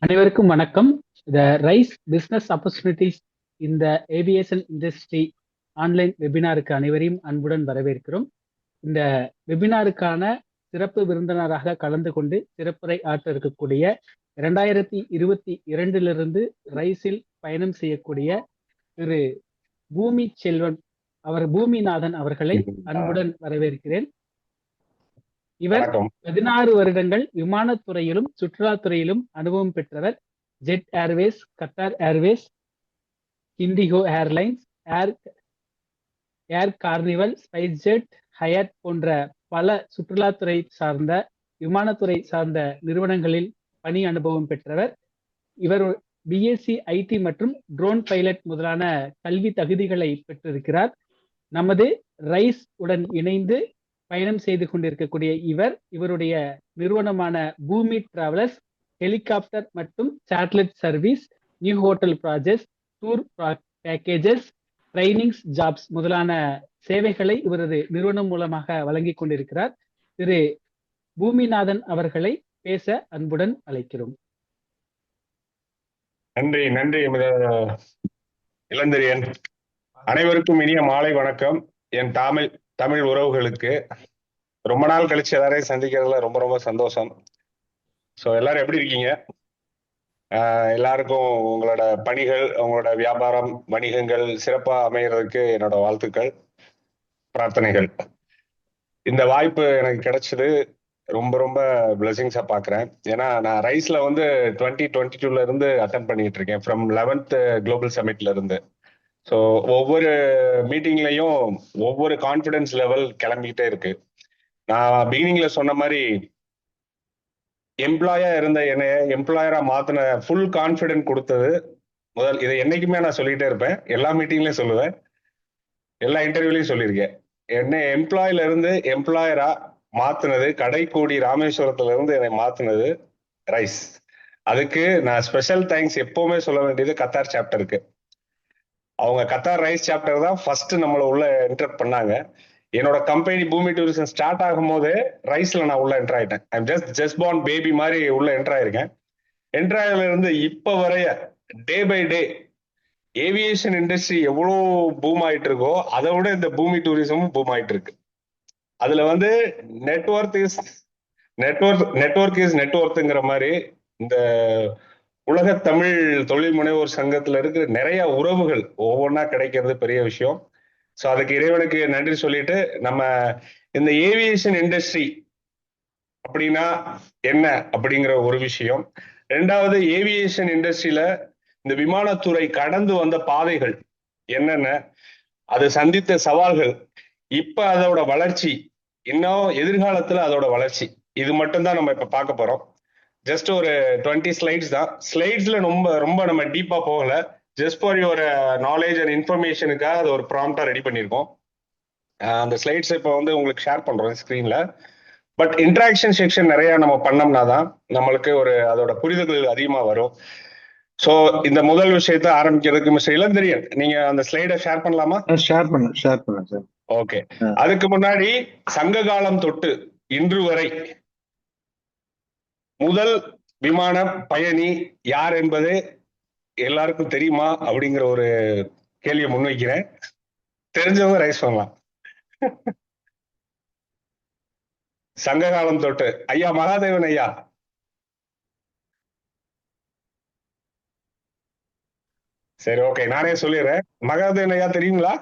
அனைவருக்கும் வணக்கம். The rise business opportunities இந்த ஏவியேஷன் இண்டஸ்ட்ரி ஆன்லைன் வெபினாருக்கு அனைவரையும் அன்புடன் வரவேற்கிறோம். இந்த வெபினாருக்கான சிறப்பு விருந்தினராக கலந்து கொண்டு சிறப்புரை ஆற்ற இருக்கக்கூடிய 2022 ரைஸில் பயணம் செய்யக்கூடிய திரு பூமி செல்வன் பூமிநாதன் அவர்களை அன்புடன் வரவேற்கிறேன். இவர் வணக்கம். 16 வருடங்கள் விமானத்துறையிலும் சுற்றுலாத்துறையிலும் அனுபவம் பெற்றவர். Jet Airways, Qatar Airways, IndiGo Airlines, Air Carnival, SpiceJet, Hyatt போன்ற பல சுற்றுலாத்துறை சார்ந்த விமானத்துறை சார்ந்த நிறுவனங்களில் பணி அனுபவம் பெற்றவர். இவர் பிஎஸ்சி ஐடி மற்றும் ட்ரோன் பைலட் முதலான கல்வி தகுதிகளை பெற்றிருக்கிறார். நமது ரைஸ் உடன் இணைந்து பயணம் செய்து கொண்டிருக்கக்கூடிய இவருடைய நிறுவனமான பூமி டிராவலர்ஸ் ஹெலிகாப்டர் மற்றும் satellite service, new hotel projects, tour packages, trainings, jobs முதலான சேவைகளை இவரது நிறுவனம் மூலமாக வழங்கி கொண்டிருக்கிறார். திரு பூமிநாதன் அவர்களை பேச அன்புடன் அழைக்கிறோம். நன்றி நன்றி இளந்திரியன். அனைவருக்கும் இனிய மாலை வணக்கம். என் தமிழ் உறவுகளுக்கு ரொம்ப நாள் கழிச்சு எல்லாரையும் சந்திக்கிறதுல ரொம்ப ரொம்ப சந்தோஷம். ஸோ எல்லாரும் எப்படி இருக்கீங்க? எல்லாருக்கும் உங்களோட பணிகள், உங்களோட வியாபாரம், வணிகங்கள் சிறப்பா அமைகிறதுக்கு என்னோட வாழ்த்துக்கள், பிரார்த்தனைகள். இந்த வாய்ப்பு எனக்கு கிடைச்சது ரொம்ப ரொம்ப பிளஸிங்ஸா பாக்குறேன். ஏன்னா நான் ரைஸ்ல 2022 இருந்து அட்டன் பண்ணிட்டு இருக்கேன், ஃப்ரம் 11th குளோபல் சமிட்ல இருந்து. ஸோ ஒவ்வொரு மீட்டிங்லையும் ஒவ்வொரு கான்ஃபிடன்ஸ் லெவல் கிளம்பிக்கிட்டே இருக்கு. நான் பிகினிங்ல சொன்ன மாதிரி எம்ப்ளாயா இருந்த என்னைய எம்ப்ளாயரா மாத்தின ஃபுல் கான்ஃபிடென்ட் கொடுத்தது முதல். இதை என்னைக்குமே நான் சொல்லிட்டே இருப்பேன், எல்லா மீட்டிங்லயும் சொல்லுவேன், எல்லா இன்டர்வியூலையும் சொல்லியிருக்கேன். என்னை எம்ப்ளாயில இருந்து எம்ப்ளாயரா மாத்தினது, கடைக்கோடி ராமேஸ்வரத்துல இருந்து என்னை மாத்தினது ரைஸ். அதுக்கு நான் ஸ்பெஷல் தேங்க்ஸ் எப்பவுமே சொல்ல வேண்டியது கத்தார் சாப்டருக்கு. அவங்க கத்தார் ரைஸ் சாப்டர் தான் ஃபர்ஸ்ட் நம்மள உள்ள என்டர் பண்ணாங்க. என்னோட கம்பெனி பூமி டூரிசம் ஸ்டார்ட் ஆகும் போதே ரைஸ்ல நான் உள்ள என்டர் ஆயிட்டேன். ஐம் ஜஸ்ட் பார்ன் பேபி மாதிரி உள்ள என்டர் ஆயிருக்கேன். என்டர் ஆகல இருந்து இப்ப வரைய day by day aviation industry எவ்வளவு பூம் ஆயிட்டு இருக்கோ அதை விட இந்த பூமி டூரிசமும் பூம் ஆயிட்டு இருக்கு. அதுல நெட்வொர்க் இஸ் நெட்வொர்க்ங்கிற மாதிரி இந்த உலக தமிழ் தொழில் முனைவோர் சங்கத்துல இருக்கிற நிறைய உறவுகள் ஒவ்வொன்றா கிடைக்கிறது பெரிய விஷயம். ஸோ அதுக்கு இறைவனுக்கு நன்றி சொல்லிட்டு, நம்ம இந்த ஏவியேஷன் இண்டஸ்ட்ரி அப்படின்னா என்ன அப்படிங்கிற ஒரு விஷயம். ரெண்டாவது, ஏவியேஷன் இண்டஸ்ட்ரியில இந்த விமானத்துறை கடந்து வந்த பாதைகள் என்னென்ன, அது சந்தித்த சவால்கள், இப்ப அதோட வளர்ச்சி, இன்னும் எதிர்காலத்துல அதோட வளர்ச்சி, இது மட்டும்தான் நம்ம இப்ப பார்க்க போறோம். ஜஸ்ட் ஒரு 20 ஸ்லைட்ஸ் தான். ஸ்லைட்ஸ்ல ரொம்ப ரொம்ப நம்ம டீப்பா போகல, just for your knowledge and இன்ஃபர்மேஷனுக்காக அது ஒரு ப்ராம்ப்டா ரெடி பண்ணியிருக்கோம். அந்த ஸ்லைட்ஸ் இப்போ உங்களுக்கு ஷேர் பண்றோம் ஸ்கிரீன்ல. பட் இன்ட்ராக்ஷன் செக்ஷன் நிறைய நம்ம பண்ணோம்னா தான் நம்மளுக்கு அதோட புரிதல்கள் அதிகமா வரும். சோ இந்த முதல் விஷயத்தை ஆரம்பிக்கிறதுக்கு மிஸ்டர் இளந்திரியன், நீங்க அந்த ஸ்லைடை ஷேர் பண்ணலாமா? ஷேர் பண்ண சார். ஓகே. அதுக்கு முன்னாடி சங்க காலம் தொட்டு இன்று வரை முதல் விமான பயணி யார் என்பது எல்லாருக்கும் தெரியுமா அப்படிங்கிற ஒரு கேள்வியை முன்வைக்கிறேன். தெரிஞ்சவங்க ரைஸ் பண்ணலாம். சங்க காலம் தொட்டு ஐயா மகாதேவன் ஐயா. சரி, ஓகே, நானே சொல்லிடுறேன். மகாதேவன் ஐயா தெரியுங்களா?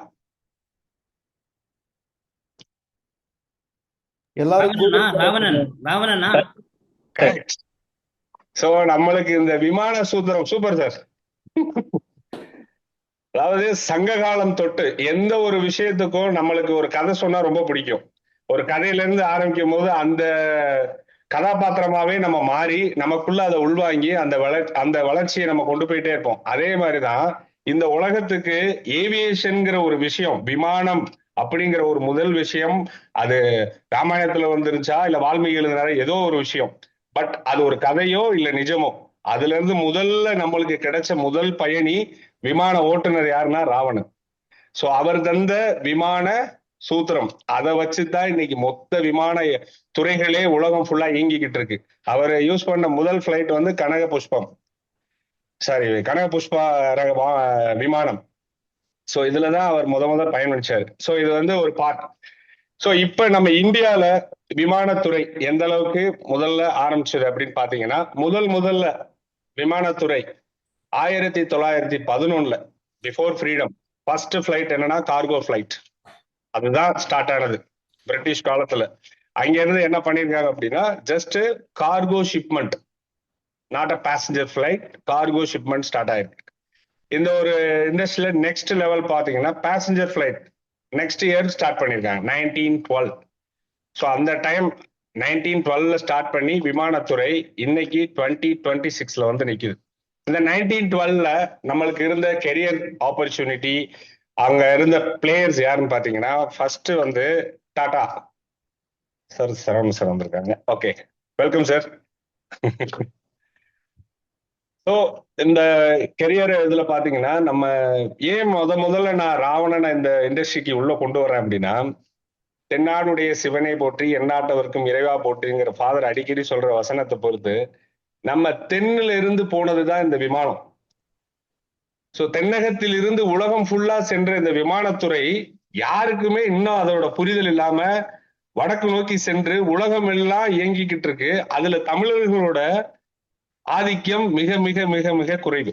சோ நம்மளுக்கு இந்த விமான சூத்திரம் சூப்பர் சார். அதாவது சங்க காலம் தொட்டு எந்த ஒரு விஷயத்துக்கும் நம்மளுக்கு ஒரு கதை சொன்னா ரொம்ப பிடிக்கும். ஒரு கதையில இருந்து ஆரம்பிக்கும் போது அந்த கதாபாத்திரமாவே நம்ம மாறி நமக்குள்ள அதை உள்வாங்கி அந்த வளர்ச்சியை நம்ம கொண்டு போயிட்டே இருப்போம். அதே மாதிரிதான் இந்த உலகத்துக்கு ஏவியேஷன்ங்கிற ஒரு விஷயம், விமானம் அப்படிங்கிற ஒரு முதல் விஷயம், அது ராமாயணத்துல வந்துருச்சா இல்ல வால்மீகி எழுதினாரா, ஏதோ ஒரு விஷயம். பட் அது ஒரு கதையோ இல்ல நிஜமோ, அதுல இருந்து முதல்ல நம்மளுக்கு கிடைச்ச முதல் பயணி விமான ஓட்டுநர் யாருன்னா ராவணன். சோ அவர் தந்த விமான சூத்திரம், அதை வச்சுதான் இன்னைக்கு மொத்த விமான துறைகளே உலகம் ஃபுல்லா இயங்கிக்கிட்டு இருக்கு. அவர் யூஸ் பண்ண முதல் பிளைட் கனக புஷ்பம். சாரி, கனக புஷ்பா ரக விமானம். ஸோ இதுல தான் அவர் முத பயணிச்சாரு. ஸோ இது வந்து ஒரு பார்ட். ஸோ இப்ப நம்ம இந்தியால விமானத்துறை எந்த அளவுக்கு முதல்ல ஆரம்பிச்சது அப்படின்னு பாத்தீங்கன்னா, முதல்ல விமானத்துறை 1911 பிஃபோர் ஃப்ரீடம் ஃபர்ஸ்ட் ஃபிளைட் என்னன்னா கார்கோ ஃபிளைட். அதுதான் ஸ்டார்ட் ஆனது பிரிட்டிஷ் காலத்துல. அங்க இருந்து என்ன பண்ணிருக்காங்க அப்படின்னா, just cargo shipment, not a passenger flight, cargo shipment start ஆயிருக்கு. இந்த ஒரு இண்டஸ்ட்ரியில நெக்ஸ்ட் லெவல் பாத்தீங்கன்னா passenger flight next year start பண்ணிருக்காங்க 1912. ஸோ அந்த டைம் 1912 ஸ்டார்ட் பண்ணி விமானத்துறை இன்னைக்கு 2026 வந்து நிக்குது. இந்த 1912 நம்மளுக்கு இருந்த கெரியர் ஆப்பர்ச்சுனிட்டி, அங்க இருந்த பிளேயர்ஸ் யாருன்னு பாத்தீங்கன்னா, ஃபர்ஸ்ட் வந்து டாடா சார், சரவணன் சார் வந்திருக்காங்க. Okay, welcome sir. ஸோ இந்த கெரியர் இதுல பாத்தீங்கன்னா, நம்ம ஏன் முதல்ல நான் ராவணனை இந்த இண்டஸ்ட்ரிக்கு உள்ள கொண்டு வரேன் அப்படின்னா, தென்னாடுடைய சிவனை போற்றி எந்நாட்டவர்க்கும் இறைவா போற்றிங்கிற ஃபாதர் அடிக்கடி சொல்ற வசனத்தை பொறுத்து நம்ம தென்னில இருந்து போனதுதான் இந்த விமானம். சோ தென்னகத்தில் இருந்து உலகம் ஃபுல்லா சென்ற இந்த விமானத்துறை யாருக்குமே இன்னும் அதோட புரிதல் இல்லாம வடக்கு நோக்கி சென்று உலகம் எல்லாம் இயங்கிக்கிட்டு இருக்கு. அதுல தமிழர்களோட ஆதிக்கம் மிக மிக மிக மிக குறைவு.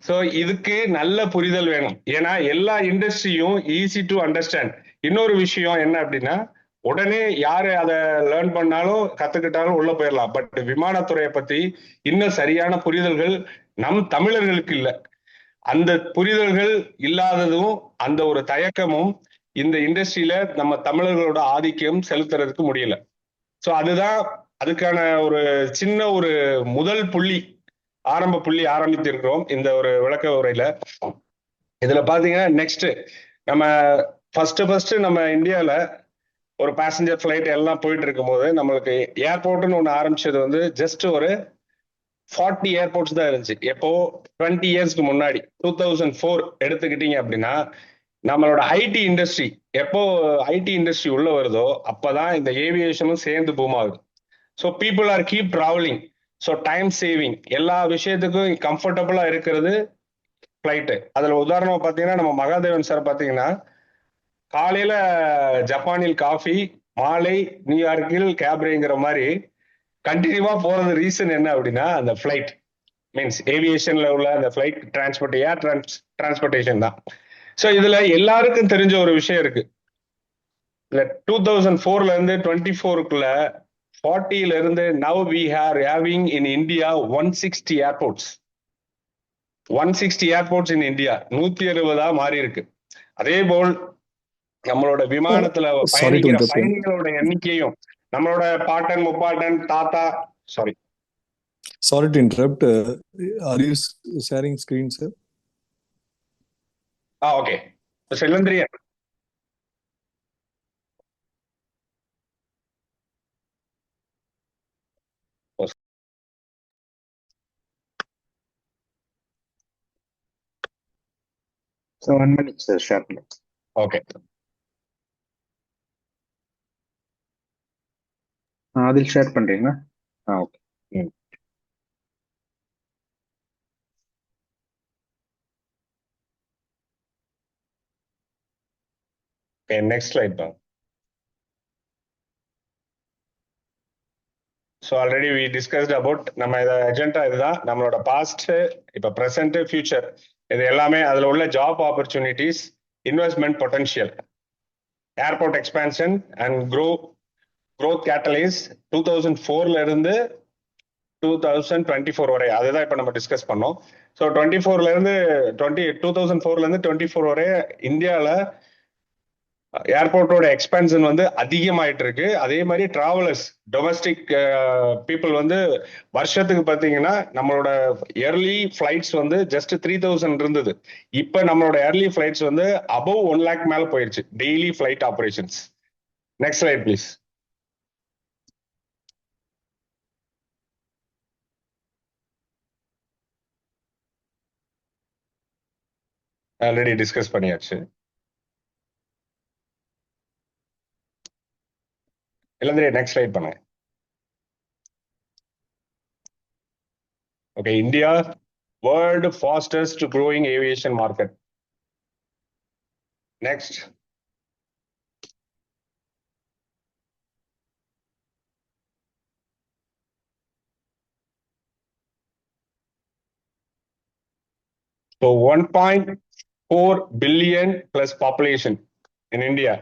சோ இதுக்கு நல்ல புரிதல் வேணும். ஏன்னா எல்லா இண்டஸ்ட்ரியும் ஈஸி டு அண்டர்ஸ்டாண்ட். இன்னொரு விஷயம் என்ன அப்படின்னா, உடனே யாரு அதை லேர்ன் பண்ணாலும் கத்துக்கிட்டாலும் உள்ள போயிடலாம். பட் விமானத்துறையை பத்தி இன்னும் சரியான புரிதல்கள் நம் தமிழர்களுக்கு இல்லை. அந்த புரிதல்கள் இல்லாததும் அந்த ஒரு தயக்கமும் இந்த இண்டஸ்ட்ரியில நம்ம தமிழர்களோட ஆதிக்கம் செலுத்துறதுக்கு முடியல. சோ அதுதான் அதுக்கான ஒரு சின்ன ஒரு முதல் புள்ளி, ஆரம்ப புள்ளி ஆரம்பித்திருக்கிறோம் இந்த ஒரு விளக்க உரையில. இதுல பாத்தீங்கன்னா நெக்ஸ்ட் நம்ம ஃபர்ஸ்ட் நம்ம இந்தியால ஒரு பேசஞ்சர் ஃபிளைட் எல்லாம் போயிட்டு இருக்கும் போது நம்மளுக்கு ஏர்போர்ட்னு ஒண்ணு ஆரம்பிச்சது வந்து ஜஸ்ட் ஒரு 40 ஏர்போர்ட்ஸ் தான் இருந்துச்சு. எப்போ 20 இயர்ஸ்க்கு முன்னாடி 2004 எடுத்துக்கிட்டீங்க அப்படின்னா, நம்மளோட ஐடி இண்டஸ்ட்ரி எப்போ ஐடி இண்டஸ்ட்ரி உள்ள வருதோ அப்பதான் இந்த ஏவியேஷனும் சேர்ந்து பூம் ஆகுது. So people are keep travelling. So time saving எல்லா விஷயத்துக்கும் கம்ஃபர்டபுளா இருக்கிறது ஃபிளைட்டு. அதுல உதாரணமா பாத்தீங்கன்னா, நம்ம மகாதேவன் சார் பாத்தீங்கன்னா, காலையில ஜப்பானில் காஃபி, மாலை நியூயார்க்கில் கேப்ரேங்கிற மாதிரி கண்டினியூவா போறது ரீசன் என்ன அப்படின்னா, அந்த ஃபிளைட் மீன்ஸ் ஏவியேஷன்ல உள்ள அந்த ஃபிளைட் டிரான்ஸ்போர்ட், ஏர் டிரான்ஸ்போர்டேஷன் தான். ஸோ இதுல எல்லாருக்கும் தெரிஞ்ச ஒரு விஷயம் இருக்கு. இல்ல 2004ல இருந்து 24க்குள்ள 40ல இருந்து now we are having in India 160 airports. 160 airports in India 160 மாறி இருக்கு. அதே போல் நம்மளோட விமானத்துல பயணிக்கிற பயணிகளோட எண்ணிக்கையும் நம்மளோட பாட்டன் முப்பாட்டன் தாத்தா Sorry to interrupt. Are you sharing screen, sir? Okay. Silandrian. So 1 minute, sir. Share. Okay. அதில் ஷேர் பண்றீங்களா? Okay. Okay, next slide, bang. So already we discussed about நம்ம இந்த அஜெண்டா இதுதான். நம்மளோட பாஸ்ட், இப்ப பிரசன்ட், ஃபியூச்சர் இது எல்லாமே அதுல உள்ள job opportunities, investment potential, airport expansion and growth catalyst 2004ல இருந்து 2024 வரை அதுதான் இப்ப நம்ம டிஸ்கஸ் பண்ணோம். ஸோ 2004ல இருந்து 24 வரை இந்தியால ஏர்போர்ட்டோட எக்ஸ்பான்ஷன் வந்து அதிகமாயிட்டு இருக்கு. அதே மாதிரி டிராவலர்ஸ், டொமஸ்டிக் பீப்புள் வந்து வருஷத்துக்கு பார்த்தீங்கன்னா நம்மளோட இயர்லி ஃபிளைட்ஸ் வந்து ஜஸ்ட் 3000 இருந்தது. இப்ப நம்மளோட இயர்லி ஃபிளைட்ஸ் வந்து அபவ் 1 lakh மேல போயிருச்சு daily flight operations. Next slide please. Already discuss பண்ணியாச்சு. இல்ல நெக்ஸ்ட் ஸ்லைட் பண்ணுங்க. Okay, India World fastest growing aviation market. Next. So 1.4 billion plus population in India.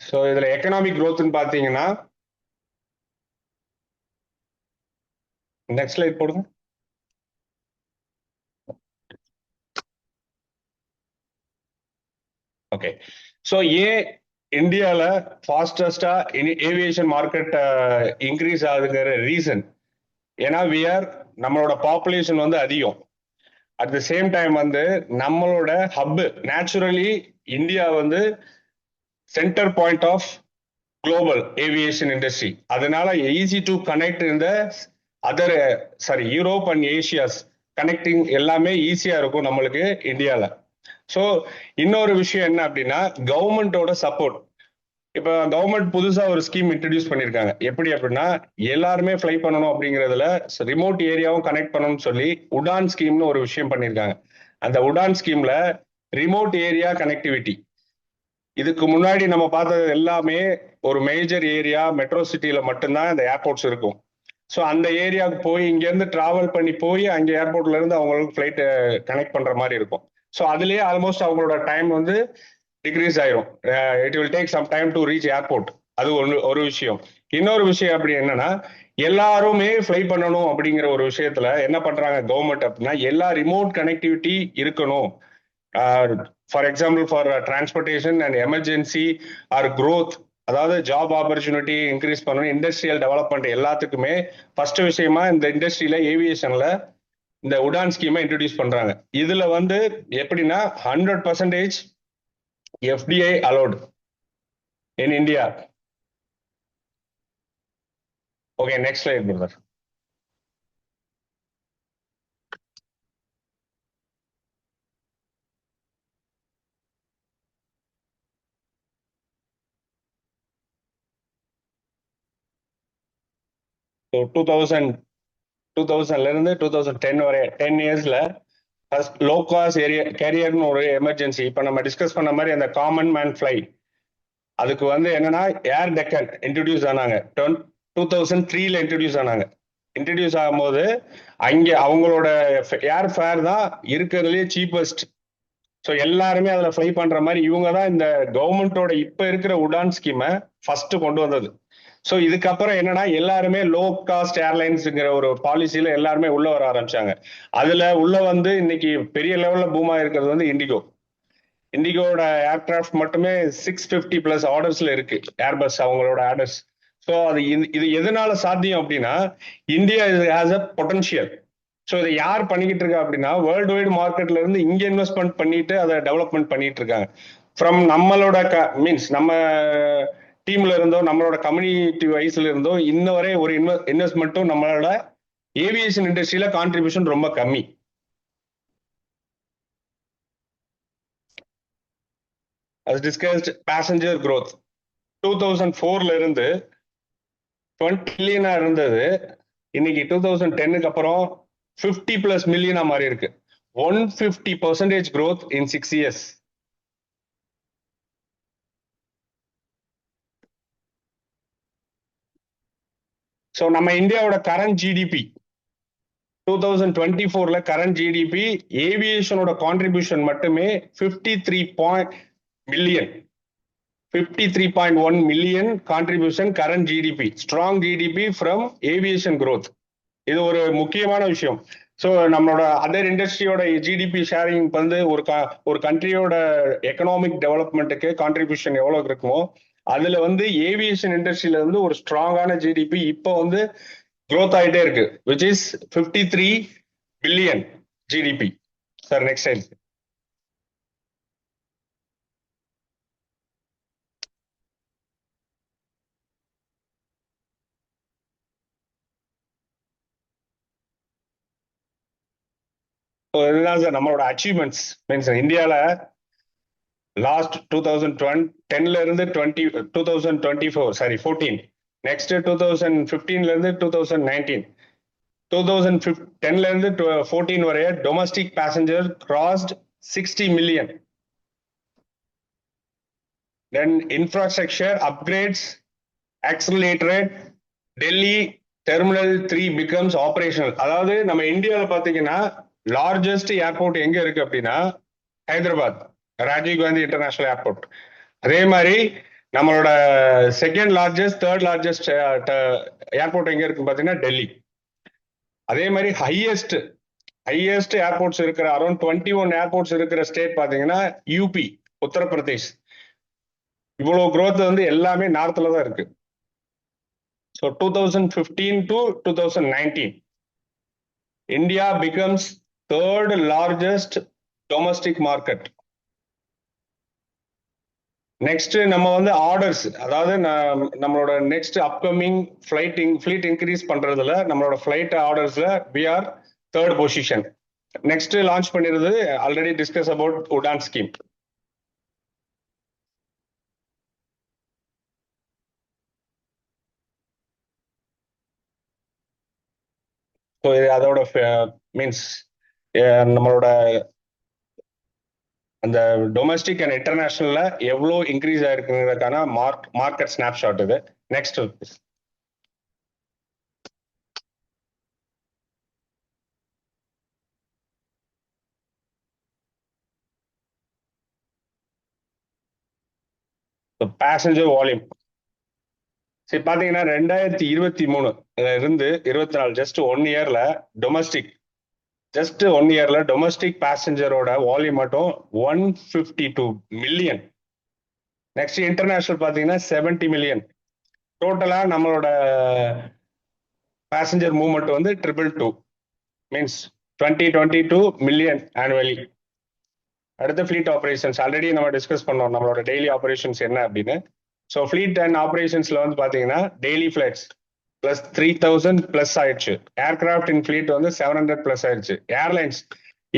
So இதுல economic growth பாத்தீங்கன்னா next slide போடுங்க. Okay so ஏன் இந்தியாவில் ஃபாஸ்டஸ்டா aviation market increase ஆகுதுங்கிற reason ஏன்னா நம்மளோட பாப்புலேஷன் வந்து அதிகம். அட் த சேம் டைம் வந்து நம்மளோட ஹப் நேச்சுரலி இந்தியா வந்து center point of global aviation industry. அதனால ஈஸி டு கனெக்ட் இந்த other Europe and Asia's connecting எல்லாமே ஈஸியா இருக்கும் நம்மளுக்கு இந்தியாவில். ஸோ இன்னொரு விஷயம் என்ன அப்படின்னா கவர்மெண்டோட சப்போர்ட். இப்ப கவர்மெண்ட் புதுசா ஒரு ஸ்கீம் இன்ட்ரடியூஸ் பண்ணிருக்காங்க. எப்படி அப்படின்னா எல்லாருமே ஃபிளை பண்ணணும் அப்படிங்கறதுல ரிமோட் ஏரியாவும் கனெக்ட் பண்ணணும்னு சொல்லி உடான் ஸ்கீம்னு ஒரு விஷயம் பண்ணிருக்காங்க. அந்த உடான் ஸ்கீம்ல ரிமோட் ஏரியா கனெக்டிவிட்டி, இதுக்கு முன்னாடி நம்ம பார்த்தது எல்லாமே ஒரு மேஜர் ஏரியா மெட்ரோ சிட்டியில மட்டும்தான் இந்த ஏர்போர்ட்ஸ் இருக்கும். ஸோ அந்த ஏரியாவுக்கு போய் இங்க இருந்து டிராவல் பண்ணி போய் அங்க ஏர்போர்ட்ல இருந்து அவங்களுக்கு ஃபிளைட் கனெக்ட் பண்ற மாதிரி இருக்கும். ஸோ அதுலயே ஆல்மோஸ்ட் அவங்களோட டைம் வந்து டிக்ரீஸ் ஆயிரும். It will take some time to reach airport. அது ஒரு விஷயம். இன்னொரு விஷயம் அப்படி என்னன்னா எல்லாருமே ஃபிளை பண்ணணும் அப்படிங்கிற ஒரு விஷயத்துல என்ன பண்றாங்க கவர்மெண்ட் அப்படின்னா எல்லா ரிமோட் கனெக்டிவிட்டி இருக்கணும். For example for transportation and emergency or growth, அதாவது ஜாப் ஆப்பர்ச்சுனிட்டி இன்க்ரீஸ் பண்ணணும், இண்டஸ்ட்ரியல் டெவலப்மெண்ட் எல்லாத்துக்குமே ஃபர்ஸ்ட் விஷயமா இந்த இண்டஸ்ட்ரியில ஏவியேஷன்ல இந்த உடான் ஸ்கீமை இன்ட்ரடியூஸ் பண்றாங்க. இதுல வந்து எப்படின்னா 100% FDI allowed in India. Okay, next slide, brother. So 2000ல இருந்து 2010 வரை 10 இயர்ஸ்ல லோ காஸ்ட் கேரியர்னு ஒரு எமர்ஜென்சி இப்ப நம்ம டிஸ்கஸ் பண்ண மாதிரி அந்த காமன் மேன் ஃபிளை, அதுக்கு வந்து என்னன்னா ஏர் டெக்கன் இன்ட்ரடியூஸ் ஆனாங்க. 2003ல இன்ட்ரடியூஸ் ஆனாங்க. இன்ட்ரடியூஸ் ஆகும்போது அங்க அவங்களோட ஏர் ஃபேர் தான் இருக்கிறதுலே சீப்பஸ்ட். ஸோ எல்லாருமே அதுல ஃபிளை பண்ற மாதிரி இவங்க தான் இந்த கவர்மெண்டோட இப்ப இருக்கிற உடான் ஸ்கீமை ஃபர்ஸ்ட் கொண்டு வந்தது. ஸோ இதுக்கப்புறம் என்னன்னா எல்லாருமே லோ காஸ்ட் ஏர்லைன்ஸுங்கிற ஒரு பாலிசியில எல்லாருமே உள்ள வர ஆரம்பிச்சாங்க. அதுல உள்ள வந்து இன்னைக்கு பெரிய லெவல்ல பூமா இருக்கிறது வந்து இண்டிகோட ஏர்கிராஃப்ட் மட்டுமே 650+ ஆர்டர்ஸ்ல இருக்கு, ஏர்பஸ் அவங்களோட ஆர்டர்ஸ். ஸோ இது எதனால சாத்தியம் அப்படின்னா India has a potential. So இதை யார் பண்ணிக்கிட்டு இருக்கா அப்படின்னா வேர்ல்டு வைடு மார்க்கெட்ல இருந்து இங்க இன்வெஸ்ட்மெண்ட் பண்ணிட்டு அதை டெவலப்மெண்ட் பண்ணிட்டு இருக்காங்க. ஃப்ரம் நம்மளோட மீன்ஸ் நம்ம டீம்ல இருந்தோ நம்மளோட கம்யூனிட்டி வைஸ்ல இருந்தோ இன்ன வரை ஒரு இன்வெஸ்ட்மெண்ட்டும் நம்மளோட ஏவியேஷன் இண்டஸ்ட்ரியில கான்ட்ரிபியூஷன் ரொம்ப கம்மி. as discussed passenger growth 2004ல இருந்து 20 மில்லியனா இருந்தது, இன்னைக்கு 2010க்கு அப்புறம் 50+ மில்லியனா மாறி இருக்கு. 150% growth in 6 years. ஸோ நம்ம இந்தியாவோட கரண்ட் ஜிடிபி 2024ல கரண்ட் ஜிடிபி ஏவியேஷனோட கான்ட்ரிபியூஷன் மட்டுமே 53.1 million contribution current GDP, strong GDP from aviation growth. இது ஒரு முக்கியமான விஷயம். ஸோ நம்மளோட அதர் இண்டஸ்ட்ரியோட ஜிடிபி ஷேரிங் வந்து ஒரு கண்ட்ரியோட எக்கனாமிக் டெவலப்மெண்ட்டுக்கு கான்ட்ரிபியூஷன் எவ்வளவு இருக்குமோ அதுல வந்து ஏவியேஷன் இண்டஸ்ட்ரியில வந்து ஒரு ஸ்ட்ராங்கான ஜிடிபி இப்போ வந்து growth ஆயிட்டே இருக்கு, which is 53 billion GDP. Sir, next slide. இதுதான் சார் நம்மளோட அச்சீவ்மெண்ட்ஸ். மீன்ஸ் இந்தியால லாஸ்ட் 2010ல இருந்து 2024 14, நெக்ஸ்ட் 2015ல இருந்து 2019 2010ல இருந்து 14 வரைய domestic passenger crossed 60 million. Then infrastructure upgrades accelerated. Delhi Terminal 3 becomes operational. அதாவது நம்ம இந்தியாவில் பார்த்தீங்கன்னா லார்ஜஸ்ட் ஏர்போர்ட் எங்க இருக்கு அப்படின்னா ஹைதராபாத் ராஜீவ் காந்தி இன்டர்நேஷனல் ஏர்போர்ட். அதே மாதிரி நம்மளோட second largest third largest airport எங்க இருக்கு பார்த்தீங்கன்னா டெல்லி. அதே மாதிரி ஹையஸ்ட் ஏர்போர்ட்ஸ் இருக்கிற அரௌண்ட் 21 ஏர்போர்ட்ஸ் இருக்கிற ஸ்டேட் பார்த்தீங்கன்னா யூபி உத்தரப்பிரதேஷ். இவ்வளவு growth வந்து எல்லாமே நார்த்ல தான் இருக்கு. So 2015 to 2019 India becomes third largest domestic market. Next நம்ம வந்து ஆர்டர்ஸ், அதாவது நம்மளோட நெக்ஸ்ட் அப்கமிங் ஃபிளைட் இன்க்ரீஸ் பண்றதுல நம்மளோட ஃபிளைட் ஆர்டர்ஸ்ல we are third position. Next launch பண்ணிருந்தது already discuss about Udan scheme. So இது அதோட மீன்ஸ் நம்மளோட அந்த டொமஸ்டிக் அண்ட் இன்டர்நேஷனல்ல எவ்வளோ இன்க்ரீஸ் ஆயிருக்குங்கிறதுக்கான மார்க்கெட் ஸ்னாப்ஷாட் இது. நெக்ஸ்ட் பேசஞ்சர் வால்யூம் சரி பாத்தீங்கன்னா 2023 இருந்து 24 ஜஸ்ட் 1 இயர்ல டொமஸ்டிக் பேசஞ்சரோட வால்யூம் மட்டும் 152 மில்லியன். நெக்ஸ்ட் இன்டர்நேஷனல் பாத்தீங்கன்னா 70 மில்லியன். டோட்டலா நம்மளோட பேசஞ்சர் மூவ்மெண்ட் வந்து 222 மீன்ஸ் 2022 மில்லியன் ஆனுவலி. அடுத்த ஃபிளீட் ஆபரேஷன்ஸ் ஆல்ரெடி நம்ம டிஸ்கஸ் பண்ணோம் நம்மளோட டெய்லி ஆபரேஷன்ஸ் என்ன அப்படின்னு. ஸோ ஃபிளீட் அண்ட் ஆபரேஷன்ஸ்ல வந்து பாத்தீங்கன்னா டெய்லி ஃபிளைட்ஸ் பிளஸ் 3000 பிளஸ் ஆயிடுச்சு. ஏர்கிராஃப்ட் இன் ஃபிளீட் வந்து 700 பிளஸ் ஆயிடுச்சு. ஏர்லைன்ஸ்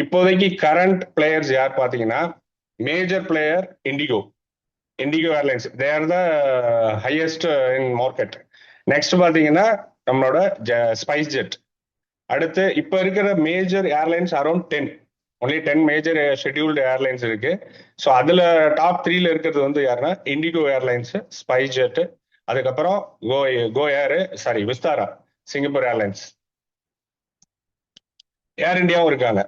இப்போதைக்கு கரண்ட் பிளேயர்ஸ் யார் பாத்தீங்கன்னா major player indigo airlines, they are the highest in market. Next பாத்தீங்கன்னா நம்மளோட ஸ்பைஸ் ஜெட். அடுத்து இப்போ இருக்கிற major airlines around 10 major scheduled airlines இருக்கு. ஸோ அதுல டாப் 3ல இருக்கிறது வந்து யாருன்னா இண்டிகோ ஏர்லைன்ஸ், ஸ்பைஸ் ஜெட், அதுக்கப்புறம் விஸ்தாரா சிங்கப்பூர் ஏர்லைன்ஸ், ஏர் இந்தியாவும் இருக்காங்க.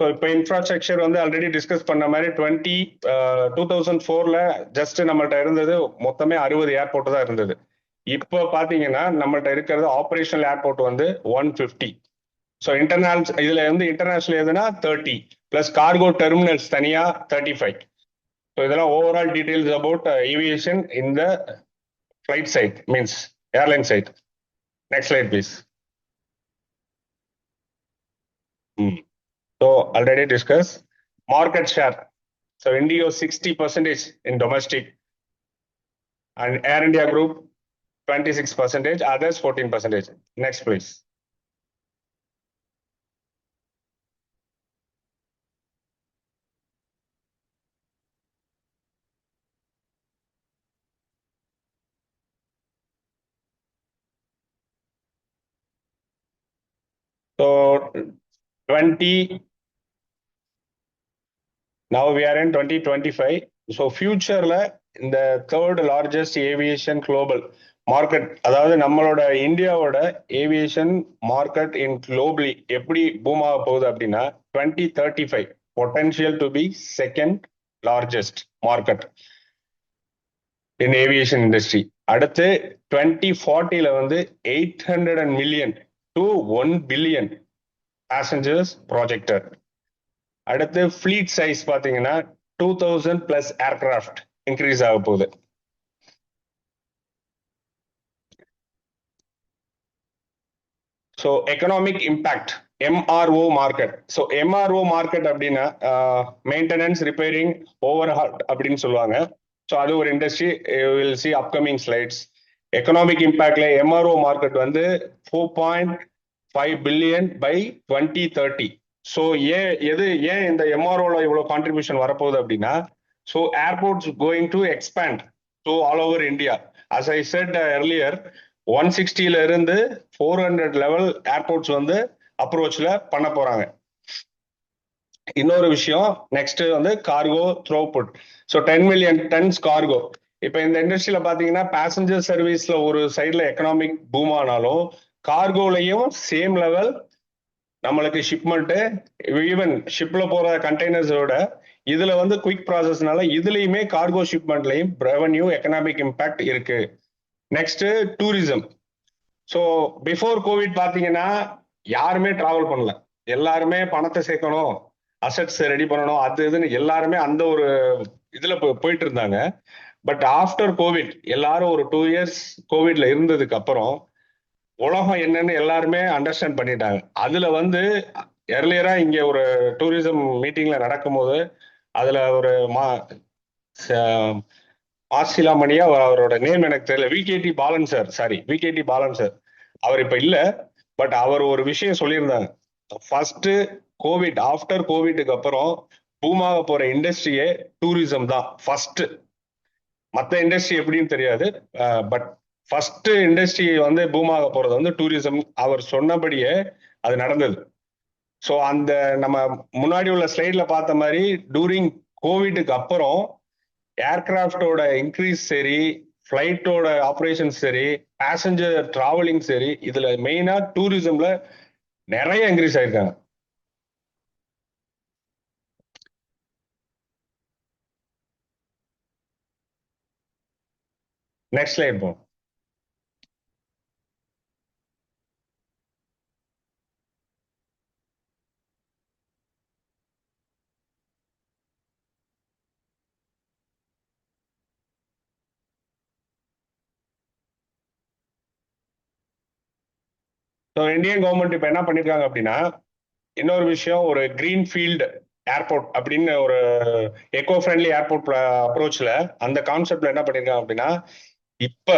ஸோ இப்போ இன்ஃப்ராஸ்ட்ரக்சர் வந்து ஆல்ரெடி டிஸ்கஸ் பண்ண மாதிரி 2004ல ஜஸ்ட் நம்மள்ட்ட இருந்தது மொத்தமே 60 ஏர்போர்ட் தான் இருந்தது. இப்போ பாத்தீங்கன்னா நம்மள்ட்ட இருக்கிறது ஆபரேஷனல் ஏர்போர்ட் வந்து 150. ஸோ இதுல வந்து இன்டர்நேஷனல் எதுனா 30 பிளஸ் கார்கோ டெர்மினல்ஸ் தனியா 35. ஸோ இதெல்லாம் overall details about aviation in the flight side means airline side. Next slide please. So already discuss market share. So IndiGo 60% in domestic and Air India group 26%, others 14%. Next, please. So 20. Now we are in 2025. So future-ல இந்த third largest aviation global market, அதாவது நம்மளோட இந்தியாவோட aviation market in globally எப்படி boom ஆக போகுது அப்படின்னா 2035 potential to be second largest market in aviation industry. அடுத்து 2040ல வந்து 800 million to 1 billion passengers projector. அடுத்து ஃபிளீட் சைஸ் பாத்தீங்கன்னா 2000 பிளஸ் ஏர்கிராஃப்ட் இன்க்ரீஸ் ஆக போகுது. So economic impact MRO market. So MRO market அப்படின்னா மெயின்டெனன்ஸ் ரிப்பேரிங் ஓவர்ஹால் அப்படின்னு சொல்லுவாங்க. ஸோ அது ஒரு industry, will see upcoming slides. Economic இம்பேக்ட்ல MRO மார்க்கெட் வந்து 4.5 பில்லியன் பை 2030. ஸோ ஏன் இந்த MROல இவ்வளவு கான்ட்ரிபியூஷன் வரப்போகுது அப்படின்னா, so airports going to expand so all over India. as I said earlier, 160ல இருந்து 400 லெவல் ஏர்போர்ட்ஸ் வந்து அப்ரோச்ல பண்ண போறாங்க. இன்னொரு விஷயம் நெக்ஸ்ட் வந்து cargo throughput. So 10 million tons cargo. இப்போ இந்த இண்டஸ்ட்ரியில பாத்தீங்கன்னா பேசஞ்சர் சர்வீஸ்ல ஒரு சைட்ல எக்கனாமிக் பூம் ஆனாலும் கார்கோலையும் சேம் லெவல் நம்மளுக்கு ஷிப்மெண்ட், ஈவன் ஷிப்ல போற கண்டெய்னர்ஸோட இதுல வந்து குயிக் ப்ராசஸ்னால இதுலயுமே கார்கோ ஷிப்மெண்ட்லயும் ரெவன்யூ எக்கனாமிக் இம்பாக்ட் இருக்கு. Next tourism. So before Covid பாத்தீங்கன்னா யாருமே டிராவல் பண்ணல, எல்லாருமே பணத்தை சேர்க்கணும், அசெட்ஸ் ரெடி பண்ணணும், அது இதுன்னு எல்லாருமே அந்த ஒரு இதுல போயிட்டு இருந்தாங்க. பட் ஆஃப்டர் கோவிட் எல்லாரும் ஒரு 2 இயர்ஸ் கோவிட்ல இருந்ததுக்கு அப்புறம் உலகம் என்னன்னு எல்லாருமே அண்டர்ஸ்டாண்ட் பண்ணிட்டாங்க. அதுல வந்து எர்லியரா இங்க ஒரு டூரிசம் மீட்டிங்ல நடக்கும்போது அதுல ஒரு மாசிலாமணியா அவரோட நேம் எனக்கு தெரியல, விகேடி பாலன் சார், அவர் இப்ப இல்ல. பட் அவர் ஒரு விஷயம் சொல்லியிருந்தாங்க, ஃபர்ஸ்ட் கோவிட் ஆஃப்டர் கோவிட்டுக்கு அப்புறம் பூமாக போற இண்டஸ்ட்ரியே டூரிசம் தான் ஃபர்ஸ்ட். மற்ற இண்டஸ்ட்ரி எப்படின்னு தெரியாது, பட் ஃபர்ஸ்ட் இண்டஸ்ட்ரி வந்து பூமாக போறது வந்து டூரிசம். அவர் சொன்னபடியே அது நடந்தது. ஸோ அந்த நம்ம முன்னாடி உள்ள ஸ்லைட்ல பார்த்த மாதிரி டூரிங் கோவிட்டுக்கு அப்புறம் ஏர்கிராஃப்டோட இன்க்ரீஸ் சரி, ஃபிளைட்டோட ஆப்ரேஷன் சரி, பேசஞ்சர் டிராவலிங் சரி, இதுல மெயினா டூரிசம்ல நிறைய இன்க்ரீஸ் ஆயிருக்காங்க. நெக்ஸ்ட் ஸ்லைட் போ. ஸோ இந்தியன் கவர்மெண்ட் இப்போ என்ன பண்ணிருக்காங்க அப்படின்னா, இன்னொரு விஷயம், ஒரு கிரீன்ஃபீல்டு ஏர்போர்ட் அப்படின்னு ஒரு எக்கோ ஃப்ரெண்ட்லி ஏர்போர்ட் அப்ரோச்ல அந்த கான்செப்ட்ல என்ன பண்ணிருக்காங்க அப்படின்னா, இப்ப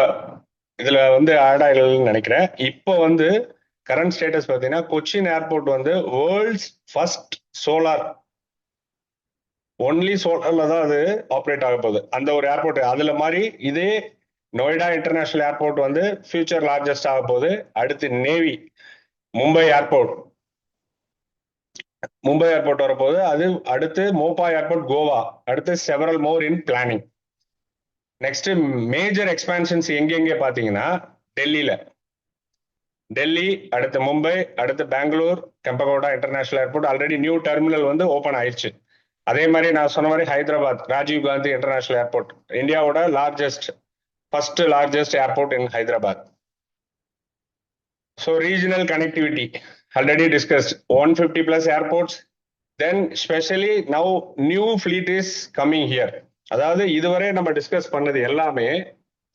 இதுல வந்து ஆட் ஆயிடலன்னு நினைக்கிறேன். இப்போ வந்து கரண்ட் ஸ்டேட்டஸ் பார்த்தீங்கன்னா கொச்சின் ஏர்போர்ட் வந்து வேர்ல்ட்ஸ் ஃபர்ஸ்ட் சோலார், ஒன்லி சோலார்ல தான் அது ஆப்ரேட் ஆக போகுது அந்த ஒரு ஏர்போர்ட். அதுல மாதிரி இதே நொய்டா இன்டர்நேஷனல் ஏர்போர்ட் வந்து ஃபியூச்சர் லார்ஜஸ்ட் ஆக போகுது. அடுத்து நேவி மும்பை ஏர்போர்ட் வரப்போகுது. அது அடுத்து மோப்பா ஏர்போர்ட் கோவா, அடுத்து several more in planning. Next major expansions எங்கெங்கே பாத்தீங்கன்னா டெல்லி, அடுத்து மும்பை, அடுத்து Bengaluru Kempegowda international airport already new terminal வந்து ஓபன் ஆயிடுச்சு. அதே மாதிரி நான் சொன்ன மாதிரி ஹைதராபாத் ராஜீவ் காந்தி இன்டர்நேஷனல் ஏர்போர்ட், இந்தியாவோட first largest airport in Hyderabad. So regional connectivity already discussed, 150 plus airports. Then specially now new fleet is coming here. அதாவது இதுவரை நம்ம டிஸ்கஸ் பண்ணது எல்லாமே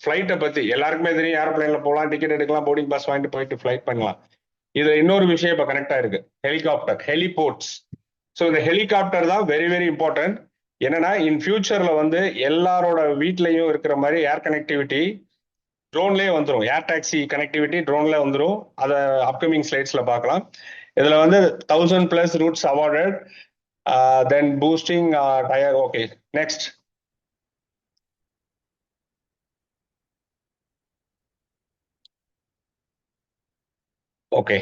ஃபிளைட்டை பத்தி எல்லாருக்குமே தெரியும். ஏரோப்ளைன்ல போகலாம், டிக்கெட் எடுக்கலாம், போர்டிங் பாஸ் வாங்கிட்டு போயிட்டு ஃபிளைட் பண்ணலாம். இதுல இன்னொரு விஷயம் இப்போ கனெக்ட் ஆயிருக்கு, ஹெலிகாப்டர், ஹெலிபோர்ட்ஸ். ஸோ இந்த ஹெலிகாப்டர் தான் வெரி வெரி இம்பார்ட்டன்ட். என்னன்னா இன் ஃபியூச்சர்ல வந்து எல்லாரோட வீட்லயும் இருக்கிற மாதிரி ஏர் கனெக்டிவிட்டி ட்ரோன்லேயே வந்துடும், ஏர் டாக்ஸி கனெக்டிவிட்டி ட்ரோன்ல வந்துடும். அதை அப்கமிங் ஸ்லைட்ஸ்ல பார்க்கலாம். இதுல வந்து 1000+ routes awarded, then boosting tier. Okay, next. Okay,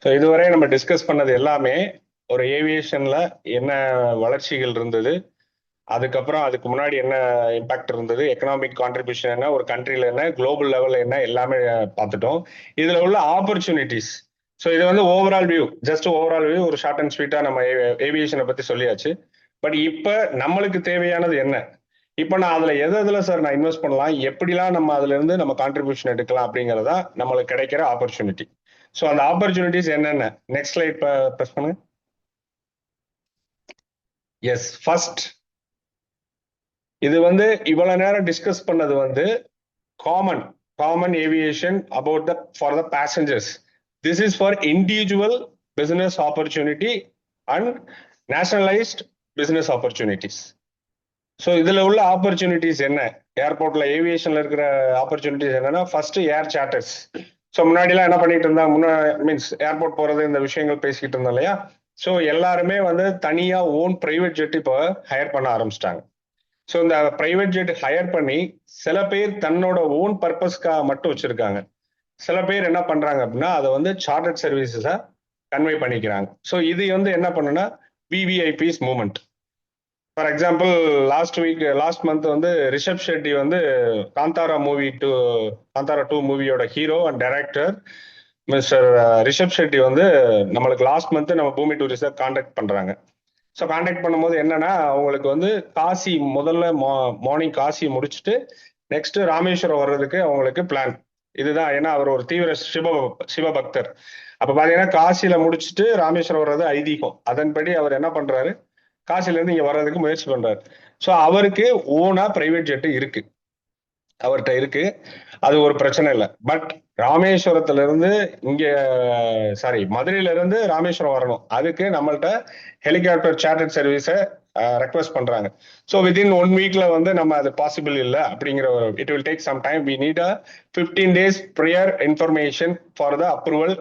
so இதுவரை நம்ம டிஸ்கஸ் பண்ணது எல்லாமே ஒரு ஏவியேஷன்ல என்ன வளர்ச்சிகள் இருந்தது, அதுக்கப்புறம் அதுக்கு முன்னாடி என்ன இம்பாக்ட் இருந்தது, எக்கனாமிக் கான்ட்ரிபியூஷன் என்ன, ஒரு கண்ட்ரில என்ன, குளோபல் லெவல்ல என்ன, எல்லாமே பார்த்துட்டோம். இதுல உள்ள ஆப்பர்ச்சுனிட்டிஸ். ஸோ இது வந்து overall view, just overall view, ஒரு ஷார்ட் அண்ட் ஸ்வீட்டா நம்ம ஏவியேஷனை பத்தி சொல்லியாச்சு. பட் இப்ப நம்மளுக்கு தேவையானது என்ன, இப்ப நான் அதுல எதுல சார் நான் இன்வெஸ்ட் பண்ணலாம், எப்படிலாம் நம்ம அதுல இருந்து நம்ம கான்ட்ரிபியூஷன் எடுக்கலாம் அப்படிங்கறதா நம்மளுக்கு கிடைக்கிற ஆப்பர்ச்சுனிட்டி. ஸோ அந்த ஆப்பர்ச்சுனிட்டிஸ் என்னென்ன, நெக்ஸ்ட் ஸ்லைட் பிரஸ் பண்ணுங்க. எஸ், ஃபர்ஸ்ட் இது வந்து இவ்வளவு நேரம் டிஸ்கஸ் பண்ணது வந்து common aviation about for the passengers. This is for individual business opportunity and nationalised business opportunities. So இதுல உள்ள ஆப்பர்ச்சுனிட்டிஸ் என்ன, ஏர்போர்ட்ல ஏவியேஷன்ல இருக்கிற ஆப்பர்ச்சுனிட்டிஸ் என்னன்னா, ஃபர்ஸ்ட் ஏர் சார்ட்டர்ஸ். ஸோ முன்னாடிலாம் என்ன பண்ணிட்டு இருந்தாங்க, மீன்ஸ் ஏர்போர்ட் போறது இந்த விஷயங்கள் பேசிக்கிட்டு இருந்தோம் இல்லையா. ஸோ எல்லாருமே வந்து தனியா ஓன் பிரைவேட் ஜெட் இப்போ ஹையர் பண்ண ஆரம்பிச்சிட்டாங்க. ஸோ இந்த பிரைவேட் ஜெட் ஹையர் பண்ணி சில பேர் தன்னோட ஓன் பர்பஸ்க்காக மட்டும் வச்சிருக்காங்க. சில பேர் என்ன பண்றாங்க அப்படின்னா அதை வந்து சார்ட்டர்ட் சர்வீசஸா கன்வே பண்ணிக்கிறாங்க. ஸோ இது வந்து என்ன பண்ணுன்னா VVIPs movement. For example last month வந்து ரிஷப் ஷெட்டி வந்து காந்தாரா 2 மூவியோட hero and director mister Rishabh Shetty வந்து நம்மளுக்கு லாஸ்ட் மந்த் நம்ம பூமி டூரிஸ்ட கான்டாக்ட் பண்றாங்க. ஸோ கான்டாக்ட் பண்ணும்போது என்னன்னா அவங்களுக்கு வந்து காசி முதல்ல மார்னிங் காசி முடிச்சுட்டு நெக்ஸ்ட் ராமேஸ்வரம் வர்றதுக்கு அவங்களுக்கு பிளான் இதுதான். ஏன்னா அவர் ஒரு தீவிர சிவபக்தர். அப்ப பாத்தீங்கன்னா காசியில முடிச்சுட்டு ராமேஸ்வரம் வர்றது ஐதீகம். அதன்படி அவர் என்ன பண்றாரு, காசில இருந்து இங்க வர்றதுக்கு முயற்சி பண்றாரு. ஸோ அவருக்கு ஓனா பிரைவேட் ஜெட் இருக்கு, அவர்கிட்ட இருக்கு. அது ஒரு பிரச்சனை இல்லை. பட் ராமேஸ்வரத்துல இருந்து மதுரையில இருந்து ராமேஸ்வரம் வரணும். அதுக்கு நம்மள்ட்ட ஹெலிகாப்டர் சார்ட்டர்ட் சர்வீஸை ரெக்வஸ்ட் பண்றாங்க. ஸோ வித்தின் 1 வீக்ல வந்து நம்ம அது பாசிபிள் இல்லை அப்படிங்கிற it will take some time. We need 15 days prior information for the approval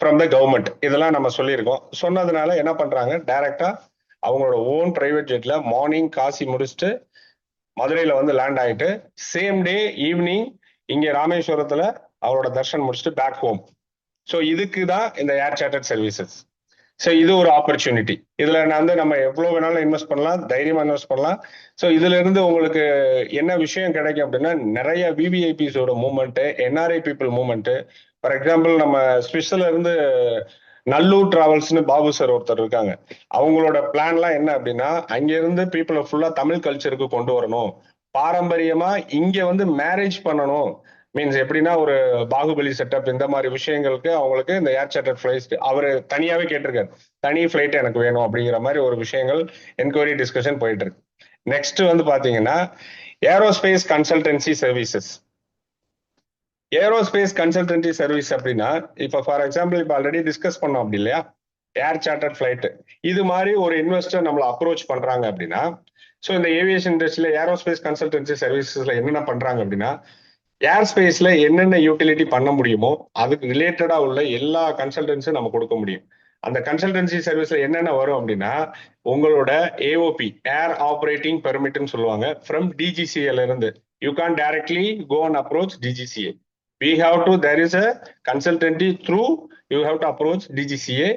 from the government. இதெல்லாம் நம்ம சொல்லியிருக்கோம். சொன்னதுனால என்ன பண்றாங்க, டைரக்டா அவங்களோட ஓன் பிரைவேட் ஜெட்ல மார்னிங் காசி முடிச்சுட்டு மதுரையில வந்து லேண்ட் ஆயிட்டு சேம் டே ஈவினிங் இங்க ராமேஸ்வரத்துல அவரோட தர்ஷன் முடிச்சுட்டு பேக் ஹோம். ஸோ இதுக்கு தான் இந்த ஏர் சார்ட்டர்ட் சர்வீசஸ். ஸோ இது ஒரு ஆப்பர்ச்சுனிட்டி. இதுல நம்ம எவ்வளவு வேணாலும் இன்வெஸ்ட் பண்ணலாம், தைரியமா இன்வெஸ்ட் பண்ணலாம். ஸோ இதுல இருந்து உங்களுக்கு என்ன விஷயம் கிடைக்கும் அப்படின்னா நிறைய விவிஐபிஸோட movement, NRI people movement. For example நம்ம ஸ்விஸ்ல இருந்து நல்லூர் டிராவல்ஸ்னு பாபு சார் ஒருத்தர் இருக்காங்க. அவங்களோட பிளான்லாம் என்ன அப்படின்னா அங்க இருந்து பீப்புளை ஃபுல்லா தமிழ் கல்ச்சருக்கு கொண்டு வரணும், பாரம்பரியமா இங்க வந்து மேரேஜ் பண்ணணும். மீன்ஸ் எப்படின்னா ஒரு பாகுபலி செட்டப் இந்த மாதிரி விஷயங்களுக்கு அவங்களுக்கு இந்த ஏர் சார்ட்டர் ஃபிளைட் அவரு தனியாவே கேட்டிருக்காரு, தனி ஃபிளைட் எனக்கு வேணும் அப்படிங்கிற மாதிரி ஒரு விஷயங்கள் என்கொயரி டிஸ்கஷன் போயிட்டு இருக்கு. நெக்ஸ்ட் வந்து பாத்தீங்கன்னா aerospace consultancy services. Aerospace consultancy service அப்படின்னா இப்ப ஃபார் எக்ஸாம்பிள் இப்ப ஆல்ரெடி டிஸ்கஸ் பண்ணோம் அப்படி இல்லையா, ஏர் சார்ட்டர் ஃபிளைட். இது மாதிரி ஒரு இன்வெஸ்டர் நம்மளை அப்ரோச் பண்றாங்க அப்படின்னா, ஸோ இந்த ஏவியேஷன் இண்டஸ்ட்ரியில ஏரோஸ்பேஸ் கன்சல்டன்சி சர்வீசஸ்ல என்னென்ன பண்றாங்க அப்படின்னா ஏர் ஸ்பேஸ்ல என்னென்ன யூட்டிலிட்டி பண்ண முடியுமோ அதுக்கு ரிலேட்டடா உள்ள எல்லா கன்சல்டன்ஸும் நம்ம கொடுக்க முடியும். அந்த கன்சல்டன்சி சர்வீஸ்ல என்னென்ன வரும் அப்படின்னா உங்களோட ஏஓபி ஏர் ஆப்ரேட்டிங் பெர்மிட்னு சொல்லுவாங்க ஃப்ரம் டிஜிசிஏல இருந்து. You can directly go and approach DGCA. there is a consultancy through you have to approach DGCA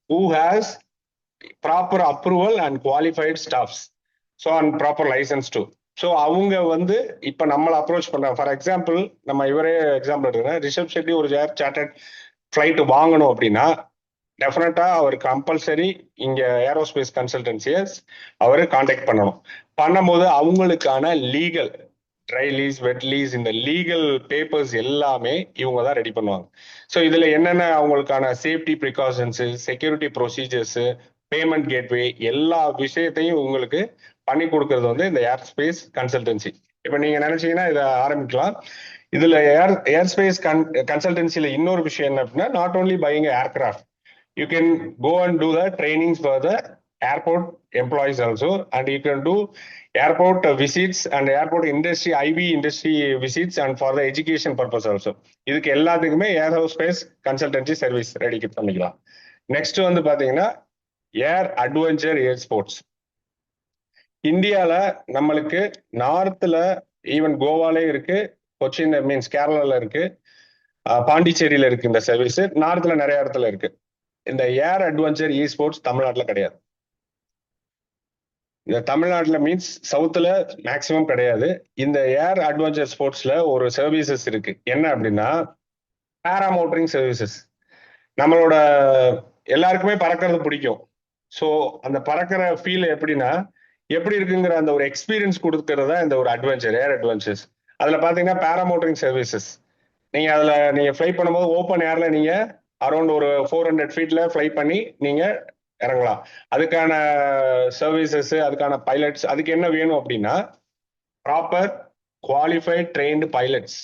who has proper approval and qualified staffs, so and proper license too. So அவங்க வந்து இப்ப நம்மளை approach பண்றாங்க. For example நம்ம இவரே example எடுக்கிறேன், ரிஷப் ஷெட்டி ஒரு ஏர் chartered flight வாங்கணும் அப்படின்னா டெஃபினட்டா அவர் கம்பல்சரி இங்க ஏரோஸ்பேஸ் கன்சல்டன்சியை அவரு கான்டாக்ட் பண்ணணும். பண்ணும்போது அவங்களுக்கான லீகல் ட்ரை லீஸ், வெட் லீஸ், இந்த லீகல் பேப்பர்ஸ் எல்லாமே இவங்க தான் ரெடி பண்ணுவாங்க. ஸோ இதுல என்னென்ன அவங்களுக்கான safety precautions, security procedures, payment gateway எல்லா விஷயத்தையும் உங்களுக்கு பண்ணி கொடுக்கறது வந்து இந்த ஏர் ஸ்பேஸ் கன்சல்டன்சி. இப்ப நீங்க நினைச்சீங்கன்னா இதை ஆரம்பிக்கலாம். இதுல ஏர் ஸ்பேஸ் கன்சல்டன்சில இன்னொரு விஷயம் என்ன அப்படின்னா not only buying aircraft, you can go and do the trainings for the airport employees also, and you can do airport visits and airport industry IB industry visits and for the education purpose also. இதுக்கு எல்லாத்துக்குமே aerospace consultancy service ready பண்ணிக்கலாம். Next வந்து பாத்தீங்கன்னா ஏர் adventure ஏர் sports. இந்தியால நம்மளுக்கு நார்த்ல even கோவாலே இருக்கு, Cochin means கேரளால இருக்கு, பாண்டிச்சேரியில இருக்கு இந்த சர்வீஸ், நார்த்ல நிறைய இடத்துல இருக்கு. இந்த ஏர் அட்வென்ச்சர் இ ஸ்போர்ட்ஸ் தமிழ்நாட்டுல கிடையாது. இந்த தமிழ்நாட்டுல மீன்ஸ் சவுத்துல மேக்சிமம் கிடையாது. இந்த ஏர் அட்வென்ச்சர் ஸ்போர்ட்ஸ்ல ஒரு சர்வீசஸ் இருக்கு. என்ன அப்படின்னா பேராமோட்டரிங் சர்வீசஸ். நம்மளோட எல்லாருக்குமே பறக்கிறது பிடிக்கும். ஸோ அந்த பறக்கிற ஃபீல் எப்படின்னா எப்படி இருக்குங்கிற அந்த ஒரு எக்ஸ்பீரியன்ஸ் கொடுக்கறதா இந்த ஒரு அட்வென்ச்சர் ஏர் அட்வென்ச்சர்ஸ். அதுல பாத்தீங்கன்னா பேராமோட்டரிங் சர்வீசஸ். நீங்க ஃபிளை பண்ணும்போது ஓப்பன் ஏர்ல நீங்க அரௌண்ட் ஒரு 400 feetல ஃபிளை பண்ணி நீங்க இறங்கலாம். அதுக்கான சர்வீசஸ், அதுக்கான பைலட்ஸ், அதுக்கு என்ன வேணும் அப்படின்னா proper qualified trained pilots.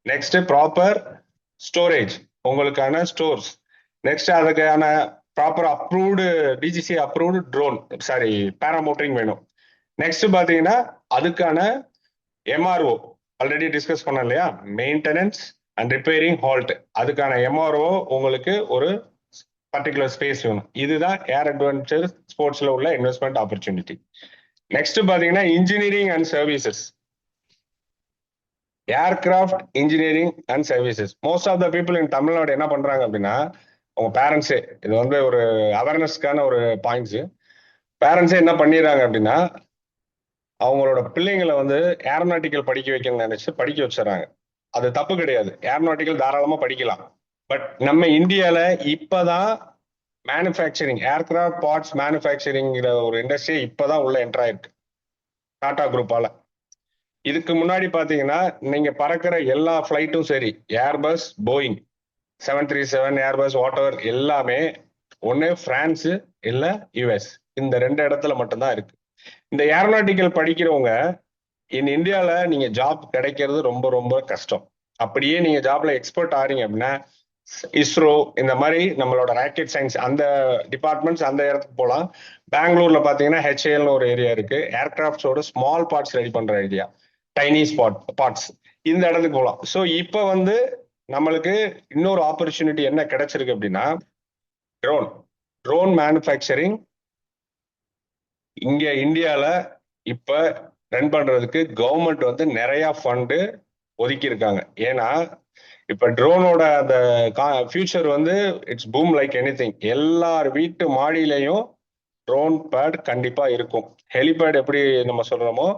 Next proper storage, உங்களுக்கான ஸ்டோர்ஸ். நெக்ஸ்ட் அதுக்கான proper approved DGC approved drone paramotoring வேணும். நெக்ஸ்ட் பாத்தீங்கன்னா அதுக்கான எம்ஆர்ஓ ஆல்ரெடி டிஸ்கஸ் பண்ண இல்லையா, மெயின்டெனன்ஸ் அண்ட் ரிப்பேரிங் ஹால்ட். அதுக்கான எம்ஆர்ஓ உங்களுக்கு ஒரு பர்டிகுலர் ஸ்பேஸ் வேணும். இதுதான் ஏர் அட்வென்ச்சர் ஸ்போர்ட்ஸ்ல உள்ள இன்வெஸ்ட்மெண்ட் ஆப்பர்ச்சுனிட்டி. நெக்ஸ்ட் பாத்தீங்கன்னா engineering and services. Aircraft engineering and services. Most of the people in Tamil Nadu என்ன பண்றாங்க அப்படின்னா, உங்க பேரண்ட்ஸே, இது வந்து ஒரு அவேர்னஸ்க்கான ஒரு பாயிண்ட்ஸ். பேரண்ட்ஸே என்ன பண்ணிடுறாங்க அப்படின்னா, அவங்களோட பிள்ளைங்களை வந்து ஏரோநாட்டிக்கல் படிக்க வைக்கணும்னு நினைச்சு படிக்க வச்சிடறாங்க. அது தப்பு கிடையாது, ஏரோநாட்டிக்கல் தாராளமா படிக்கலாம். பட் நம்ம இந்தியால இப்பதான் மேனுஃபேக்சரிங், ஏர்கிராஃப்ட் பார்ட்ஸ் மேனுஃபேக்சரிங்கிற ஒரு இண்டஸ்ட்ரி இப்பதான் உள்ள என்டர் ஆயிருக்கு டாடா குரூப்பால. இதுக்கு முன்னாடி பாத்தீங்கன்னா நீங்க பறக்கிற எல்லா ஃபிளைட்டும் சரி, ஏர்பஸ், போயிங் 737, ஏர்பஸ், வாட்டர் எல்லாமே ஒன்னு பிரான்ஸ் இல்ல யுஎஸ், இந்த 2 இடத்துல மட்டும்தான் இருக்கு. இந்த ஏரோநாட்டிக்கல் படிக்கிறவங்க இந்தியால நீங்க ஜாப் கிடைக்கிறது ரொம்ப ரொம்ப கஷ்டம். அப்படியே நீங்க ஜாப்ல எக்ஸ்பர்ட் ஆறீங்க அப்படின்னா இஸ்ரோ இந்த மாதிரி நம்மளோட ராக்கெட் சயின்ஸ் அந்த டிபார்ட்மெண்ட்ஸ் அந்த இடத்துக்கு போகலாம். பெங்களூர்ல பாத்தீங்கன்னா ஹெச்ஏஎல்னு ஒரு ஏரியா இருக்கு, ஏர்கிராஃப்ட்ஸோட ஸ்மால் பார்ட்ஸ் ரெடி பண்ற ஏரியா, டைனி பார்ட்ஸ், இந்த இடத்துக்கு போகலாம். ஸோ இப்போ வந்து நம்மளுக்கு இன்னொரு ஆப்பர்ச்சுனிட்டி என்ன கிடைச்சிருக்கு அப்படின்னா, ட்ரோன் மேனுஃபேக்சரிங் இங்க இந்தியால இப்ப ரன் பண்றதுக்கு கவர்மெண்ட் வந்து நிறைய ஃபண்டு ஒதுக்கி இருக்காங்க. ஏன்னா இப்ப ட்ரோனோட அந்த ஃபியூச்சர் வந்து இட்ஸ் பூம் லைக் எனிதிங். எல்லார் வீட்டு மாடியிலையும் ட்ரோன் பேட் கண்டிப்பா இருக்கும். ஹெலிபேட் எப்படி நம்ம சொல்றோமோ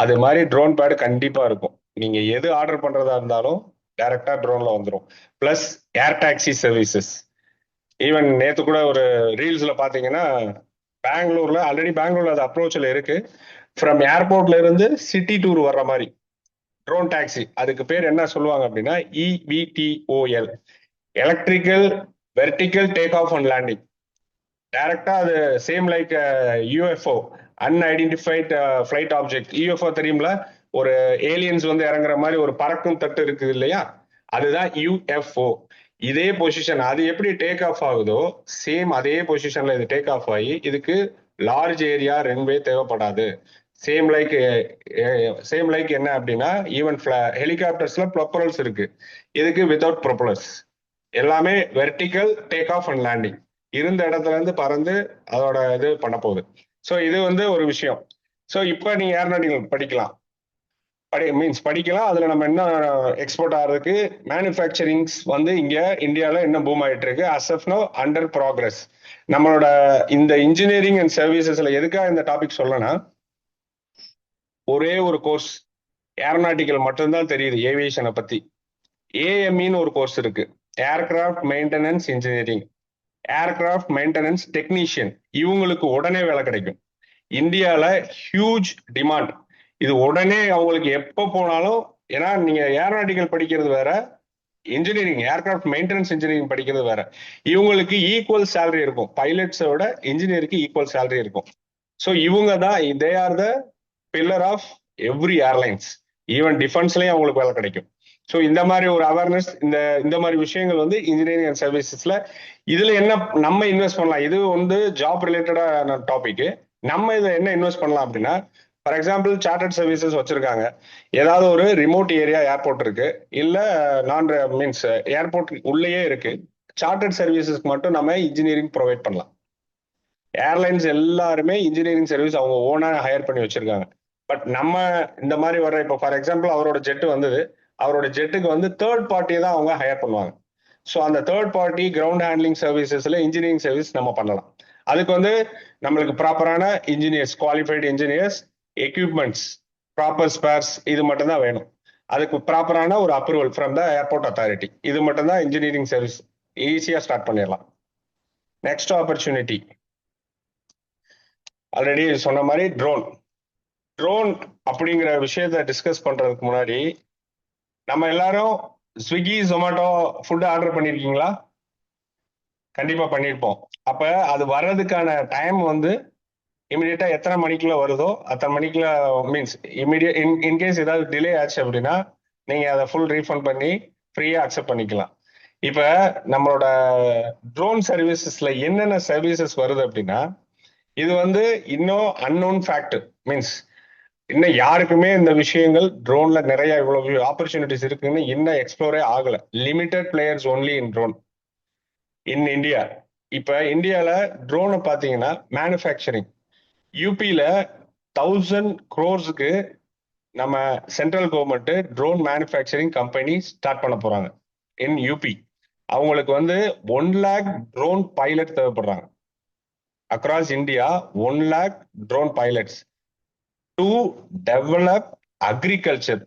அது மாதிரி ட்ரோன் பேட் கண்டிப்பா இருக்கும். நீங்க எது ஆர்டர் பண்றதா இருந்தாலும் டைரக்டா ட்ரோன்ல வந்துடும். பிளஸ் ஏர் டாக்ஸி சர்வீசஸ். ஈவன் நேத்து கூட ஒரு ரீல்ஸ்ல பாத்தீங்கன்னா பெங்களூர்ல ஆல்ரெடி பெங்களூர்ல அது அப்ரோச்ல இருக்கு. ஃப்ரம் ஏர்போர்ட்ல இருந்து சிட்டி டூர் வர்ற மாதிரி ட்ரோன் டாக்ஸி, அதுக்கு பேர் என்ன சொல்லுவாங்க அப்படின்னா EVTOL, electrical vertical take off and landing. டைரக்டா அது same like UFO, unidentified flight object. UFO தெரியும்ல, ஒரு ஏலியன்ஸ் வந்து இறங்குற மாதிரி ஒரு பறக்கும் தட்டு இருக்குது இல்லையா, அதுதான் UFO. இதே பொசிஷன் அது எப்படி டேக் ஆஃப் ஆகுதோ சேம் அதே பொசிஷன்ல இது டேக் ஆஃப் ஆகி, இதுக்கு லார்ஜ் ஏரியா ரன்வே தேவைப்படாது. சேம் லைக் என்ன அப்படின்னா, ஈவன் ஹெலிகாப்டர்ஸ்ல ப்ரொப்பலர்ஸ் இருக்கு, இதுக்கு வித்தவுட் ப்ரொப்பலர்ஸ், எல்லாமே vertical take off and landing, இருந்த இடத்துல இருந்து பறந்து அதோட இது பண்ண போகுது. ஸோ இது வந்து ஒரு விஷயம். ஸோ இப்போ நீங்க ஏரோநாட்டிக்கல் படிக்கலாம், படிக்கலாம். அதுல நம்ம என்ன எக்ஸ்போர்ட் ஆகிறதுக்கு மேனுஃபேக்சரிங்ஸ் வந்து இங்க இந்தியால என்ன பூம் ஆயிட்டு இருக்கு, அசப்னோ அண்டர் ப்ராக்ரஸ். நம்மளோட இந்த இன்ஜினியரிங் அண்ட் சர்வீசஸ்ல எதுக்காக இந்த டாபிக் சொல்லனா, ஒரே ஒரு கோர்ஸ் ஏரோநாட்டிக்கல் மட்டும்தான் தெரியுது ஏவியேஷனை பத்தி. AMEன்னு ஒரு கோர்ஸ் இருக்கு, aircraft maintenance engineering, aircraft maintenance technician. இவங்களுக்கு உடனே வேலை கிடைக்கும். இந்தியால ஹியூஜ் டிமாண்ட். இது உடனே அவங்களுக்கு எப்போ போனாலும், ஏன்னா நீங்க ஏரோநாட்டிக்கல் படிக்கிறது வேற, இன்ஜினியரிங் ஏர்கிராஃப்ட் மெயின்டெனன்ஸ் இன்ஜினியரிங் படிக்கிறது வேற. இவங்களுக்கு ஈக்குவல் சேலரி இருக்கும், பைலட்ஸோட இன்ஜினியருக்கு ஈக்குவல் சேலரி இருக்கும். ஸோ இவங்க தான் they are the pillar of every airlines. Even டிஃபென்ஸ்லயும் அவங்களுக்கு வேலை கிடைக்கும். ஸோ இந்த மாதிரி ஒரு அவேர்னஸ், இந்த மாதிரி விஷயங்கள் வந்து இன்ஜினியரிங் அண்ட் சர்வீசஸ்ல இதுல என்ன நம்ம இன்வெஸ்ட் பண்ணலாம், இது வந்து ஜாப் ரிலேட்டடான டாபிக். நம்ம இதை என்ன இன்வெஸ்ட் பண்ணலாம் அப்படின்னா, ஃபார் எக்ஸாம்பிள் சார்ட்டர்ட் சர்வீசஸ் வச்சிருக்காங்க, ஏதாவது ஒரு ரிமோட் ஏரியா ஏர்போர்ட் இருக்கு, இல்ல மீன்ஸ் ஏர்போர்ட் உள்ளேயே இருக்கு, சார்ட்டர்ட் சர்வீசஸ்க்கு மட்டும் நம்ம இன்ஜினியரிங் ப்ரொவைட் பண்ணலாம். ஏர்லைன்ஸ் எல்லாருமே இன்ஜினியரிங் சர்வீஸ் அவங்க ஓனா ஹையர் பண்ணி வச்சிருக்காங்க. பட் நம்ம இந்த மாதிரி வர்ற, இப்போ ஃபார் எக்ஸாம்பிள் அவரோட ஜெட் வந்தது, அவரோட ஜெட்டுக்கு வந்து தேர்ட் பார்ட்டியை தான் அவங்க ஹையர் பண்ணுவாங்க. ஸோ அந்த தேர்ட் பார்ட்டி கிரவுண்ட் ஹேண்ட்லிங் சர்வீசஸ்ல இன்ஜினியரிங் சர்வீஸ் நம்ம பண்ணலாம். அதுக்கு வந்து நம்மளுக்கு ப்ராப்பரான engineers, qualified engineers, equipments, proper spares, இது மட்டும் தான் வேணும். அதுக்கு ப்ராப்பரான ஒரு approval from the airport authority. இது மட்டும் தான் இன்ஜினியரிங் சர்வீஸ் ஈஸியா ஸ்டார்ட் பண்ணிடலாம். நெக்ஸ்ட் ஆப்பர்ச்சுனிட்டி, ஆல்ரெடி சொன்ன மாதிரி ட்ரோன் அப்படிங்கிற விஷயத்த டிஸ்கஸ் பண்றதுக்கு முன்னாடி, நம்ம எல்லாரும் ஸ்விக்கி ஜொமேட்டோ ஃபுட் ஆர்டர் பண்ணிருக்கீங்களா? கண்டிப்பா பண்ணிருப்போம். அப்ப அது வர்றதுக்கான டைம் வந்து இமிடியேட்டா எத்தனை மணிக்குள்ள வருதோ அத்தனை மணிக்குள்ள, மீன்ஸ் இமிடியேட் இன்கேஸ் ஏதாவது டிலே ஆச்சு அப்படின்னா நீங்க அதை ஃபுல் ரீஃபண்ட் பண்ணி ஃப்ரீயா அக்செப்ட் பண்ணிக்கலாம். இப்ப நம்மளோட ட்ரோன் சர்வீசஸ்ல என்னென்ன சர்வீசஸ் வருது அப்படின்னா, இது வந்து இன்னும் அன்னோன் ஃபேக்ட், மீன்ஸ் இன்னும் யாருக்குமே இந்த விஷயங்கள் ட்ரோன்ல நிறைய இவ்வளவு ஆப்பர்ச்சுனிட்டிஸ் இருக்குன்னு இன்னும் எக்ஸ்ப்ளோரே ஆகல. Limited players only in drone in India. இப்ப இந்தியால ட்ரோனை பாத்தீங்கன்னா மேனுஃபேக்சரிங், யூபியில 1000 crores நம்ம central government drone manufacturing company start பண்ண போறாங்க இன் யூபி. அவங்களுக்கு 1 lakh ட்ரோன் பைலட் தேவைப்படுறாங்க. Across India 1 lakh drone pilots to develop agriculture.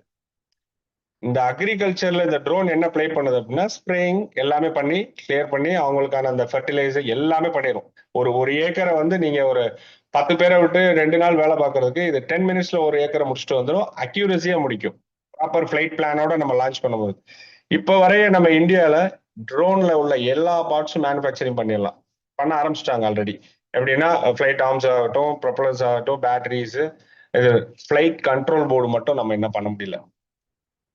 இந்த அக்ரிகல்ச்சர்ல இந்த ட்ரோன் என்ன பிளே பண்ணுது அப்படின்னா, ஸ்ப்ரேயிங் எல்லாமே பண்ணி கிளியர் பண்ணி அவங்களுக்கான அந்த ஃபர்டிலைசர் எல்லாமே பண்ணிடும். ஒரு ஏக்கரை நீங்க ஒரு 10 பேரை விட்டு 2 நாள் வேலை பார்க்கறதுக்கு இது 10 minutesல ஒரு ஏக்கரை முடிச்சுட்டு வந்துடும். அக்யூரஸியா முடிக்கும். ப்ராப்பர் ஃபிளைட் பிளானோட நம்ம லான்ச் பண்ணும்போது இப்போ வரைய நம்ம இந்தியால ட்ரோன்ல உள்ள எல்லா பார்ட்ஸும் மேனுஃபேக்சரிங் பண்ண ஆரம்பிச்சிட்டாங்க ஆல்ரெடி. எப்படின்னா ஃபிளைட் ஆர்ம்ஸ் ஆகட்டும், ப்ரொப்பலர்ஸ் ஆகட்டும், பேட்டரிஸ், இது ஃபிளைட் கண்ட்ரோல் போர்டு மட்டும் நம்ம என்ன பண்ண முடியல.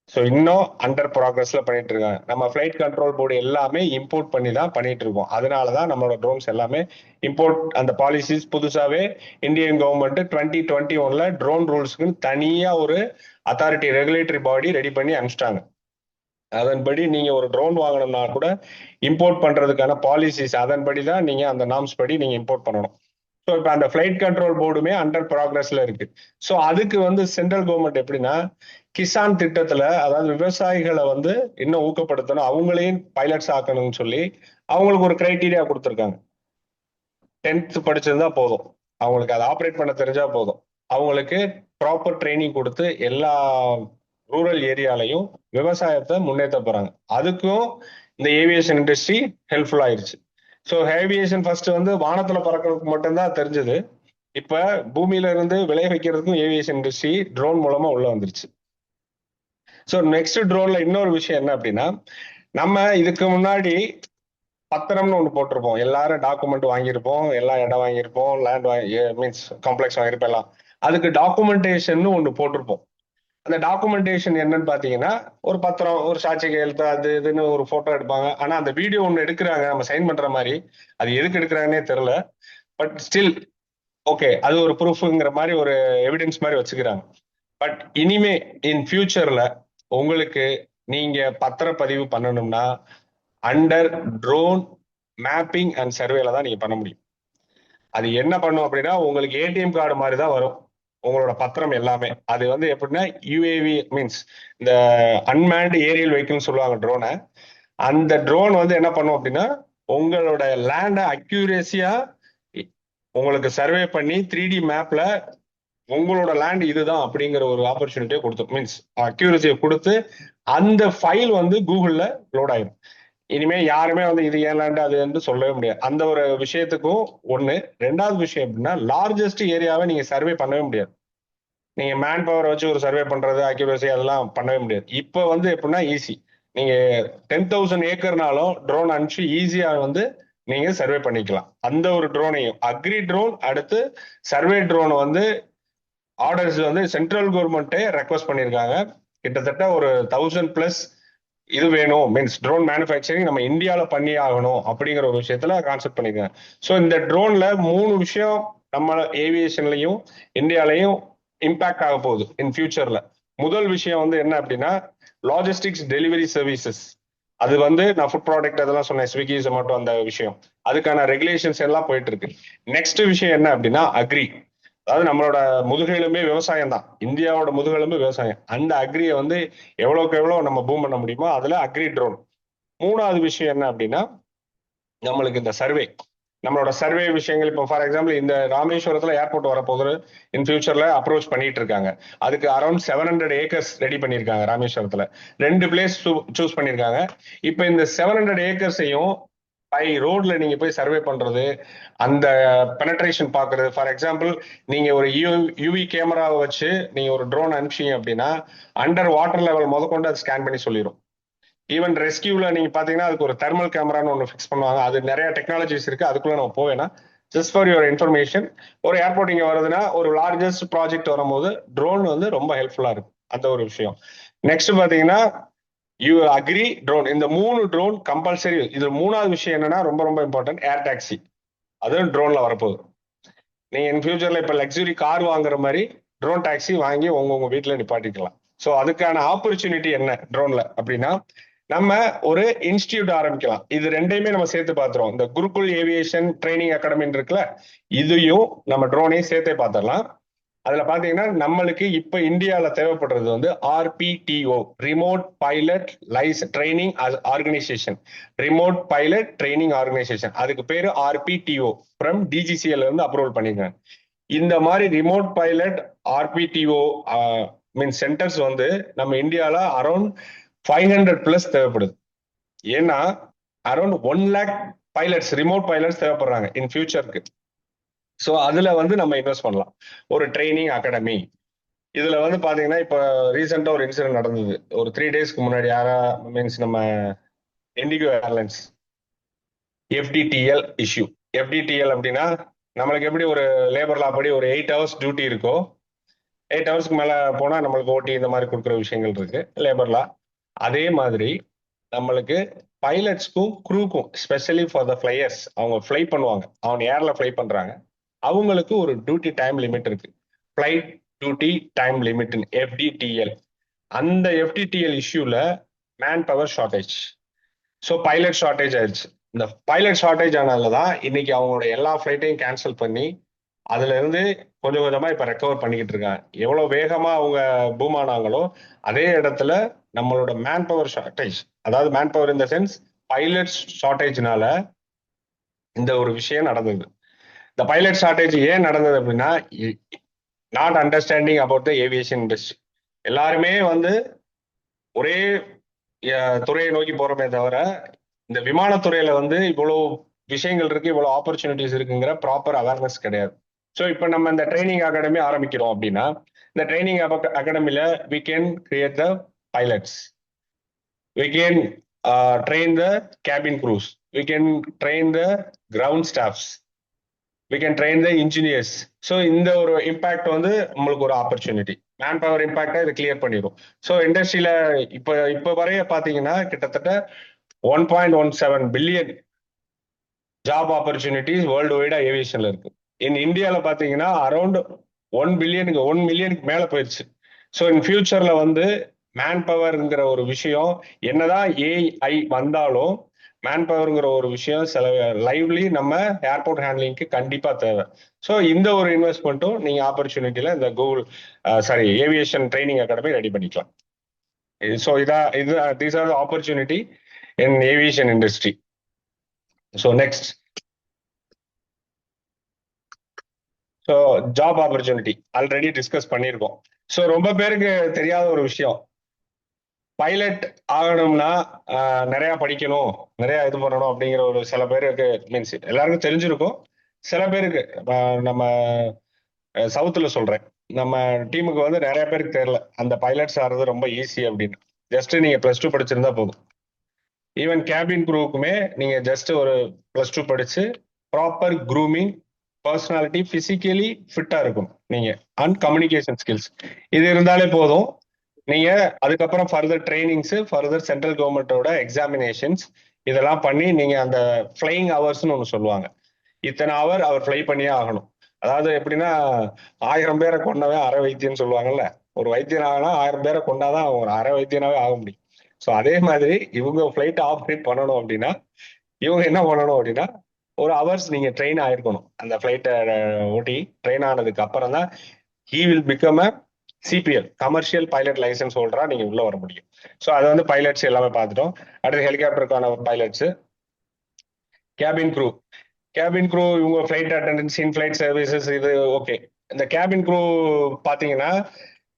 ஸோ இன்னும் அண்டர் ப்ராக்ரஸ்ல பண்ணிட்டு இருக்காங்க. நம்ம ஃபிளைட் கண்ட்ரோல் போர்டு எல்லாமே இம்போர்ட் பண்ணி தான் பண்ணிட்டு இருக்கோம். அதனாலதான் நம்மளோட ட்ரோன்ஸ் எல்லாமே இம்போர்ட். அந்த பாலிசிஸ் புதுசாவே இந்தியன் கவர்மெண்ட் 2021ல ட்ரோன் ரூல்ஸ்க்குன்னு தனியா ஒரு அத்தாரிட்டி ரெகுலேட்டரி பாடி ரெடி பண்ணி அனுப்பிச்சிட்டாங்க. அதன்படி நீங்க ஒரு ட்ரோன் வாங்கணும்னா கூட இம்போர்ட் பண்றதுக்கான பாலிசிஸ் அதன்படி தான் நீங்க அந்த நார்ம்ஸ் படி நீங்க இம்போர்ட் பண்ணணும். ஸோ இப்போ அந்த ஃபிளைட் கண்ட்ரோல் போர்டுமே அண்டர் ப்ராக்ரஸ்ல இருக்கு. ஸோ அதுக்கு சென்ட்ரல் கவர்மெண்ட் எப்படின்னா, கிசான் திட்டத்துல, அதாவது விவசாயிகளை இன்னும் ஊக்கப்படுத்தணும், அவங்களையும் பைலட்ஸ் ஆக்கணும்னு சொல்லி அவங்களுக்கு ஒரு கிரைட்டீரியா கொடுத்துருக்காங்க. 10th படிச்சிருந்தா போதும், அவங்களுக்கு அதை ஆப்ரேட் பண்ண தெரிஞ்சா போதும், அவங்களுக்கு ப்ராப்பர் ட்ரைனிங் கொடுத்து எல்லா ரூரல் ஏரியாலையும் விவசாயத்தை முன்னேற்ற போறாங்க. அதுக்கும் இந்த ஏவியேஷன் இண்டஸ்ட்ரி ஹெல்ப்ஃபுல் ஆயிருச்சு. ஸோ ஏவியேஷன் ஃபர்ஸ்ட் வானத்துல பறக்கிறதுக்கு மட்டும்தான் தெரிஞ்சது. இப்ப பூமியில இருந்து விளைய வைக்கிறதுக்கும் ஏவியேஷன் இண்டஸ்ட்ரி ட்ரோன் மூலமா உள்ள வந்துருச்சு. ஸோ நெக்ஸ்ட் ட்ரோன்ல இன்னொரு விஷயம் என்ன அப்படின்னா, நம்ம இதுக்கு முன்னாடி பத்திரம்னு ஒன்று போட்டிருப்போம். எல்லாரும் டாக்குமெண்ட் வாங்கியிருப்போம், எல்லா இடம் வாங்கியிருப்போம், லேண்ட் மீன்ஸ் காம்ப்ளெக்ஸ் வாங்கியிருப்போம் எல்லாம். அதுக்கு டாக்குமெண்டேஷன் ஒன்று போட்டிருப்போம். அந்த டாக்குமெண்டேஷன் என்னன்னு பாத்தீங்கன்னா, ஒரு பத்திரம், ஒரு சாட்சி கையெழுத்து, அது இதுன்னு ஒரு போட்டோ எடுப்பாங்க. ஆனா அந்த வீடியோ ஒன்று எடுக்கிறாங்க நம்ம சைன் பண்ற மாதிரி, அது எதுக்கு எடுக்கிறாங்கன்னே தெரியல. பட் ஸ்டில் ஓகே, அது ஒரு ப்ரூஃப்ங்கிற மாதிரி ஒரு எவிடன்ஸ் மாதிரி வச்சுக்கிறாங்க. பட் இனிமே இன் ஃபியூச்சர்ல உங்களுக்கு நீங்க பத்திரப்பதிவு பண்ணணும்னா அண்டர் ட்ரோன் மேப்பிங் அண்ட் சர்வேல தான் நீங்க பண்ண முடியும். அது என்ன பண்ணும் அப்படின்னா, உங்களுக்கு ஏடிஎம் கார்டு மாதிரி தான் வரும் உங்களோட பத்திரம் எல்லாமே. அது எப்படின்னா யூஏவி மீன்ஸ் இந்த அன்மேன்டு ஏரியல் வெஹிக்கிள்னு சொல்லுவாங்க ட்ரோனை. அந்த ட்ரோன் என்ன பண்ணும் அப்படின்னா, உங்களோட லேண்டை அக்யூரேசியா உங்களுக்கு சர்வே பண்ணி 3D மேப்ல உங்களோட லேண்ட் இதுதான் அப்படிங்கிற ஒரு ஆப்பர்ச்சுனிட்டியை கொடுத்து, மீன்ஸ் அக்யூரசியை கொடுத்து அந்த ஃபைல் கூகுள்ல லோட் ஆயிடும். இனிமே யாருமே இது ஏன் லேண்ட் அது சொல்லவே முடியாது. அந்த ஒரு விஷயத்துக்கும் ஒண்ணு. ரெண்டாவது விஷயம் எப்படின்னா, லார்ஜஸ்ட் ஏரியாவை நீங்க சர்வே பண்ணவே முடியாது. நீங்க மேன் பவர் வச்சு ஒரு சர்வே பண்றது, அக்யூரசி அதெல்லாம் பண்ணவே முடியாது. இப்போ எப்படின்னா ஈஸி, நீங்க 10,000 ஏக்கர்னாலும் ட்ரோன் அனுப்பிச்சு ஈஸியா நீங்க சர்வே பண்ணிக்கலாம். அந்த ஒரு ட்ரோனையும் அக்ரி ட்ரோன், அடுத்து சர்வே ட்ரோன் ஆர்டர்ஸ் சென்ட்ரல் கவர்மெண்ட்டே ரெக்வஸ்ட் பண்ணியிருக்காங்க. கிட்டத்தட்ட ஒரு 1000+ இது வேணும், மீன்ஸ் ட்ரோன் மேனுஃபேக்சரிங் நம்ம இந்தியாவில் பண்ணி ஆகணும் அப்படிங்கிற ஒரு விஷயத்துல கான்செப்ட் பண்ணிருக்காங்க. ஸோ இந்த ட்ரோன்ல 3 விஷயம் நம்ம ஏவியேஷன்லையும் இந்தியாலையும் இம்பாக்ட் ஆக போகுது இன் ஃபியூச்சர்ல. முதல் விஷயம் என்ன அப்படின்னா, லாஜிஸ்டிக்ஸ் டெலிவரி சர்வீசஸ். அது நான் ஃபுட் ப்ராடக்ட் அதெல்லாம் சொன்னேன், ஸ்விக்கி ஜொமேட்டோ அந்த விஷயம், அதுக்கான ரெகுலேஷன்ஸ் எல்லாம் போயிட்டு இருக்கு. நெக்ஸ்ட் விஷயம் என்ன அப்படின்னா அக்ரி. அதாவது நம்மளோட முதுகெலும்பே விவசாயம் தான், இந்தியாவோட முதுகெலும்பு விவசாயம். அந்த அக்ரியை எவ்வளவுக்கு எவ்வளவு நம்ம பூம் பண்ண முடியுமோ அதுல அக்ரி ட்ரோன். மூணாவது விஷயம் என்ன அப்படின்னா, நம்மளுக்கு இந்த சர்வே, நம்மளோட சர்வே விஷயங்கள். இப்போ ஃபார் எக்ஸாம்பிள் இந்த ராமேஸ்வரத்துல ஏர்போர்ட் வரப்போது இன் ஃபியூச்சர்ல அப்ரோச் பண்ணிட்டு இருக்காங்க. அதுக்கு அரௌண்ட் 700 ஏக்கர்ஸ் ரெடி பண்ணியிருக்காங்க. ராமேஸ்வரத்துல 2 பிளேஸ் சூஸ் பண்ணியிருக்காங்க. இப்போ இந்த 700 ஏக்கர்ஸையும் பை ரோட்ல நீங்க போய் சர்வே பண்றது, அந்த பெனட்ரேஷன் பாக்குறது. ஃபார் எக்ஸாம்பிள் நீங்க ஒரு யூவி கேமராவை வச்சு நீங்க ஒரு ட்ரோன் அனுப்பிச்சீங்க அப்படின்னா, அண்டர் வாட்டர் லெவல் முதற்கொண்டு அது ஸ்கேன் பண்ணி சொல்லிடும். ஈவன் ரெஸ்கியூல நீங்க பாத்தீங்கன்னா அதுக்கு ஒரு தெர்மல் கேமரான்னு ஒன்று ஃபிக்ஸ் பண்ணுவாங்க. அது நிறைய டெக்னாலஜிஸ் இருக்கு, அதுக்குள்ள நம்ம போவேன்னா. ஜஸ்ட் ஃபார் யுவர் இன்ஃபர்மேஷன், ஒரு ஏர்போர்ட் இங்க வருதுன்னா, ஒரு லார்ஜஸ்ட் ப்ராஜெக்ட் வரும்போது ட்ரோன் ரொம்ப ஹெல்ப்ஃபுல்லா இருக்கு. அந்த ஒரு விஷயம். நெக்ஸ்ட் பாத்தீங்கன்னா அக்ரி ட்ரோன். இந்த 3 ட்ரோன் கம்பல்சரி. இது 3வது விஷயம் என்னன்னா ரொம்ப ரொம்ப இம்பார்ட்டன்ட், ஏர் டாக்ஸி. அதுவும் ட்ரோன்ல வரப்போகுது. நீங்க இன் ஃபியூச்சர்ல இப்ப லக்ஸுரி கார் வாங்குற மாதிரி ட்ரோன் டாக்ஸி வாங்கி உங்க வீட்டுல நிப்பாட்டிக்கலாம். ஸோ அதுக்கான ஆப்பர்ச்சுனிட்டி என்ன ட்ரோன்ல அப்படின்னா, நம்ம ஒரு இன்ஸ்டிடியூட் ஆரம்பிக்கலாம். இது ரெண்டையுமே நம்ம சேர்த்து பார்த்துருவோம். இந்த குருகுல் ஏவியேஷன் ட்ரைனிங் அகாடமின்னு இருக்குல்ல, இதையும் நம்ம ட்ரோனையும் சேர்த்தே பார்த்துடலாம். அதுல பாத்தீங்கன்னா நம்மளுக்கு இப்ப இந்தியால தேவைப்படுறது வந்து RPTO, remote pilot training organisation. Remote pilot training organisation, அதுக்கு பேரு RPTO, ஃப்ரம் DGCL இருந்து அப்ரூவல் பண்ணிருக்காங்க. இந்த மாதிரி remote pilot RPTO mean centres வந்து நம்ம இந்தியால அரௌண்ட் 500+ தேவைப்படுது. ஏன்னா around 1 lakh pilots, remote pilots தேவைப்படுறாங்க இன் ஃபியூச்சருக்கு. ஸோ அதுல வந்து நம்ம இன்வெஸ்ட் பண்ணலாம். ஒரு ட்ரைனிங் அகாடமி இதுல வந்து பாத்தீங்கன்னா இப்ப ரீசெண்டா ஒரு இன்சிடென்ட் நடந்தது. ஒரு 3 daysக்கு முன்னாடி மீன்ஸ் நம்ம indigo airlines FDTL issue. FDTL அப்படின்னா நம்மளுக்கு எப்படி ஒரு லேபர் லா படி ஒரு 8 hours டியூட்டி இருக்கோ, 8 ஹவர்ஸ்க்கு மேல போனா நம்மளுக்கு ஓட்டி இந்த மாதிரி கொடுக்குற விஷயங்கள் இருக்கு லேபர் லா. அதே மாதிரி நம்மளுக்கு பைலட்ஸ்க்கும் க்ரூக்கும், ஸ்பெஷலி ஃபார் த ஃபிளையர்ஸ், அவங்க ஃப்ளை பண்ணுவாங்க, அவங்க ஏர்ல ஃப்ளை பண்றாங்க, அவங்களுக்கு ஒரு டியூட்டி டைம் லிமிட் இருக்கு, flight duty time limit, FDTL. அந்த FDTL இஷ்யூல man power shortage. So pilot shortage ஆயிடுச்சு. இந்த பைலட் ஷார்டேஜ் ஆனதுலதான் இன்னைக்கு அவங்களோட எல்லா ஃபிளைட்டையும் கேன்சல் பண்ணி அதுல இருந்து கொஞ்சம் கொஞ்சமா இப்ப ரெக்கவர் பண்ணிக்கிட்டு இருக்காங்க. எவ்வளவு வேகமா அவங்க பூம் ஆனாங்களோ அதே இடத்துல நம்மளோட மேன் பவர் ஷார்டேஜ், அதாவது மேன் பவர் இந்த சென்ஸ் பைலட் ஷார்டேஜ்னால இந்த ஒரு விஷயம் நடந்தது. இந்த பைலட் ஷார்டேஜ் ஏன் நடந்தது அப்படின்னா, not understanding about the aviation industry. எல்லாருமே வந்து ஒரே துறையை நோக்கி போறோமே தவிர இந்த விமானத்துறையில வந்து இவ்வளவு விஷயங்கள் இருக்கு, இவ்வளவு ஆப்பர்ச்சுனிட்டிஸ் இருக்குங்கிற ப்ராப்பர் அவேர்னஸ் கிடையாது. ஸோ இப்போ நம்ம இந்த ட்ரைனிங் அகாடமி ஆரம்பிக்கிறோம் அப்படின்னா, இந்த training அகாடமில we can create the pilots, we can train the cabin crews, we can train the ground staffs, we can train the engineers. So இந்த ஒரு இம்பாக்ட் வந்து நம்மளுக்கு ஒரு ஆப்பர்ச்சுனிட்டி, மேன் பவர் இம்பாக்டை இது கிளியர் பண்ணிடும். ஸோ இண்டஸ்ட்ரியில இப்போ வரைய பார்த்தீங்கன்னா கிட்டத்தட்ட 1.17 பில்லியன் ஜாப் ஆப்பர்ச்சுனிட்டிஸ் வேர்ல்டு வைடா ஏவியேஷன்ல இருக்கு. இன் இந்தியால பாத்தீங்கன்னா அரௌண்ட் 1 மில்லியனுக்கு மேல போயிடுச்சு. ஸோ இன் ஃபியூச்சர்ல வந்து மேன் பவர்ங்கிற ஒரு விஷயம், என்னதான் AI வந்தாலும் மேன் பவர்ங்கிற ஒரு விஷயம் சில லைவ்லி நம்ம ஏர்போர்ட் ஹேண்ட்லிங்க்கு கண்டிப்பா தேவை. ஸோ இந்த ஒரு இன்வெஸ்ட்மெண்ட்டும் நீங்க ஆப்பர்ச்சுனிட்டியில இந்த Google aviation training academy ready பண்ணிக்கலாம். So these are the opportunity in aviation industry. So next, so job opportunity already discuss பண்ணியிருக்கோம். ஸோ ரொம்ப பேருக்கு தெரியாத ஒரு விஷயம், பைலட் ஆகணும்னா நிறைய படிக்கணும், நிறைய இது பண்ணணும் அப்படிங்கிற ஒரு சில பேருக்கு மீன்ஸ் எல்லாருக்கும் தெரிஞ்சிருக்கும். சில பேருக்கு நம்ம சவுத்துல சொல்றேன், நம்ம டீமுக்கு வந்து நிறைய பேருக்கு தெரியல அந்த பைலட்ஸ் ஆகிறது ரொம்ப ஈஸி அப்படின்னு. ஜஸ்ட் நீங்க +2 படிச்சிருந்தா போதும். ஈவன் கேபின் குரூவுக்குமே நீங்க ஜஸ்ட் ஒரு +2 படிச்சு ப்ராப்பர் க்ரூமிங், பர்சனாலிட்டி, பிசிக்கலி ஃபிட்டா இருக்கும் நீங்க, அண்ட் கம்யூனிகேஷன் ஸ்கில்ஸ், இது இருந்தாலே போதும். நீங்க அதுக்கப்புறம் ஃபர்தர் ட்ரைனிங்ஸ், ஃபர்தர் சென்ட்ரல் கவர்மெண்டோட எக்ஸாமினேஷன்ஸ் இதெல்லாம் பண்ணி நீங்க அந்த ஃபிளைங் ஹவர்ஸ்னு ஒன்று சொல்லுவாங்க, இத்தனை ஹவர் அவர் ஃபிளை பண்ணியே ஆகணும். அதாவது எப்படின்னா 1000 பேரை கொண்டவன் அரை வைத்தியன்னு சொல்லுவாங்கல்ல, ஒரு வைத்தியன் ஆகினா 1000 பேரை கொண்டாதான் ஒரு அரை வைத்தியனாவே ஆக முடியும். ஸோ அதே மாதிரி இவங்க ஃபிளைட் ஆப்ரேட் பண்ணணும் அப்படின்னா இவங்க என்ன பண்ணணும் அப்படின்னா ஒரு ஹவர்ஸ் நீங்க ட்ரெயின் ஆயிருக்கணும். அந்த ஃபிளைட்டை ஓட்டி ட்ரெயின் ஆனதுக்கு அப்புறம் தான் he will become a CPL, commercial pilot licence ஹோல்டரா நீங்க உள்ள வர முடியும். ஸோ அது வந்து பைலட்ஸ் எல்லாமே பார்த்துட்டோம். அடுத்து ஹெலிகாப்டருக்கான பைலட்ஸ், கேபின் க்ரூ இவங்க flight attendants, in flight services, இது ஓகே. இந்த கேபின் க்ரூ பாத்தீங்கன்னா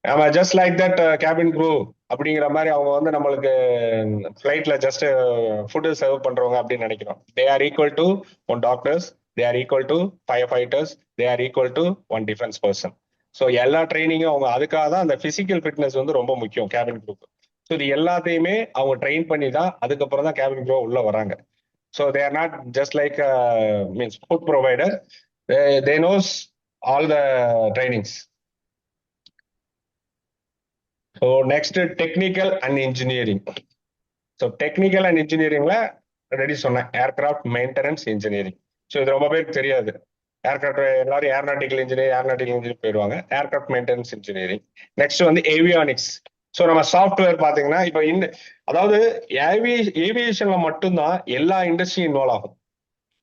நம்ம just like that cabin crew அப்படிங்கிற மாதிரி அவங்க வந்து நம்மளுக்கு ஃபிளைட்ல ஜஸ்ட் ஃபுட்டு சர்வ் பண்றவங்க அப்படின்னு நினைக்கிறோம். They are equal to 1 doctors, they are equal to 5 fighters, they are equal to 1 defence person. So எல்லா ட்ரைனிங்கும் அவங்க, அதுக்காக தான் அந்த பிசிக்கல் ஃபிட்னஸ் வந்து ரொம்ப முக்கியம் கேபின் க்ரூக்கு. ஸோ இது எல்லாத்தையுமே அவங்க ட்ரெயின் பண்ணி தான் அதுக்கப்புறம் தான் கேபின் க்ரூ உள்ள வராங்க. So they are not just like means food provider, they knows all the trainings. So next technical and engineering. So technical and இன்ஜினியரிங்ல ரெடி சொன்னேன், ஏர்கிராஃப்ட் மெயின்டெனன்ஸ் இன்ஜினியரிங். ஸோ இது ரொம்ப பேருக்கு தெரியாது. ஏர்கிராஃப்ட் எல்லாரும் ஏர்நாட்டிக்கல் இன்ஜினியர் போயிடுவாங்க. Aircraft maintenance engineering. நெக்ஸ்ட் வந்து avionics. So நம்ம சாஃப்ட்வேர் பாத்தீங்கன்னா இப்போ அதாவது ஏவியேஷன்ல மட்டும்தான் எல்லா இண்டஸ்ட்ரியும் இன்வால்வ் ஆகும்,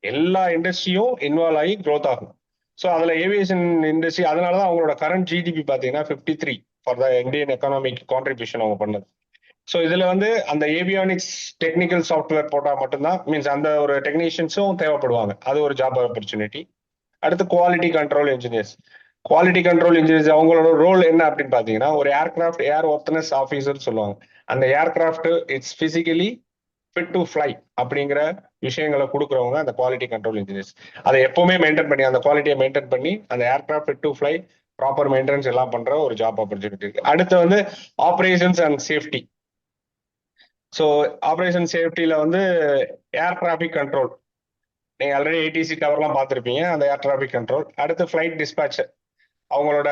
எல்லா இண்டஸ்ட்ரியும் இன்வால்வ் ஆகி க்ரோத் ஆகும். ஸோ அதில் ஏவியேஷன் இண்டஸ்ட்ரி, அதனால தான் அவங்களோட கரண்ட் ஜிடிபி பார்த்தீங்கன்னா 53 for the Indian economic contribution அவங்க பண்ணது. ஸோ இதில் வந்து அந்த ஏவியானிக்ஸ் டெக்னிக்கல் சாஃப்ட்வேர் போட்டால் மட்டும்தான், மீன்ஸ் அந்த ஒரு டெக்னீஷியன்ஸும் தேவைப்படுவாங்க, அது ஒரு ஜாப் ஆப்பர்ச்சுனிட்டி. அடுத்து quality control engineers. Quality control engineers அவங்களோட ரோல் என்ன அப்படின்னு பார்த்தீங்கன்னா, ஒரு ஏர்கிராஃப்ட் ஏர் ஒர்த்னஸ் ஆஃபீஸர் சொல்லுவாங்க. அந்த aircraft it's physically fit to fly அப்படிங்கிற விஷயங்களை கொடுக்குறவங்க அந்த குவாலிட்டி கண்ட்ரோல் இன்ஜினியர்ஸ். அதை எப்பவுமே மெயின்டைன் பண்ணி, அந்த குவாலிட்டியை மெயின்டைன் பண்ணி அந்த aircraft fit to fly proper maintenance எல்லாம் பண்ற ஒரு ஜாப் ஆப்பர்ச்சுனிட்டி இருக்கு. அடுத்து வந்து operations and safety. So operation சேஃப்டியில வந்து ஏர் டிராஃபிக் கண்ட்ரோல், நீங்க ஆல்ரெடி ஏடிசி டவர்லாம் பார்த்துருப்பீங்க, அந்த ஏர் டிராஃபிக் கண்ட்ரோல். அடுத்து ஃபிளைட் டிஸ்பேச்சர், அவங்களோட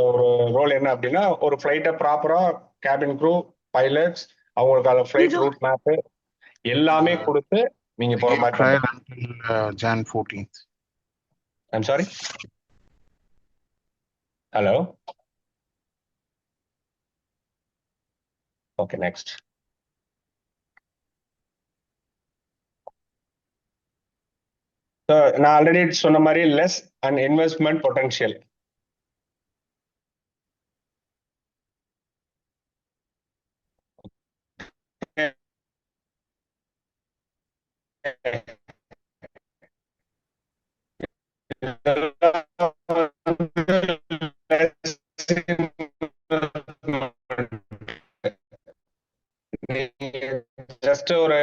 ஒரு ரோல் என்ன அப்படின்னா, ஒரு ஃபிளைட்டை ப்ராப்பரா கேபின் க்ரூ, பைலட்ஸ், அவங்களுக்கான ஃபிளைட் ரூட் மேப்பு எல்லாமே கொடுத்து நீங்க போற மாதிரி. Trial until Jan 14th. I'm sorry. Hello. Okay, next. So நான் ஆல்ரெடி சொன்ன மாதிரி less and investment potential. Just ஒரு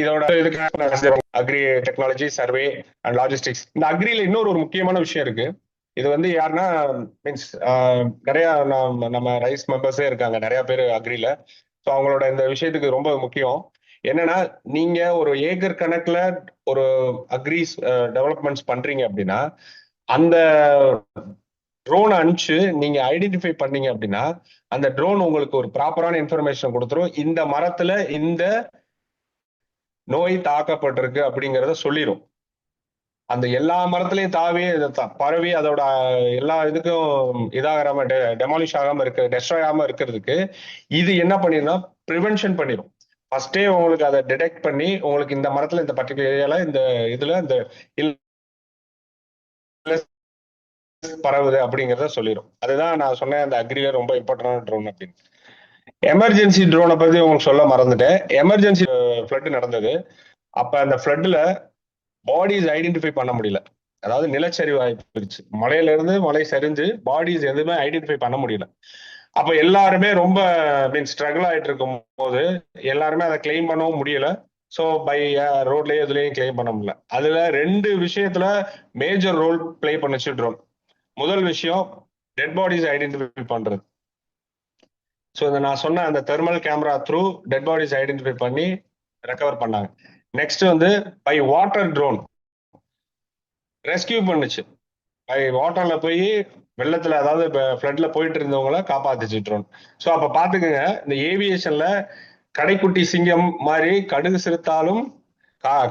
இதோட இதுக்கு agri technology survey and logistics. இந்த அக்ரியில இன்னொரு முக்கியமான விஷயம் இருக்கு. இது வந்து யாருன்னா மீன்ஸ் நிறைய நம்ம ரைஸ் மெம்பர்ஸே இருக்காங்க, நிறைய பேர் அக்ரியில. ஸோ அவங்களோட இந்த விஷயத்துக்கு ரொம்ப முக்கியம். என்னன்னா, நீங்க ஒரு ஏக்கர் கணக்குல ஒரு அக்ரிஸ் டெவலப்மெண்ட்ஸ் பண்றீங்க அப்படின்னா, அந்த ட்ரோன் அனுப்பிச்சு நீங்க ஐடென்டிஃபை பண்ணீங்க அப்படின்னா, அந்த ட்ரோன் உங்களுக்கு ஒரு ப்ராப்பரான இன்ஃபர்மேஷன் கொடுத்துரும். இந்த மரத்துல இந்த நோய் தாக்கப்பட்டிருக்கு அப்படிங்கிறத சொல்லிடும். அந்த எல்லா மரத்துலயும் தாவி பரவி அதோட எல்லா இதுக்கும் இதாகாம டெமாலிஷ் ஆகாம இருக்கு, டெஸ்ட்ராய் ஆகாம இருக்கிறதுக்கு இது என்ன பண்ணிருந்தா ப்ரிவென்ஷன் பண்ணிடும். ஃபர்ஸ்டே உங்களுக்கு அதை டிடெக்ட் பண்ணி உங்களுக்கு இந்த மரத்துல இந்த பர்டிகுலர் ஏரியால இந்த இதுல இந்த பரவுது அப்படிங்கிறத சொல்லிடும். அதுதான் நான் சொன்னேன், அந்த அக்ரியில ரொம்ப இம்பார்ட்டன்டான ட்ரோன் அப்படின்னு. எமர்ஜென்சி ட்ரோனை பத்தி உங்களுக்கு சொல்ல மறந்துட்டேன். எமர்ஜென்சி ஃப்ளட் நடந்தது. அப்ப அந்த ஃப்ளட்ல பாடிஸ் ஐடென்டிஃபை பண்ண முடியல. அதாவது நிலச்சரிவு ஆயிடுச்சு, மலையில இருந்து மலை சரிஞ்சு பாடிஸ் எதுவுமே ஐடென்டிஃபை பண்ண முடியல. அப்ப எல்லாருமே ரொம்ப ஸ்ட்ரகிள் ஆயிட்டு இருக்கும் போது எல்லாருமே அதை கிளைம் பண்ணவும் முடியல. ஸோ பை ரோட்லயே இதுலயும் கிளைம் பண்ண முடியல. அதுல 2 விஷயத்துல மேஜர் ரோல் பிளே பண்ணுச்சு ட்ரோன். முதல் விஷயம் டெட் பாடிஸ் ஐடென்டிஃபை பண்றது. ஸோ இந்த நான் சொன்ன அந்த thermal camera through dead bodies identify பண்ணி ரெக்கவர் பண்ணாங்க. நெக்ஸ்ட் வந்து பை வாட்டர் ட்ரோன் ரெஸ்கியூ பண்ணுச்சு. பை வாட்டர்ல போய் வெள்ளத்துல, அதாவது ஃப்ளட்ல போயிட்டு இருந்தவங்கள காப்பாத்துச்சு ட்ரோன். ஸோ அப்ப பாத்துக்கோங்க, இந்த ஏவியேஷன்ல கடைக்குட்டி சிங்கம் மாதிரி கடுகு சிறுத்தாலும்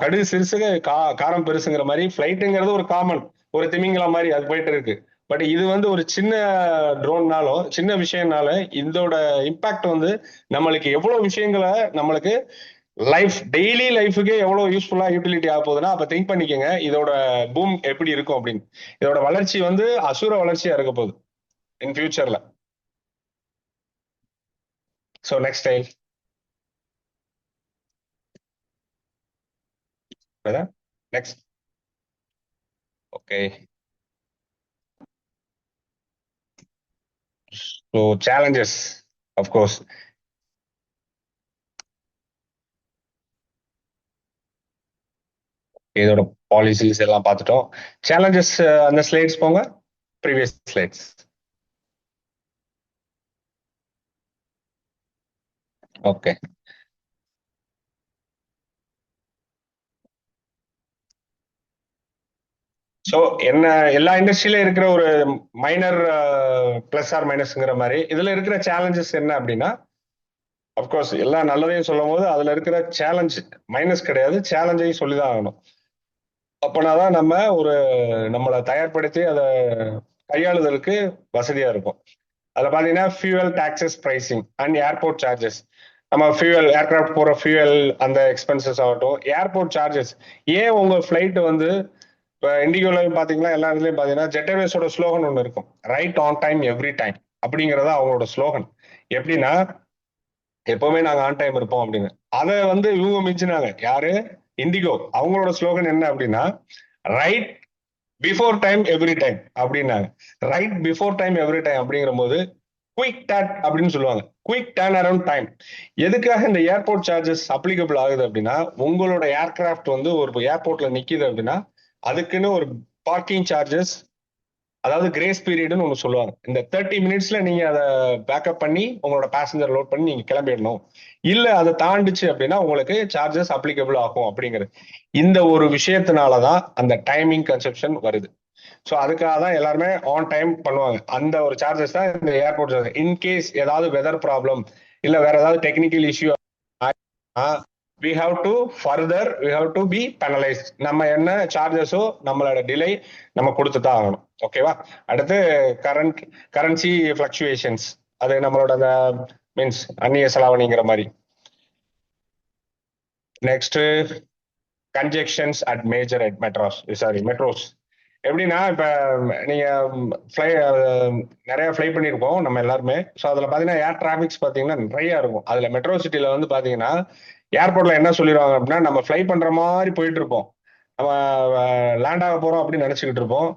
கடுகு சிறுசுக காரம் பெருசுங்கிற மாதிரி ஃபிளைட்டுங்கிறது ஒரு காமன், ஒரு திமிங்கலம் மாதிரி அது போயிட்டு இருக்கு. பட் இது வந்து ஒரு சின்ன ட்ரோன்னாலும் சின்ன விஷயம்னால இதோட இம்பாக்ட் வந்து நம்மளுக்கு எவ்வளவு விஷயங்களை நம்மளுக்கு லைஃப் டெய்லி லைஃபுக்கு எவ்வளவு யூஸ்ஃபுல்லா யூட்டிலிட்டி ஆக போகுதுன்னா அப்ப திங்க் பண்ணிக்கோங்க இதோட பூம் எப்படி இருக்கும் அப்படின்னு. இதோட வளர்ச்சி வந்து அசுர வளர்ச்சியா இருக்க போகுது இன் ஃபியூச்சர்ல. So next time next. Okay, so challenges of course. இதோட பாலிசிஸ் எல்லாம் பார்த்துட்டோம். சேலஞ்சஸ் அந்த ஸ்லைட்ஸ் போங்க, ப்ரீவியஸ் ஸ்லைட்ஸ். ஓகே, ஸோ என்ன எல்லா இண்டஸ்ட்ரியில இருக்கிற ஒரு மைனர் பிளஸ் ஆர் மைனஸ்ங்கிற மாதிரி இதுல இருக்கிற சேலஞ்சஸ் என்ன அப்படின்னா, அப்கோர்ஸ் எல்லா நல்லதையும் சொல்லும் போது அதுல இருக்கிற சேலஞ்ச் மைனஸ் கிடையாது, சேலஞ்சையும் சொல்லிதான் ஆகணும். அப்பனாதான் நம்ம ஒரு நம்மளை தயார்படுத்தி அதை கையாளுதலுக்கு வசதியா இருக்கும். அதில் பார்த்தீங்கன்னா fuel taxes pricing and airport charges. நம்ம ஃபியூவல் ஏர்கிராஃப்ட் போகிற ஃபியூவல் அந்த எக்ஸ்பென்சஸ் ஆகட்டும், ஏர்போர்ட் சார்ஜஸ். ஏன் உங்க ஃப்ளைட் வந்து இப்போ இண்டிகோல பாத்தீங்கன்னா எல்லா இடத்துலயும் பாத்தீங்கன்னா ஜெட் ஏர்வேஸோட ஸ்லோகன் ஒன்று இருக்கும், right on time every time அப்படிங்கறத அவங்களோட ஸ்லோகன். எப்படின்னா எப்பவுமே நாங்க ஆன் டைம் இருப்போம் அப்படின்னு. அதை வந்து இவங்க மிஞ்சினாங்க. யாரு? இண்டிகோ. அவங்களோட ஸ்லோகன் என்ன அப்படின்னா right before time every time அப்படின்னாங்க. Right before time every time அப்படிங்கிற போது குயிக் டேட் அப்படின்னு சொல்லுவாங்க, குயிக் டர்ன் அரவுண்ட் டைம். எதுக்காக இந்த ஏர்போர்ட் சார்ஜஸ் அப்ளிகபிள் ஆகுது அப்படின்னா, உங்களோட ஏர்கிராஃப்ட் வந்து ஒரு ஏர்போர்ட்ல நிக்குது அப்படின்னா அதுக்குன்னு ஒரு பார்க்கிங் சார்ஜஸ், அதாவது கிரேஸ் பீரியட்னு ஒன்று சொல்லுவாங்க. இந்த 30 மினிட்ஸ்ல நீங்க அதை பேக்கப் பண்ணி உங்களோட பேசஞ்சர் லோட் பண்ணி நீங்க கிளம்பிடணும். இல்ல அதை தாண்டிச்சு அப்படின்னா உங்களுக்கு சார்ஜஸ் அப்ளிகபிள் ஆகும் அப்படிங்கிறது. இந்த ஒரு விஷயத்தினாலதான் அந்த டைமிங் கன்செப்ஷன் வருது. ஸோ அதுக்காக தான் எல்லாருமே ஆன் டைம் பண்ணுவாங்க. அந்த ஒரு சார்ஜஸ் தான் இந்த ஏர்போர்ட் சார்ஜஸ். இன்கேஸ் ஏதாவது வெதர் ப்ராப்ளம் இல்ல வேற ஏதாவது technical issue we have to be penalized. நம்ம என்ன சார்ஜஸோ நம்மளோட டிலே நம்ம கொடுத்து தான் ஆகணும். ஓகேவா? அடுத்து கரன்சி ஃபிளக்சுவேஷன்ஸ், அது நம்மளோட மீன்ஸ் அந்நிய செலாவணிங்கிற மாதிரி. Next conjunctions at major metros. எப்படின்னா இப்ப நீங்க நிறைய ஃபிளை பண்ணியிருக்கோம் நம்ம எல்லாருமே. ஸோ அதுல பாத்தீங்கன்னா ஏர் டிராபிக்ஸ் பாத்தீங்கன்னா நிறைய இருக்கும். அதுல மெட்ரோ சிட்டில வந்து பாத்தீங்கன்னா ஏர்போர்ட்ல என்ன சொல்லிடுவாங்க அப்படின்னா, நம்ம ஃபிளை பண்ற மாதிரி போயிட்டு இருப்போம், நம்ம லேண்ட் ஆக போறோம் அப்படின்னு நினைச்சுக்கிட்டு இருப்போம்.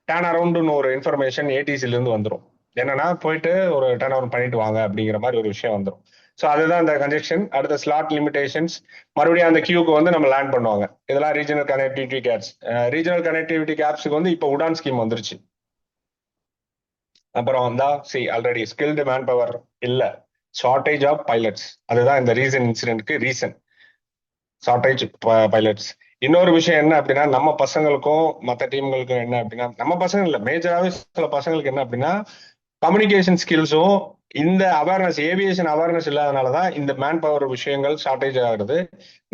டேர்ன் அரவுண்ட்னு ஒரு இன்ஃபர்மேஷன் ஏடிசில இருந்து வந்துடும். என்னன்னா போயிட்டு ஒரு டர்ன் அரவுண்ட் பண்ணிட்டு வாங்க அப்படிங்கிற மாதிரி ஒரு விஷயம் வந்துடும். ஸோ அதுதான் இந்த கன்ஜெக்ஷன். அடுத்த ஸ்லாட் லிமிடேஷன்ஸ், மறுபடியும் அந்த கியூக்கு வந்து நம்ம லேண்ட் பண்ணுவாங்க. இதெல்லாம் regional connectivity gaps. Regional connectivity கேப்ஸுக்கு வந்து இப்போ உடான் ஸ்கீம் வந்துருச்சு. அப்புறம் தான் ஆல்ரெடி ஸ்கில்டு மேன் பவர் இல்ல, ஷார்டேஜ் ஆஃப் பைலட்ஸ். அதுதான் இந்த ரீசன் இன்சிடென்ட்க்கு ரீசன், ஷார்டேஜ் பைலட்ஸ். இன்னொரு விஷயம் என்ன அப்படின்னா, நம்ம பசங்களுக்கும் மற்ற டீம்களுக்கும் என்ன அப்படின்னா, நம்ம பசங்க இல்ல மேஜராகவே சில பசங்களுக்கு என்ன அப்படின்னா கம்யூனிகேஷன் ஸ்கில்ஸும் இந்த அவேர்னஸ், ஏவியேஷன் அவேர்னஸ் இல்லாதனாலதான் இந்த மேன் பவர் விஷயங்கள் ஷார்டேஜ் ஆகுது.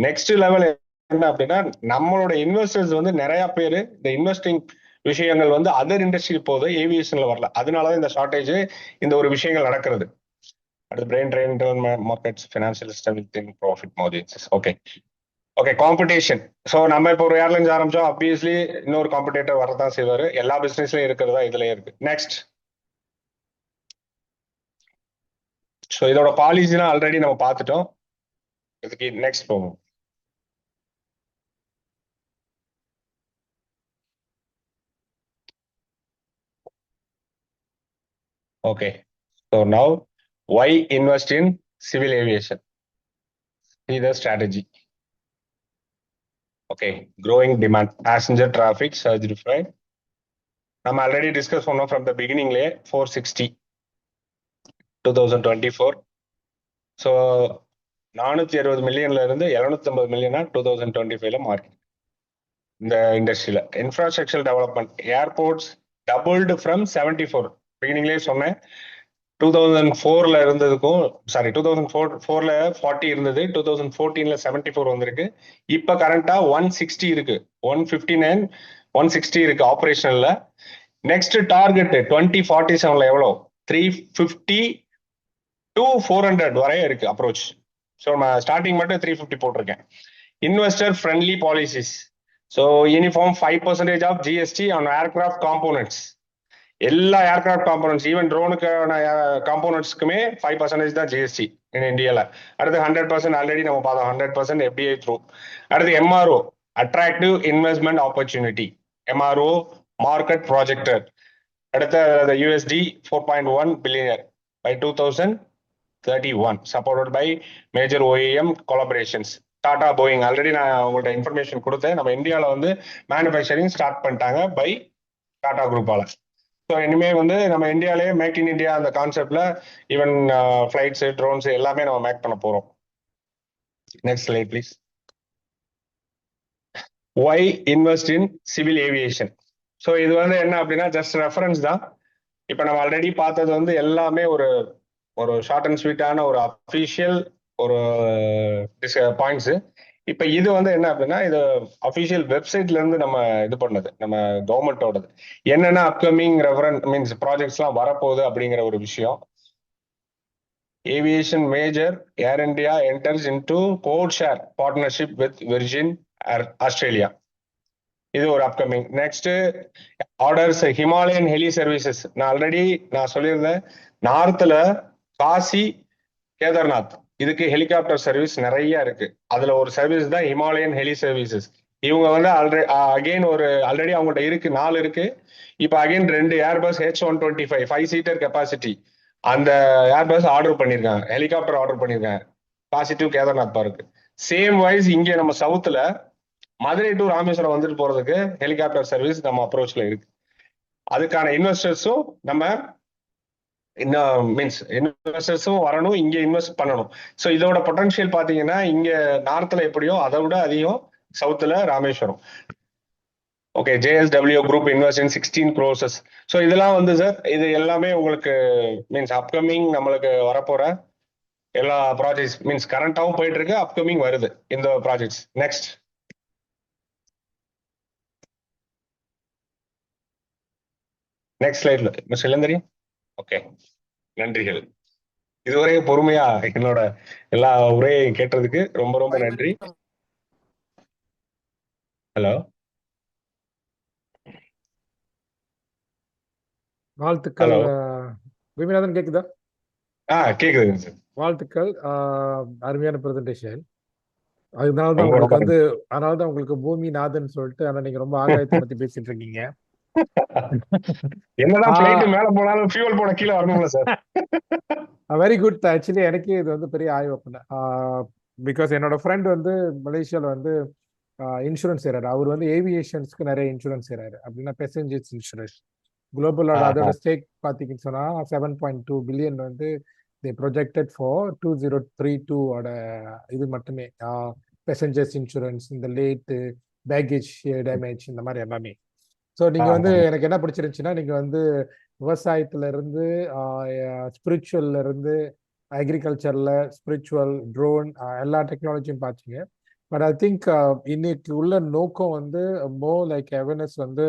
நெக்ஸ்ட் லெவல் என்ன அப்படின்னா, நம்மளோட இன்வெஸ்டர்ஸ் வந்து நிறைய பேர் இந்த இன்வெஸ்டிங் விஷயங்கள் வந்து அதர் இண்டஸ்ட்ரி போது ஏவியேஷன்ல வரல. அதனாலதான் இந்த ஷார்டேஜ், இந்த ஒரு விஷயங்கள் நடக்கிறது. அடுத்து brain train markets, financial stability, profit margins. Okay competition. So நம்ம இப்போ ஒரு ஏர்லைன்ஸ் ஆரம்பிச்சோம், ஆப்வியஸ்லி இன்னொரு காம்படிட்டர் வரதான் செய்வாரு. எல்லா பிசினஸ்லயும் இருக்கிறதா இதுலயே இருக்கு. நெக்ஸ்ட், ஸோ இதோட பாலிசினா ஆல்ரெடி நம்ம பார்த்துட்டோம். இதுக்கு நெக்ஸ்ட் போவோம். Okay, so now why invest in civil aviation? See the strategy. Okay, growing demand, passenger traffic surged right. நம்ம ஆல்ரெடி டிஸ்கஸ் பண்ணோம் ஃப்ரம் த பிகினிங்லேயே 460 2024. ஸோ 460 மில்லியன்ல இருந்து 750 மில்லியனா 2025ல மார்க்கெட். இந்த இண்டஸ்ட்ரியில infrastructure development, airports doubled from 74. பிகினிங்லேயே சொன்னேன், 2004ல இருந்ததுக்கும் 2004ல 40 இருந்தது, 2014ல 74 வந்திருக்கு. இப்ப கரண்டா 160 இருக்கு, 159 160 இருக்கு ஆபரேஷனல்ல. நெக்ஸ்ட் டார்கெட் 2047ல எவ்வளவு? 350 to 400 வரைய இருக்கு அப்ரோச். ஸோ நான் ஸ்டார்டிங் மட்டும் 350 போட்டிருக்கேன். Investor friendly policies. So uniform 5% of GST on aircraft components. எல்லா ஏர்கிராஃப்ட் காம்போனன்ட்ஸ், ஈவன் ட்ரோனுக்கான காம்போனன்ட்ஸ்க்குமே 5% தான் ஜிஎஸ்டி இன் இந்தியால. அடுத்து 100% ஆல்ரெடி நம்ம பார்த்தோம், 100% எஃப்டிஐ த்ரூ. அடுத்து MRO, attractive investment opportunity, MRO market projector. அடுத்த USD 4.1 billion by 2031, supported by major OAM collaborations. Tata, Boeing already நான் உங்கள்ட்ட இன்ஃபர்மேஷன் கொடுத்தேன். நம்ம இந்தியாவில் வந்து மேனுஃபேக்சரிங் ஸ்டார்ட் பண்ணிட்டாங்க பை டாடா குரூப்பால. ஸோ இனிமே வந்து நம்ம இந்தியாலேயே மேக் இன் இந்தியா அந்த கான்செப்ட்ல ஈவன் ஃபிளைட்ஸ், ட்ரோன்ஸ் எல்லாமே நம்ம மேக் பண்ண போறோம். Next slide please. Why invest in civil aviation? So இது வந்து என்ன அப்படின்னா ஜஸ்ட் ரெஃபரன்ஸ் தான். இப்போ நம்ம ஆல்ரெடி பார்த்தது வந்து எல்லாமே ஒரு ஷார்ட் அண்ட் ஸ்வீட்டான ஒரு அஃபிஷியல் ஒரு பாயிண்ட்ஸ். இப்ப இது வந்து என்ன அப்படின்னா, இது அபிஷியல் வெப்சைட்ல இருந்து நம்ம இது பண்ணது, நம்ம கவர்மெண்டோடது. என்னென்ன அப்கமிங் ரெஃபரன்ஸ் மீன்ஸ் ப்ராஜெக்ட்ஸ் எல்லாம் வரப்போகுது அப்படிங்கிற ஒரு விஷயம். Aviation major Air India enters into code share partnership with Virgin Australia. இது ஒரு upcoming. Next orders Himalayan heli services. நான் சொல்லியிருந்தேன், நார்த்ல காசி கேதார்நாத் இதுக்கு ஹெலிகாப்டர் சர்வீஸ் நிறைய இருக்கு. அதுல ஒரு சர்வீஸ் தான் ஹிமாலயன் ஹெலி சர்வீசஸ். இவங்க வந்து ஆல்ரெடி அவங்கள்ட்ட இருக்கு, 4 இருக்கு. இப்ப again 2 Airbus H125 5 seater capacity அந்த ஏர்பஸ் ஆர்டர் பண்ணிருக்காங்க, ஹெலிகாப்டர் ஆர்டர் பண்ணிருக்காங்க காசி டு கேதார்நாத் பார்க்கு. சேம் வைஸ் இங்க நம்ம சவுத்துல மதுரை டு ராமேஸ்வரம் வந்துட்டு போறதுக்கு ஹெலிகாப்டர் சர்வீஸ் நம்ம அப்ரோச்ல இருக்கு. அதுக்கான இன்வெஸ்டர்ஸும் நம்ம இன்வெஸ்டர்ஸும் வரணும், இங்க இன்வெஸ்ட் பண்ணணும். ஸோ இதோட பொட்டன்ஷியல் பாத்தீங்கன்னா இங்க நார்த்ல எப்படியோ அதை விட அதிகம் சவுத்துல Rameswaram. Okay, JSW group invest in 16 crores. So இதெல்லாம் வந்து சார் இது எல்லாமே உங்களுக்கு அப்கமிங் நம்மளுக்கு வரப்போற எல்லா ப்ராஜெக்ட்ஸ் கரண்டாவும் போயிட்டு இருக்கு, அப்கமிங் வருது இந்த ப்ராஜெக்ட்ஸ். நெக்ஸ்ட் ஸ்லைட்ல மிஸ்டர் இளந்தரி. ஓகே, நன்றிகள். இதுவரை பொறுமையா என்னோட எல்லா உரையையும் கேட்டதுக்கு ரொம்ப ரொம்ப நன்றி. ஹலோ, வாழ்த்துக்கள். பூமிநாதன் கேக்குதா? கேக்குதுங்க சார். வாழ்த்துக்கள், அருமையான பிரசன்டேஷன். அதனாலதான் உங்களுக்கு பூமிநாதன் சொல்லிட்டு, ஆனா நீங்க ரொம்ப ஆகாயத்தை பத்தி பேசிட்டு இருக்கீங்க. என்னதான் ஃளைட் மேல போனாலும் ஃபியூல் போட கீழே வரணும்ல சார். Very good. ஆக்சுவலி எனக்கு இது வந்து பெரிய ஆய்வு பண்ண, பிகாஸ் என்னோட ஃப்ரெண்ட் வந்து மலேசியால வந்து இன்சூரன்ஸ் செய்யறாரு. அவர் வந்து ஏவியேஷன்ஸ்க்கு நிறைய இன்சூரன்ஸ் செய்யறாரு. அப்படின்னா பேசஞ்சர்ஸ் இன்சூரன்ஸ் குளோபலோட அதோட ஸ்டேக் பாத்தீங்கன்னு சொன்னா 7.2 பில்லியன் வந்து ப்ரொஜெக்டட் ஃபார் 2032 இது மட்டுமே பேசஞ்சர்ஸ் இன்சூரன்ஸ், இந்த லேட்டு பேக்கேஜ் டேமேஜ் இந்த மாதிரி எல்லாமே. ஸோ நீங்க வந்து எனக்கு என்ன பிடிச்சிருந்துச்சுன்னா, நீங்க வந்து விவசாயத்துல இருந்து ஸ்பிரிச்சுவல்ல இருந்து அக்ரிகல்ச்சர்ல ஸ்பிரிச்சுவல் ட்ரோன் எல்லா டெக்னாலஜியும் பார்த்தீங்க. பட் ஐ திங்க் இன்னைக்கு உள்ள நோக்கம் வந்து மோர் லைக் அவேர்னஸ் வந்து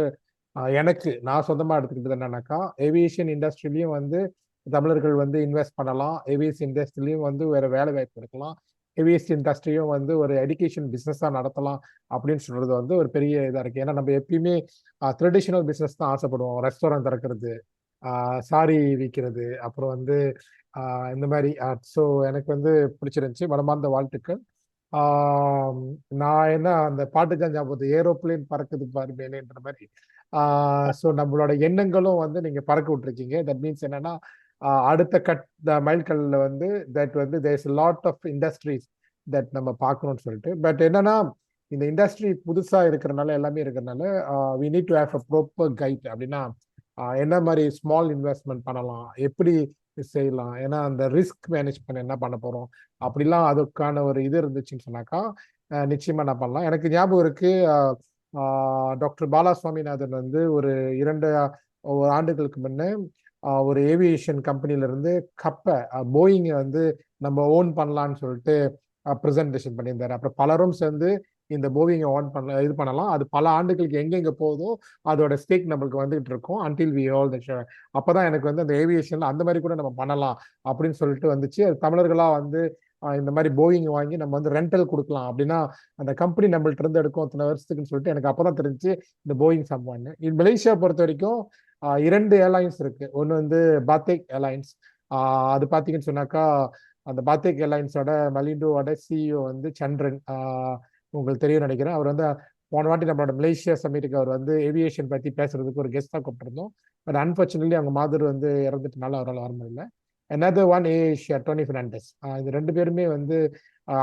நான் சொந்தமா எடுத்துக்கிட்டது என்னன்னாக்கா, ஏவியேஷன் இண்டஸ்ட்ரியிலையும் வந்து தமிழர்கள் வந்து இன்வெஸ்ட் பண்ணலாம், ஏவியேஷன் இண்டஸ்ட்ரியிலையும் வந்து வேற வேலை வாய்ப்பு இருக்கலாம், ஏவியேஷன் இண்டஸ்ட்ரியும் வந்து ஒரு எஜுகேஷன் பிஸ்னஸா நடத்தலாம் அப்படின்னு சொல்றது வந்து ஒரு பெரிய இதா இருக்கு. ஏன்னா நம்ம எப்பயுமே ட்ரெடிஷனல் பிஸ்னஸ் தான் ஆசைப்படுவோம். ரெஸ்டாரண்ட் திறக்கிறது, சாரி விற்கிறது, அப்புறம் வந்து இந்த மாதிரி. ஸோ எனக்கு வந்து பிடிச்சிருந்துச்சு. மனமார்ந்த வாழ்த்துக்கள். நான் என்ன அந்த பாட்டு தான் ஞாபகம், ஏரோப்ளேன் பறக்குது பாரு மேலேன்ற மாதிரி. ஸோ நம்மளோட எண்ணங்களும் வந்து நீங்க பறக்க விட்டுருக்கீங்க. தட் மீன்ஸ் என்னன்னா, அடுத்த மைல்கல்ல வந்து தட் வந்து there's lot of industries that நம்ம பார்க்கணும்னு சொல்லிட்டு. பட் என்னன்னா, இந்த இண்டஸ்ட்ரி புதுசா இருக்கிறனால எல்லாமே இருக்கிறனால we need to have a proper guide. அப்படின்னா என்ன மாதிரி ஸ்மால் இன்வெஸ்ட்மெண்ட் பண்ணலாம், எப்படி செய்யலாம், ஏன்னா அந்த ரிஸ்க் மேனேஜ் பண்ண என்ன பண்ண போறோம் அப்படிலாம் அதுக்கான ஒரு இது இருந்துச்சுன்னு சொன்னாக்கா நிச்சயமா என்ன பண்ணலாம். எனக்கு ஞாபகம் இருக்கு, டாக்டர் பாலா சுவாமிநாதன் வந்து ஒரு 2 ஆண்டுகளுக்கு முன்னே ஒரு ஏவியேஷன் கம்பெனில இருந்து போயிங்கை வந்து நம்ம ஓன் பண்ணலான்னு சொல்லிட்டு ப்ரெசன்டேஷன் பண்ணியிருந்தாரு. அப்புறம் பலரும் சேர்ந்து இந்த போயிங்கை இது பண்ணலாம், அது பல ஆண்டுகளுக்கு எங்கெங்க போதோ அதோட ஸ்டேக் நம்மளுக்கு வந்துகிட்டு இருக்கும் until we all the share. அப்பதான் எனக்கு வந்து அந்த ஏவியேஷன்ல அந்த மாதிரி கூட நம்ம பண்ணலாம் அப்படின்னு சொல்லிட்டு வந்துச்சு. அது தமிழர்களா வந்து இந்த மாதிரி போயிங் வாங்கி நம்ம வந்து ரெண்டல் கொடுக்கலாம், அப்படின்னா அந்த கம்பெனி நம்மள்ட்ட இருந்து எடுக்கும் அத்தனை வருஷத்துக்குன்னு சொல்லிட்டு எனக்கு அப்பதான் தெரிஞ்சு இந்த போயிங் சம்பான்னு. மலேசியா பொறுத்த வரைக்கும் 2 ஏர்லைன்ஸ் இருக்கு. ஒன்று வந்து பாத்தேக் ஏர்லைன்ஸ். அது பார்த்தீங்கன்னு சொன்னாக்கா, அந்த பாத்தேக் ஏர்லைன்ஸோட மலிண்டோட சிஇஓ வந்து சந்திரன், உங்களுக்கு தெரியும் நினைக்கிறேன். அவர் வந்து போன வாட்டி நம்மளோட மலேசியா சமிட்டுக்கு அவர் வந்து ஏவியேஷன் பத்தி பேசுறதுக்கு ஒரு கெஸ்டா கூப்பிட்டுருந்தோம். பட் அன்பார்ச்சுனேட்லி அவங்க மாதர் வந்து இறந்துட்டனால அவரால் வர முடியல. another one Asia Tony Fernandes. இந்த 2 பேருமே வந்து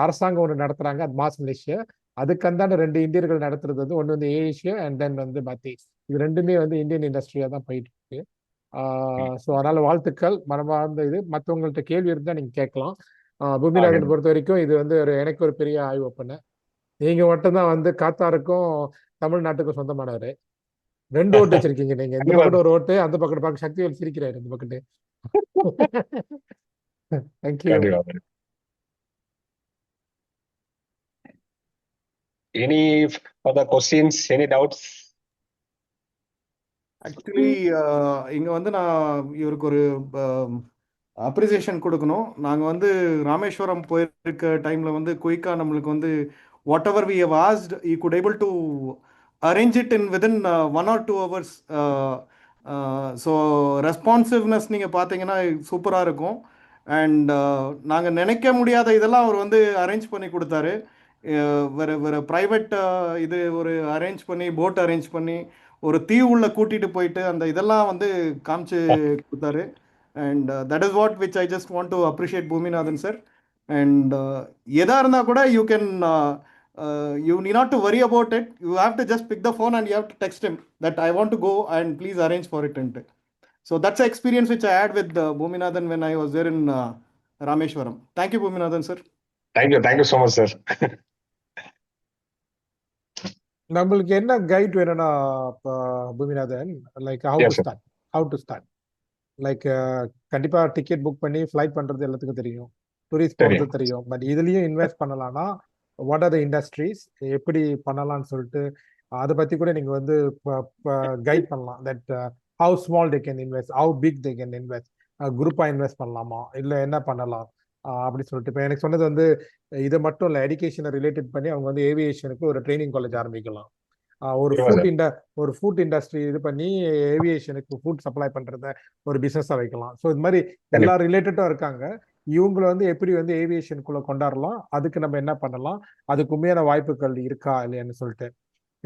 அரசாங்கம் ஒன்று நடத்துறாங்க, அது மாஸ் மலேசியா. அதுக்கு அந்தாண்ட 2 இந்தியர்கள் நடத்துறது வந்து ஒன்று வந்து ஏஷியா அண்ட் தென் வந்து பாத்தேக். இது 2மே வந்து இந்தியன் இண்டஸ்ட்ரியா தான் போயிட்டு இருக்கு. ஸோ அதனால வாழ்த்துக்கள், மனமார்ந்த இது. மற்றவங்கள்ட்ட கேள்வி இருந்தா நீங்க கேட்கலாம். பூமிநாதன் பொறுத்த வரைக்கும் இது வந்து எனக்கு ஒரு பெரிய ஆய்வு பண்ண. நீங்க மட்டும்தான் வந்து காத்தாருக்கும் தமிழ்நாட்டுக்கும் சொந்தமானவர். 2 ஓட்டு வச்சிருக்கீங்க நீங்க. இந்த பக்கத்து ஒரு ஓட்டு, அந்த பக்கத்து பார்க்க சக்திவேல் சிரிக்கிறாரு இந்த பக்கத்து. Thank you. Any further questions, any doubts? Actually இங்க வந்து நான் இவருக்கு ஒரு அப்ரிசியேஷன் கொடுக்கணும். நாங்கள் வந்து ராமேஸ்வரம் போயிருக்க டைம்ல வந்து குயிக்கா நம்மளுக்கு வந்து whatever we have asked he could able to arrange it in within 1 or 2 hours. So responsiveness நீங்கள் பார்த்தீங்கன்னா சூப்பராக இருக்கும். அண்ட் நாங்கள் நினைக்க முடியாத இதெல்லாம் அவர் வந்து அரேஞ்ச் பண்ணி கொடுத்தாரு. வேறு வேறு ப்ரைவேட் இது ஒரு அரேஞ்ச் பண்ணி போட் அரேஞ்ச் பண்ணி ஒரு தீவுள்ள கூட்டிகிட்டு போயிட்டு அந்த இதெல்லாம் வந்து காமிச்சு கொடுத்தாரு. And that is what which I just want to appreciate Boominathan sir. And எதாக இருந்தால் கூட you can you need not to worry about it. You have to just pick the phone and you have to text him that I want to go and please arrange for it. So that's an experience which I had with Bhuminathan when I was there in Rameshwaram. Thank you, Bhuminathan sir. Thank you so much, sir. நம்மளுக்கு என்ன guide வேணும்னா Boominathan, like how to start like கண்டிப்பா ticket book பண்ணி flight பண்றது எல்லாத்துக்கும் தெரியும், tourist போறது தெரியும். பட் இதுலயும் இன்வெஸ்ட் பண்ணலாம்னா வாட் ஆர் த இண்டஸ்ட்ரீஸ், எப்படி பண்ணலாம்னு சொல்லிட்டு அதை பத்தி கூட நீங்க வந்து கைட் பண்ணலாம். That how small they can invest, how big they can invest, குரூப்பா இன்வெஸ்ட் பண்ணலாமா இல்ல என்ன பண்ணலாம் அப்படின்னு சொல்லிட்டு. இப்போ எனக்கு சொன்னது வந்து இது மட்டும் இல்லை, எஜுகேஷனை ரிலேட்டட் பண்ணி அவங்க வந்து ஏவியேஷனுக்கு ஒரு ட்ரைனிங் காலேஜ் ஆரம்பிக்கலாம். ஒரு ஃபுட் இண்டஸ்ட்ரி இது பண்ணி ஏவியேஷனுக்கு ஃபுட் சப்ளை பண்றத ஒரு பிசினஸா வைக்கலாம். ஸோ இது மாதிரி எல்லா ரிலேட்டடும் இருக்காங்க. இவங்களை வந்து எப்படி வந்து ஏவியேஷனுக்குள்ள கொண்டாடலாம், அதுக்கு நம்ம என்ன பண்ணலாம், அதுக்கு உண்மையான வாய்ப்புகள் இருக்கா இல்லையான்னு சொல்லிட்டு.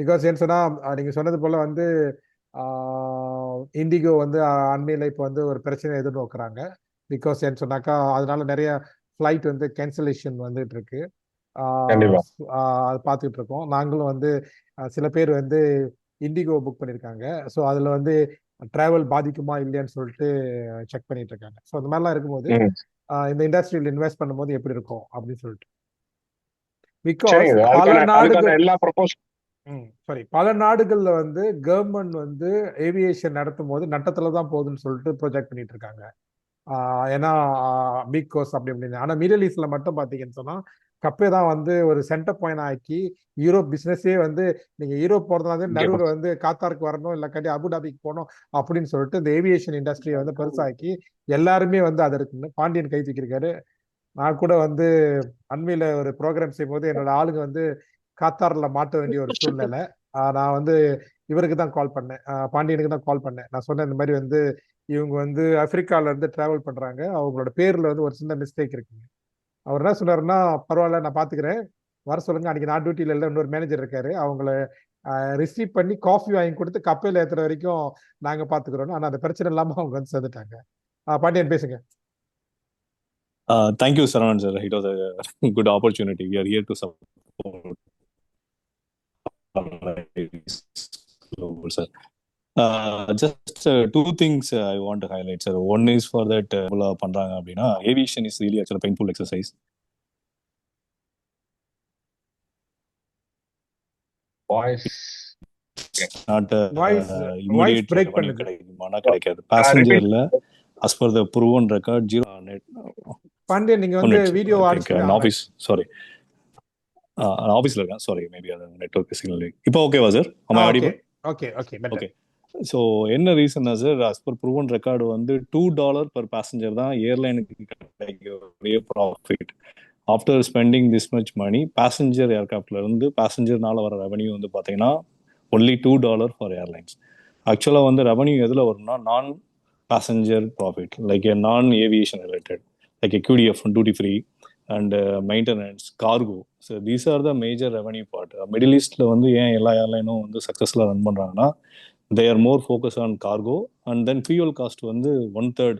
பிகாஸ் ஏன்னு சொன்னா நீங்க சொன்னது போல வந்து இண்டிகோ வந்து அண்மையில இப்போ வந்து ஒரு பிரச்சனை எதிர்நோக்குறாங்க. பிகாஸ் ஏன்னு சொன்னாக்கா அதனால நிறைய ஃபிளைட் வந்து கேன்சலேஷன் வந்துட்டு இருக்கு. அது பார்த்துக்கிட்டு இருக்கோம். நாங்களும் வந்து சில பேர் வந்து இண்டிகோ புக் பண்ணியிருக்காங்க. ஸோ அதுல வந்து டிராவல் பாதிக்குமா இல்லையான்னு சொல்லிட்டு செக் பண்ணிட்டு இருக்காங்க. ஸோ அந்த மாதிரிலாம் இருக்கும்போது இந்த இண்டஸ்ட்ரியில் இன்வெஸ்ட் பண்ணும்போது எப்படி இருக்கும் அப்படின்னு சொல்லிட்டு. பிகாஸ் பல நாடுகள்ல வந்து கவர்மெண்ட் வந்து ஏவியேஷன் நடத்தும் போது நட்டத்துல தான் போகுதுன்னு சொல்லிட்டு ப்ரொஜெக்ட் பண்ணிட்டு இருக்காங்க. ஏன்னா பிக் கோஸ் அப்படி அப்படின்னு. ஆனா மிடில் ஈஸ்ட்ல மட்டும் பாத்தீங்கன்னு சொன்னா கப்பே தான் வந்து ஒரு சென்டர் பாயிண்ட் ஆக்கி யூரோப் பிசினஸே வந்து நீங்க யூரோப் போறதுனால நடுவில் வந்து காத்தாருக்கு வரணும் இல்லாட்டி அபுதாபிக்கு போகணும் அப்படின்னு சொல்லிட்டு இந்த ஏவியேஷன் இண்டஸ்ட்ரியை வந்து பெருசாக்கி எல்லாருமே வந்து அது இருக்குன்னு பாண்டியன் கை தூக்கியிருக்காரு. நான் கூட வந்து அண்மையில ஒரு ப்ரோக்ராம் செய்யும் போது என்னோட ஆளுங்க வந்து காத்தார்ல மாட்ட வேண்டிய ஒரு சூழ்நிலை. நான் வந்து இவருக்கு தான் கால் பண்ணேன், பாண்டியனுக்கு தான் கால் பண்ணேன். நான் சொன்னேன் இந்த மாதிரி வந்து இவங்க வந்து ஆப்பிரிக்கால இருந்து டிராவல் பண்றாங்க, அவங்களோட பேர்ல வந்து ஒரு சின்ன மிஸ்டேக் இருக்குங்க. அவர் என்ன சொன்னாருன்னா, பரவாயில்ல நான் பாத்துக்கிறேன், வர சொல்லுங்க. அன்னைக்கு நான் டியூட்டியில இல்லை, இன்னொரு மேனேஜர் இருக்காரு, அவங்கள ரிசீவ் பண்ணி காஃபி வாங்கி கொடுத்து கப்பையில் ஏத்துற வரைக்கும் நாங்க பாத்துக்கிறோம். ஆனா அந்த பிரச்சனை இல்லாம அவங்க வந்து சேர்ந்துட்டாங்க. பாண்டியன் பேசுங்க. Thank you, Saravanan sir. It was a good opportunity. We are here to support global, sir. Just two things I want to highlight, sir. One is for that பண்றாங்க அப்படின்னா aviation is really actually a painful exercise. Not immediate கிடைக்குமானா கிடைக்காது. பேசஞ்சர்ல as per the proven record 0 net. Pandian நீங்க வந்து video office sorry ஆபீஸ்ல இருக்கேன். Sorry maybe அது network signal. இப்போ ஓகேவா சார்? ஓகே. ஸோ என்ன ரீசன்னா sir, as per proven record வந்து $2 per passenger தான் ஏர்லைனுக்கு கிடைக்கக்கூடிய profit. After spending this much money, passenger ஏர்கிராஃப்ட்ல இருந்து பேசஞ்சர்னால வர ரெவன்யூ வந்து பார்த்தீங்கன்னா ஒன்லி $2 ஃபார் ஏர்லைன்ஸ். ஆக்சுவலாக வந்து ரெவன்யூ எதில் வரும்னா நான் பேசஞ்சர் ப்ராஃபிட், லைக் ஏ நான் aviation related, like QDF, duty free and maintenance, cargo. So these are the major revenue part. Middle ஈஸ்ட்ல வந்து ஏன் எல்லா ஏர்லைனும் வந்து சக்ஸஸ்ஃபுல்லாக ரன் பண்ணுறாங்கன்னா, they are more focused on cargo and then fuel cost வந்து 1/3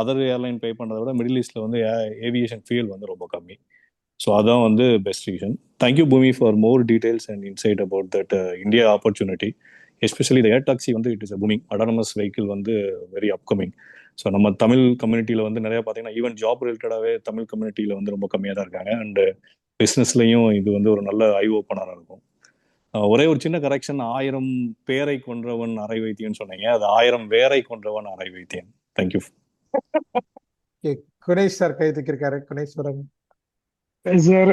other airline பே பண்ணுறத விட மிடில் ஈஸ்ட்ல வந்து ஏவியேஷன் ஃபியூல் வந்து ரொம்ப கம்மி. ஸோ அதான் வந்து பெஸ்ட் ரீசன். தேங்க்யூ பூமி for more details and inside about that India opportunity. Especially இந்த ஏர் டாக்ஸி வந்து it is a booming autonomous vehicle வந்து வெரி அப்கமிங். ஸோ நம்ம தமிழ் கம்யூனிட்டியில் வந்து நிறைய பார்த்தீங்கன்னா ஈவன் ஜாப் ரிலேட்டடாகவே தமிழ் கம்யூனிட்டியில் வந்து ரொம்ப கம்மியாக தான் இருக்காங்க. அண்டு பிஸ்னஸ்லையும் இது வந்து ஒரு நல்ல ஐ ஓப்பனராக இருக்கும். ஒரே ஒரு சின்ன கரெக்ஷன், 1000 பேரை கொன்றவன் அரை வைத்தியம்னு சொன்னீங்க, அது 1000 வேரை கொன்றவன் அரை வைத்தியம். தேங்க்யூ. குணேஷ் சார் கை தூக்கியிருக்காரு. குணேஸ்வரன் சார்,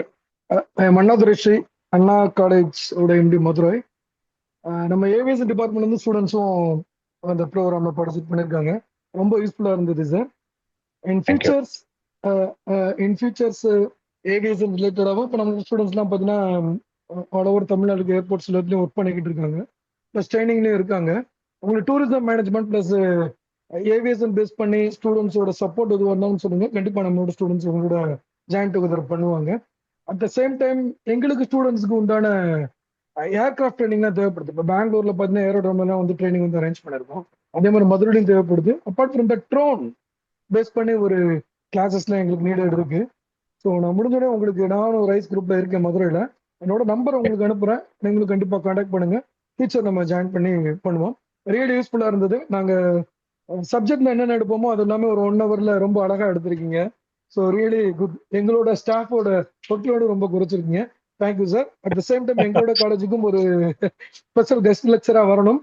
அண்ணாதுரை ஸ்ரீ அண்ணா காலேஜ் எம்டி மதுரை. நம்ம ஏவியேஷன் டிபார்ட்மெண்ட் வந்து ஸ்டூடெண்ட்ஸும் அந்த ப்ரோக்ராம்ல பார்ட்டிசிபேட் பண்ணியிருக்காங்க. ரொம்ப யூஸ்ஃபுல்லா இருந்தது சார். இன் ஃபியூச்சர்ஸ் ஏவியேஷன் ரிலேட்டடாகவும் இப்போ நம்ம ஸ்டூடெண்ட்ஸ்லாம் பார்த்தீங்கன்னா ஆல் ஓவர் தமிழ்நாடு ஏர்போர்ட்ஸ்ல இருந்து ஒர்க் பண்ணிக்கிட்டு இருக்காங்க. ப்ளஸ் ட்ரைனிங்லயும் இருக்காங்க. உங்களுக்கு tourism management plus aviation base பண்ணி ஸ்டூடெண்ட்ஸோட சப்போர்ட் எதுவாக இருந்தாலும் சொல்லுங்க. கண்டிப்பா நம்மளோட ஸ்டூடெண்ட்ஸ் உங்களோட ஜாயின் டுகெதர் பண்ணுவாங்க. அட் த சேம் டைம் எங்களுக்கு ஸ்டூடெண்ட்ஸ்க்கு உண்டான ஏர்கிராஃப்ட் ட்ரைனிங்லாம் தேவைப்படுது. இப்போ பெங்களூர்ல பார்த்தீங்கன்னா ஏரோட்ரோம்லாம் வந்து ட்ரைனிங் வந்து அரேஞ்ச் பண்ணிருக்கோம். அதே மாதிரி மதுரையிலும் தேவைப்படுது. Apart from the drone base பண்ணி ஒரு கிளாஸஸ்லாம் எங்களுக்கு நீடட் இருக்கு. ஸோ நான் முடிஞ்சோடனே உங்களுக்கு நானும் ரைஸ் குரூப்ல இருக்கேன் மதுரையில். என்னோட நம்பர் உங்களுக்கு அனுப்புறேன். நீங்களும் கண்டிப்பாக கான்டாக்ட் பண்ணுங்க. டீச்சர் நம்ம ஜாயின் பண்ணி பண்ணுவோம். ரியலி யூஸ்ஃபுல்லாக இருந்தது. நாங்கள் சப்ஜெக்ட்ல என்னென்ன எடுப்போமோ அது எல்லாமே ஒரு 1 ஹவர்ல ரொம்ப அழகா எடுத்திருக்கீங்க. So really good. எங்களோட ஸ்டாஃபோட ஒர்க்லோடு ரொம்ப குறைச்சிருக்கீங்க. Thank you sir. At the same time எங்களோட காலேஜுக்கும் ஒரு ஸ்பெஷல் கெஸ்ட் லெக்சரா வரணும்.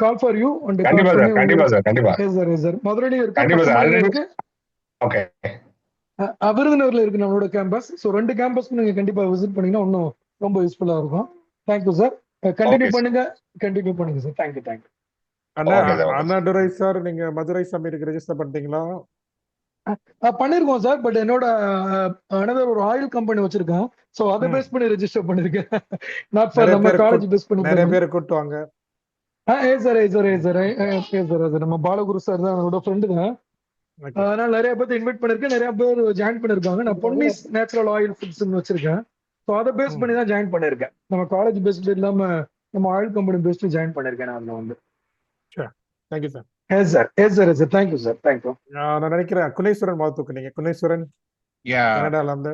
Call for you and call கண்டிப்பா பண்ணி சார், கண்டிப்பா சார், கண்டிப்பா சார் மதுரையிலும் இருக்கு, கண்டிப்பா சார். பக்கத்துல ஆல்ரெடி இருக்கு, ஓகே, விருதுநகர்ல இருக்கு நம்மளோட கேம்பஸ். ஸோ 2 கேம்பஸ்க்கு நீங்க கண்டிப்பா விசிட் பண்ணீங்கன்னா இன்னும் ரொம்ப யூஸ்ஃபுல்லா இருக்கும். Thank you sir. கண்டினியூ ஓகே பண்ணுங்க, கண்டினியூ பண்ணுங்க சார். தேங்க்யூ. அண்ணா okay sir, okay sir. Annadurai sir, நீங்க மதுரை சம்மிட்டுக்கு ரெஜிஸ்டர் பண்ணிட்டீங்களா? பண்ணிருக்கோம் சார். பட் என்னோட அனதர் ஒரு ஆயில் கம்பெனி வச்சிருக்கேன். ஸோ அதை பேஸ் பண்ணி ரெஜிஸ்டர் பண்ணிருக்கேன். நாட் ஃபார் நம்ம காலேஜ் பேஸ் பண்ணி. நிறைய பேர் கூட்டுவாங்க. சார் நம்ம பாலகுரு சார் தான் என்னோட ஃப்ரெண்டு தான். அதனால நிறைய பேர் இன்வைட் பண்ணிருக்கேன். நிறைய பேர் ஜாயின் பண்ணிருக்காங்க. நான் பொன்னிஸ் நேச்சுரல் ஆயில் ஃபுட்ஸ் வச்சிருக்கேன். ஸோ அதை பேஸ் பண்ணி தான் ஜாயின் பண்ணிருக்கேன். நம்ம காலேஜ் பேஸ்டு இல்லாம நம்ம ஆயில் கம்பெனி பேஸ்டு ஜாயின் பண்ணிருக்கேன் நான் அதுல வந்து. Thank you sir. Thank you sir. Thank you. நான் நினைக்கிறேன் குணேஸ்வரன் வாழ்த்துக்கு. நீங்க குணேஸ்வரன் கனடால இருந்து.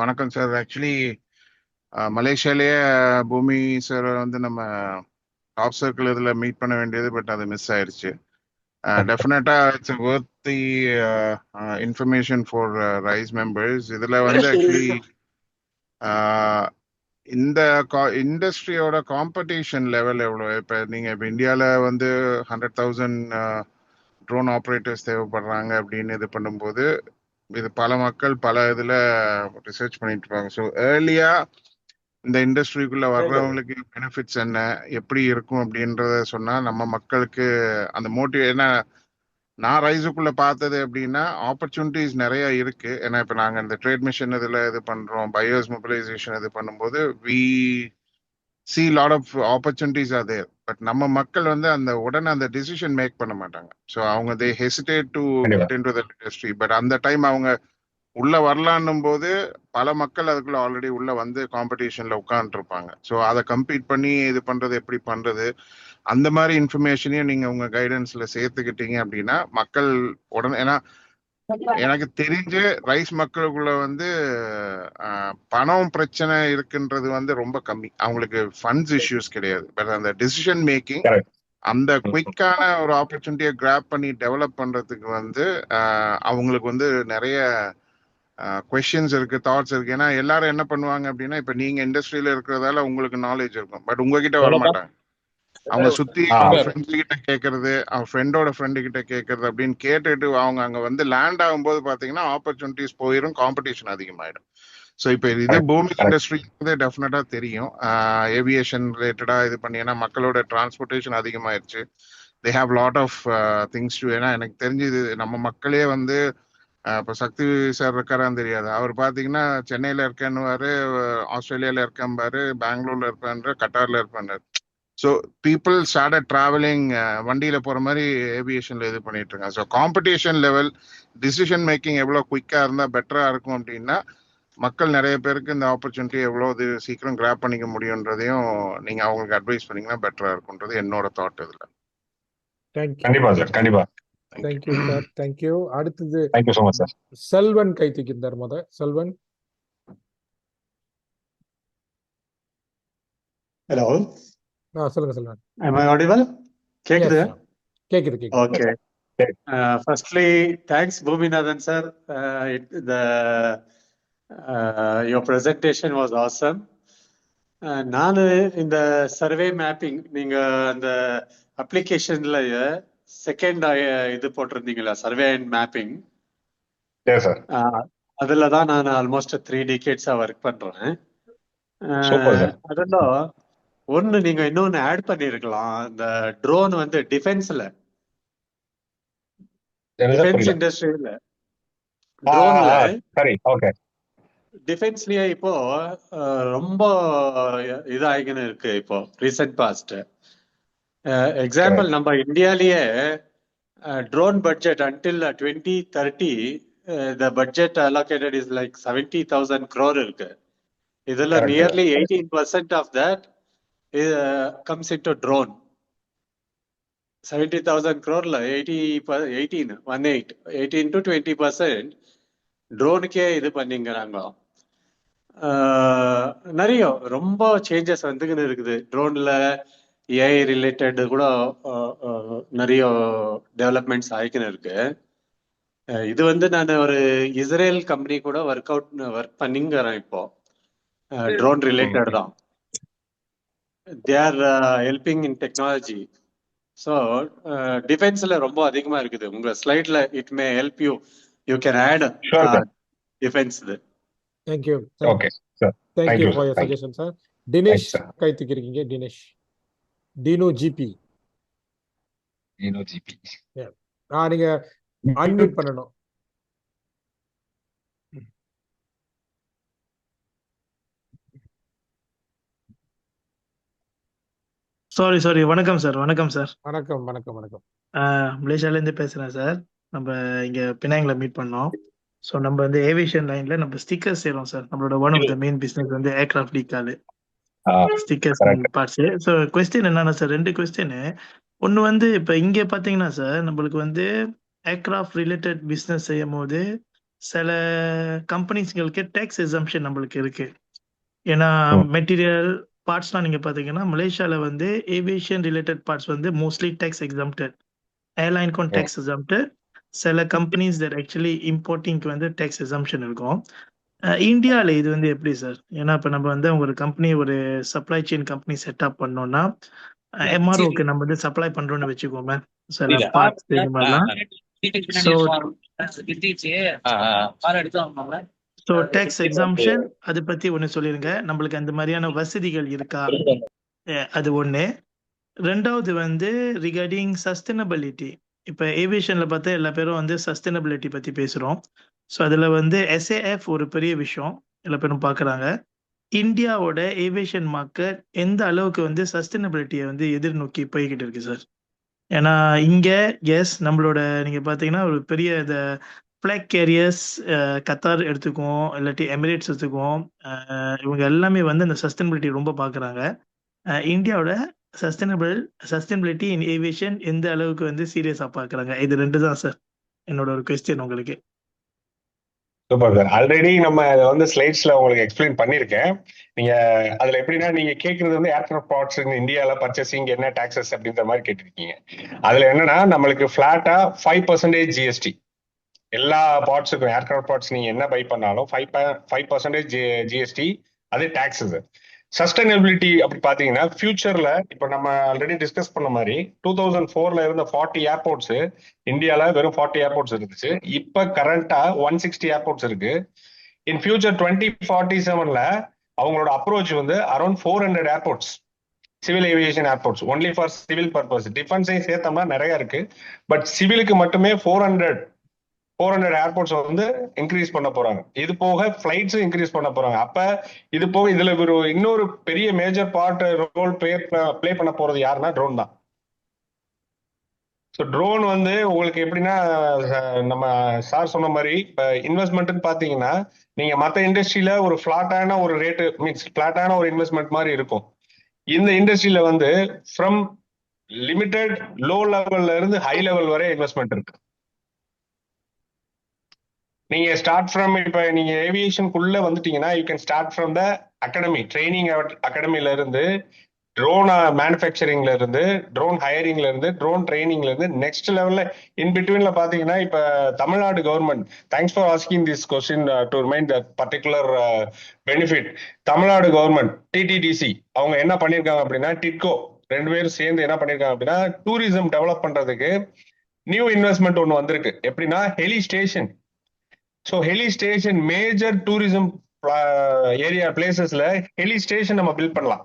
வணக்கம் சார். ஆக்சுவலி மலேசியாலேயே பூமி சார் வந்து நம்ம டாப் சர்க்கிள் இதுல மீட் பண்ண வேண்டியது, பட் அது மிஸ் ஆயிடுச்சு. Definitely it's worthy information for rise members. இதுல வந்து ஆக்சுவலி இந்த இண்டஸ்ட்ரியோட காம்படிஷன் லெவல் எவ்வளோ? இப்போ நீங்கள் இப்போ இந்தியாவில் வந்து 100,000 ட்ரோன் ஆப்ரேட்டர்ஸ் தேவைப்படுறாங்க அப்படின்னு இது பண்ணும்போது இது பல மக்கள் பல இதில் ரிசர்ச் பண்ணிட்டு இருப்பாங்க. ஸோ ஏர்லியாக இந்த இண்டஸ்ட்ரிக்குள்ளே வர்றவங்களுக்கு பெனிஃபிட்ஸ் என்ன, எப்படி இருக்கும் அப்படின்றத சொன்னால் நம்ம மக்களுக்கு அந்த மோட்டிவ். ஏன்னா நான் ரைஸுக்குள்ள பார்த்தது அப்படின்னா ஆப்பர்ச்சுனிட்டிஸ் நிறைய இருக்கு. ஏன்னா இப்போ நாங்கள் இந்த ட்ரேட் மிஷன் இதில் இது பண்றோம், பையர்ஸ் மொபிலைசேஷன் இது பண்ணும்போது we see lot of opportunities அது. பட் நம்ம மக்கள் வந்து அந்த உடனே அந்த டிசிஷன் மேக் பண்ண மாட்டாங்க. ஸோ அவங்க they hesitate to get into the industry. But அந்த டைம் அவங்க உள்ள வரலான்னும் போது பல மக்கள் அதுக்குள்ள ஆல்ரெடி உள்ள வந்து காம்படிஷன்ல உட்காந்துருப்பாங்க. ஸோ அதை கம்பீட் பண்ணி இது பண்றது எப்படி பண்றது, அந்த மாதிரி இன்ஃபர்மேஷனையும் நீங்க உங்க கைடன்ஸ்ல சேர்த்துக்கிட்டீங்க அப்படின்னா மக்கள் உடனே. ஏன்னா எனக்கு தெரிஞ்சு ரைஸ் மக்களுக்குள்ள வந்து பணம் பிரச்சனை இருக்குன்றது வந்து ரொம்ப கம்மி. அவங்களுக்கு ஃபண்ட்ஸ் இஷ்யூஸ் கிடையாது. பட் அந்த டிசிஷன் மேக்கிங், அந்த குயிக்கான ஒரு ஆப்பர்ச்சுனிட்டியை கிராப் பண்ணி டெவலப் பண்றதுக்கு வந்து அவங்களுக்கு வந்து நிறைய கொஸ்டின்ஸ் இருக்கு, தாட்ஸ் இருக்கு. ஏன்னா எல்லாரும் என்ன பண்ணுவாங்க அப்படின்னா, இப்ப நீங்க இண்டஸ்ட்ரியில இருக்கிறதால உங்களுக்கு நாலேஜ் இருக்கும், பட் உங்ககிட்ட வர மாட்டாங்க. அவங்க சுத்தி அவங்க ஃப்ரெண்ட்ஸ் கிட்ட கேட்கறது, அவங்க ஃப்ரெண்டோட ஃப்ரெண்டு கிட்ட கேட்கறது அப்படின்னு கேட்டுட்டு அவங்க அங்க வந்து லேண்ட் ஆகும்போது பாத்தீங்கன்னா ஆப்பர்ச்சுனிட்டிஸ் போயிடும், காம்படிஷன் அதிகமாயிடும். ஸோ இப்போ இது பூமி இண்டஸ்ட்ரி டெஃபினட்டா தெரியும். ஏவியேஷன் ரிலேட்டடா இது பண்ணி, ஏன்னா மக்களோட டிரான்ஸ்போர்டேஷன் அதிகமாயிருச்சு. They have lot of things to. ஏன்னா எனக்கு தெரிஞ்சு இது நம்ம மக்களே வந்து இப்போ சக்தி சார் இருக்காரான்னு தெரியாது. அவர் பார்த்தீங்கன்னா சென்னையில் இருக்கேன்னுவாரு, ஆஸ்திரேலியாவில் இருக்கேன்பாரு, பெங்களூர்ல இருப்பாரு, கட்டார்ல இருப்பாரு. ஸோ பீப்புள் ஸ்டார்டட் டிராவலிங், வண்டியில் போகிற மாதிரி ஏவியேஷனில் இது பண்ணிட்டு இருக்காங்க. So competition level, decision making எவ்வளோ குயிக்காக இருந்தால் பெட்டராக இருக்கும் அப்படின்னா மக்கள் நிறைய பேருக்கு இந்த ஆப்பர்ச்சுனிட்டி எவ்வளோ இது சீக்கிரம் கிராப் பண்ணிக்க முடியுன்றதையும் நீங்கள் அவங்களுக்கு அட்வைஸ் பண்ணீங்கன்னா பெட்டராக இருக்கும்ன்றது என்னோட தாட் இதில். கண்டிப்பா சார், கண்டிப்பா. Thank you sir. தேங்க்யூ. அடுத்தது thank you so much sir. Selvan கை தூக்கியிருந்தார். செல்வன். ஹலோ. சொல்லுங்க செல்வன். Am I audible? கேக்குது? கேக்குது. Okay. Firstly, thanks Bhuminathan sir. Your presentation was awesome. நான் இந்த சர்வே மேப்பிங் நீங்க அந்த அப்ளிகேஷன்ல செகண்ட் இது போட்டிருந்தீங்களா, சர்வே அண்ட் மேப்பிங். அதுல தான் நான் ஆல்மோஸ்ட் 3 decades ஒர்க் பண்றேன். அதெல்லாம் ஒன்னு நீங்க இன்னொன்னு ஆட் பண்ணிருக்கலாம். இந்த ட்ரோன் வந்து டிஃபென்ஸ் இண்டஸ்ட்ரியில ட்ரோன்ல டிஃபென்ஸ்லயே இப்போ ரொம்ப இதாகின்னு இருக்கு இப்போ ரீசெண்ட் பாஸ்ட். எக்ஸாம்பிள் நம்ம இந்தியாலேயே drone budget until 2030 the budget allocated is like 70,000 crore இருக்கு. இதுல nearly 18% of that comes into drone. 70,000 crore 18 to 20% ட்ரோனுக்கே இது பண்ணிங்கிறாங்க. நிறைய ரொம்ப சேஞ்சஸ் வந்துக்கின்னு இருக்குது. ட்ரோன்ல ஏஐ ரிலேட்டட் கூட நிறைய டெவலப்மெண்ட்ஸ் ஆகிக்கின்னு இருக்கு. இது நான் ஒரு இஸ்ரேல் கம்பெனி கூட ஒர்க் பண்ணிங்கிறேன் இப்போ. ட்ரோன் ரிலேட்டட் தான். They are helping in technology. So டிஃபென்ஸ்ல ரொம்ப அதிகமா இருக்குது. உங்க ஸ்லைட்ல it may help you. You can add defence. Thank you. Okay thank you for your suggestion sir. Dinesh கை தூக்கிருக்கீங்க. Dinesh Dino GP. நீங்க அன்மியூட் பண்ணணும். சாரி வணக்கம் சார். வணக்கம். மலேசியால இருந்து பேசுறேன் சார். நம்ம இங்க பினாங்ல மீட் பண்ணோம். ஸோ நம்ம வந்து ஏவியேஷன் லைன்ல நம்ம ஸ்டிக்கர்ஸ் செய்யறோம் சார். நம்மளோட one of the main business வந்து aircraft decal stickers parts. So question என்னன்னா சார், 2 கொஸ்டின். ஒன்று வந்து இப்போ இங்கே பார்த்தீங்கன்னா சார், நம்மளுக்கு வந்து ஏர்கிராஃப்ட் ரிலேட்டட் பிஸ்னஸ் செய்யும் போது சில கம்பெனிஸ்களுக்கு டேக்ஸ் எக்ஸம்ஷன் நம்மளுக்கு இருக்கு. ஏன்னா மெட்டீரியல் பார்ட்ஸ்லாம் நீங்கள் பார்த்தீங்கன்னா மலேசியாவில் வந்து ஏவியேஷன் ரிலேட்டட் பார்ட்ஸ் வந்து மோஸ்ட்லி டேக்ஸ் எக்ஸம்டட். ஏர்லைனுக்கும் டேக்ஸ் எக்ஸம்டட். சில கம்பெனிஸ் தட் ஆக்சுவலி இம்போர்ட்டிங்க்கு வந்து டேக்ஸ் எக்ஸம்ஷன் இருக்கும். இந்தியாவில் இது வந்து எப்படி சார்? ஏன்னா இப்போ நம்ம வந்து ஒரு கம்பெனி, ஒரு சப்ளை செயின் கம்பெனி செட்டப் பண்ணோம்னா எம்ஆர்ஓக்கு நம்ம வந்து சப்ளை பண்றோம்னு வச்சுக்கோமே, சில பார்ட்ஸ் இது மாதிரிலாம். ஸோ டேக்ஸ் எக்ஸம்ஷன் அதை பத்தி ஒன்று சொல்லிருங்க. நம்மளுக்கு அந்த மாதிரியான வசதிகள் இருக்கா? அது ஒன்று. 2வது வந்து ரிகார்டிங் சஸ்டைனபிலிட்டி. இப்போ ஏவியேஷன்ல பார்த்தா எல்லா பேரும் வந்து சஸ்டைனபிலிட்டி பத்தி பேசுறோம். ஸோ அதில் வந்து SAF ஒரு பெரிய விஷயம் எல்லா பேரும் பார்க்குறாங்க. இந்தியாவோட ஏவியேஷன் மார்க்கெட் எந்த அளவுக்கு வந்து சஸ்டைனபிலிட்டியை வந்து எதிர்நோக்கி போய்கிட்டு இருக்கு சார்? ஏன்னா இங்கே நம்மளோட நீங்கள் பார்த்தீங்கன்னா ஒரு பெரிய இந்த ஃபிளாக் கேரியர்ஸ் கத்தார் எடுத்துக்குவோம், இல்லாட்டி எமிரேட்ஸ் எடுத்துக்குவோம். இவங்க எல்லாமே வந்து இந்த சஸ்டைனபிலிட்டி ரொம்ப பார்க்குறாங்க. இந்தியாவோட சஸ்டைனபிலிட்டி இன் ஏவியேஷன் எந்த அளவுக்கு வந்து சீரியஸாக பார்க்குறாங்க? இது 2 தான் சார் என்னோட ஒரு கொஸ்டின் உங்களுக்கு. Super sir. ஆல்ரெடி நம்ம வந்து ஸ்லைட்ஸ்ல உங்களுக்கு எக்ஸ்பிளைன் பண்ணிருக்கேன். நீங்க அதுல எப்படின்னா, நீங்க கேட்கறது வந்து ஏர்கிராஃப்ட் பார்ட்ஸ் இந்தியால பர்ச்சேசிங் என்ன டாக்ஸஸ் அப்படின்ற மாதிரி கேட்டிருக்கீங்க. அதுல என்னன்னா, நம்மளுக்கு பிளாட்டா 5% ஜிஎஸ்டி எல்லா பார்ட்ஸுக்கும். ஏர்கிராஃப்ட் பார்ட்ஸ் நீங்க என்ன பை பண்ணாலும் 5% ஜிஎஸ்டி, அது டாக்ஸஸ். சஸ்டைனபிலிட்டி அப்படி பாத்தீங்கன்னா ஃபியூச்சர்ல இப்ப நம்ம ஆல்ரெடி டிஸ்கஸ் பண்ண மாதிரி 2004ல இருந்த 40 ஏர்போர்ட்ஸ் இந்தியால வெறும் 40 ஏர்போர்ட்ஸ் இருந்துச்சு. இப்ப கரண்டா 160 ஏர்போர்ட்ஸ் இருக்கு. இன் ஃபியூச்சர் 2047ல அவங்களோட அப்ரோச் வந்து around 400 airports, civil aviation airports, only for civil purpose. டிஃபென்ஸையும் சேர்த்தோம்னா நிறைய இருக்கு. பட் சிவிலுக்கு மட்டுமே 400 ஏர்போர்ட்ஸ் வந்து இன்க்ரீஸ் பண்ண போறாங்க. இது போக ஃபிளைட்ஸும் இன்க்ரீஸ் பண்ண போறாங்க. அப்ப இது போக இதுல இன்னொரு பெரிய மேஜர் பார்ட் ரோல் பிளே பண்ண போறது யாருன்னா ட்ரோன் தான். ஸோ ட்ரோன் வந்து உங்களுக்கு எப்படின்னா, நம்ம சார் சொன்ன மாதிரி இப்ப இன்வெஸ்ட்மெண்ட்னு பாத்தீங்கன்னா, நீங்க மற்ற இண்டஸ்ட்ரியில ஒரு ஃபிளாட்டான ஒரு ரேட்டு மீன்ஸ் ஃபிளாட்டான ஒரு இன்வெஸ்ட்மெண்ட் மாதிரி இருக்கும். இந்த இண்டஸ்ட்ரியில வந்து ஃப்ரம் லிமிடெட் லோ லெவல்ல இருந்து ஹை லெவல் வரை இன்வெஸ்ட்மெண்ட் இருக்கு. நீங்க ஸ்டார்ட் ஃப்ரம் இப்ப நீங்க ஏவியேஷனுக்குள்ள வந்துட்டீங்கன்னா, you can start from the academy, training அகாடமில இருந்து, ட்ரோன் மேனுஃபேக்சரிங்ல இருந்து, ட்ரோன் ஹையரிங்ல இருந்து, ட்ரோன் ட்ரைனிங்ல இருந்து நெக்ஸ்ட் லெவல்ல இன் பிட்வீன்ல பாத்தீங்கன்னா, இப்ப Tamil Nadu government, thanks for asking this question to remind that particular benefit. Tamil Nadu government DTDC அவங்க என்ன பண்ணிருக்காங்க அப்படின்னா, டிட்கோ 2 பேரும் சேர்ந்து என்ன பண்ணிருக்காங்க அப்படின்னா, டூரிசம் டெவலப் பண்றதுக்கு நியூ இன்வெஸ்ட்மெண்ட் ஒன்று வந்திருக்கு. எப்படின்னா heli station. So heli station major tourism area பிளேசஸ்ல ஹெலி ஸ்டேஷன் நம்ம பில்ட் பண்ணலாம்.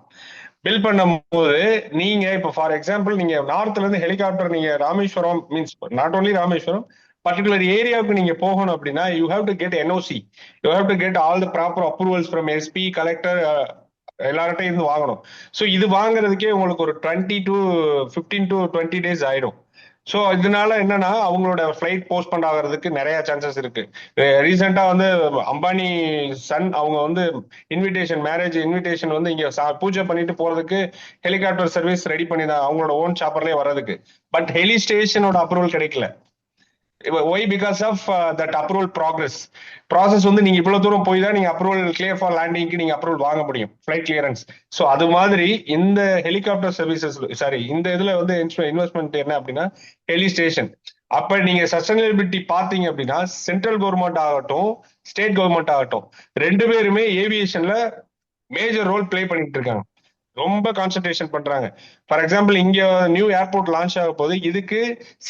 பில்ட் பண்ணும் போது நீங்க இப்ப ஃபார் எக்ஸாம்பிள் நீங்க நார்த்ல இருந்து ஹெலிகாப்டர் நீங்க Rameswaram means not only Rameswaram particular ஏரியாவுக்கு நீங்க போகணும் அப்படின்னா you have to get NOC, you have to get all the proper approvals from SP, collector, எல்லார்ட்டையும் இருந்து வாங்கணும். ஸோ இது வாங்குறதுக்கே உங்களுக்கு ஒரு 20 to 15 to 20 days ஆயிடும். ஸோ இதனால என்னன்னா அவங்களோட ஃபிளைட் போஸ்ட்போன் ஆகிறதுக்கு நிறைய சான்சஸ் இருக்கு. ரீசெண்டா வந்து அம்பானி சன் அவங்க வந்து மேரேஜ் இன்விடேஷன் வந்து இங்க பூஜை பண்ணிட்டு போறதுக்கு ஹெலிகாப்டர் சர்வீஸ் ரெடி பண்ணி தான் அவங்களோட ஓன் சாப்பர்லயே வர்றதுக்கு. பட் ஹெலி ஸ்டேஷனோட அப்ரூவல் கிடைக்கல. Why? Because of that approval process வந்து நீங்க இவ்வளவு தூரம் போய் தான் நீங்க அப்ரூவல் கிளியர் ஃபார் லேண்டிங்க்கு நீங்க அப்ரூவல் வாங்க முடியும், ஃபிளைட் கிளியரன்ஸ். ஸோ அது மாதிரி இந்த ஹெலிகாப்டர் சர்வீசஸ், சாரி இந்த இதுல வந்து இன்வெஸ்ட்மெண்ட் என்ன அப்படின்னா ஹெலி ஸ்டேஷன். அப்ப நீங்க சஸ்டைனபிலிட்டி பாத்தீங்க அப்படின்னா சென்ட்ரல் கவர்மெண்ட் ஆகட்டும், ஸ்டேட் கவர்மெண்ட் ஆகட்டும், ரெண்டு பேருமே ஏவியேஷன்ல மேஜர் ரோல் பிளே பண்ணிட்டு இருக்காங்க, ரொம்ப கான்சென்ட்ரேஷன் பண்றாங்க. ஃபார் எக்ஸாம்பிள் இங்க நியூ ஏர்போர்ட் லான்ச் ஆக போது இதுக்கு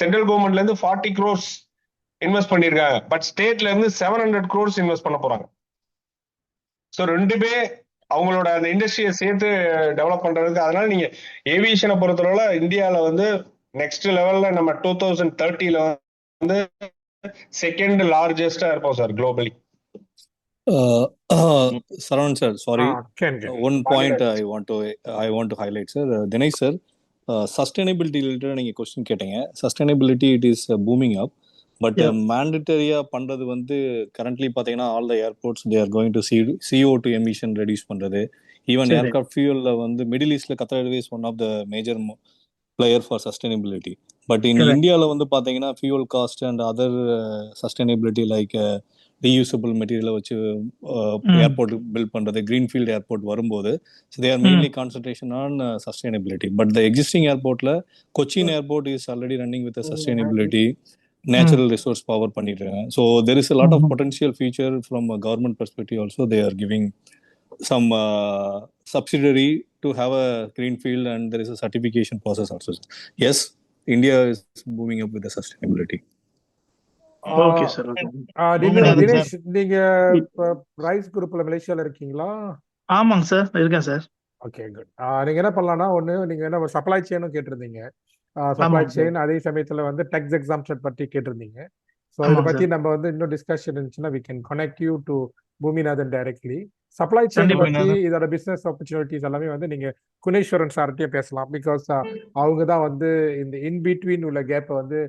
சென்ட்ரல் கவர்மெண்ட்ல இருந்து 40 crores இன்வெஸ்ட் பண்ணிருக்காங்க. பட் ஸ்டேட்ல இருந்து 700 crores இன்வெஸ்ட் பண்ண போறாங்க. ஸோ ரெண்டுமே அவங்களோட அந்த இண்டஸ்ட்ரியை சேர்த்து டெவலப் பண்றதுக்கு. அதனால நீங்க ஏவியேஷனை பொறுத்தளவுல இந்தியாவில வந்து நெக்ஸ்ட் லெவல்ல நம்ம 2030ல வந்து செகண்ட் லார்ஜஸ்டா இருப்போம் sir globally. Saravan sir, sorry. One point I want to highlight, sir. Dinesh sir, sustainability related நீங்க கொஸ்டின் கேட்டீங்க. Sustainability it is booming up, but mandatory-ஆ பண்றது வந்து currently பாத்தீங்கன்னா all the airports they are going to CO2 emission reduce பண்றது. Even aircraft fuel வந்து middle ஈஸ்ட்ல Qatar Airways one of the major player for sustainability. But in India வந்து பாத்தீங்கன்னா fuel cost and other sustainability like reusable material வச்சு airport build பண்றது, Greenfield airport வரும்போது they are mainly concentration on sustainability. But the existing airportல Cochin airport is already running with a sustainability, natural resource power பண்ணிட்டு இருக்காங்க. So there is a lot of potential future from a government perspective also. They are giving some subsidiary to have a greenfield and there is a certification process also. Yes, India is booming up with the sustainability. Okay sir. Dinesh, நீங்க rice குரூப்ல மலேசியால இருக்கீங்களா? ஆமாங்க sir, இருக்கேன் sir. Okay, good. நீங்க என்ன பண்ணலாம்னா, ஒண்ணு நீங்க என்ன சப்ளை செயினும் கேட்டிருந்தீங்க. சப்ளை செயின் அதே சமயத்துல வந்து டேக்ஸ் எக்ஸாம்ஷன் பத்தி கேட்டிருந்தீங்க. ஸோ இதை பத்தி நம்ம வந்து இன்னும் டிஸ்கஷன் இருந்துச்சுன்னா we can connect you to Boominathan directly. Supply chain பத்தி இதோட பிசினஸ் ஆப்பர்ச்சுனிட்டிஸ் எல்லாமே வந்து நீங்க குணேஸ்வரன் சார்கிட்டயே பேசலாம். பிகாஸ் அவங்க தான் வந்து இந்த இன் பிட்வீன் உள்ள கேப்பை வந்து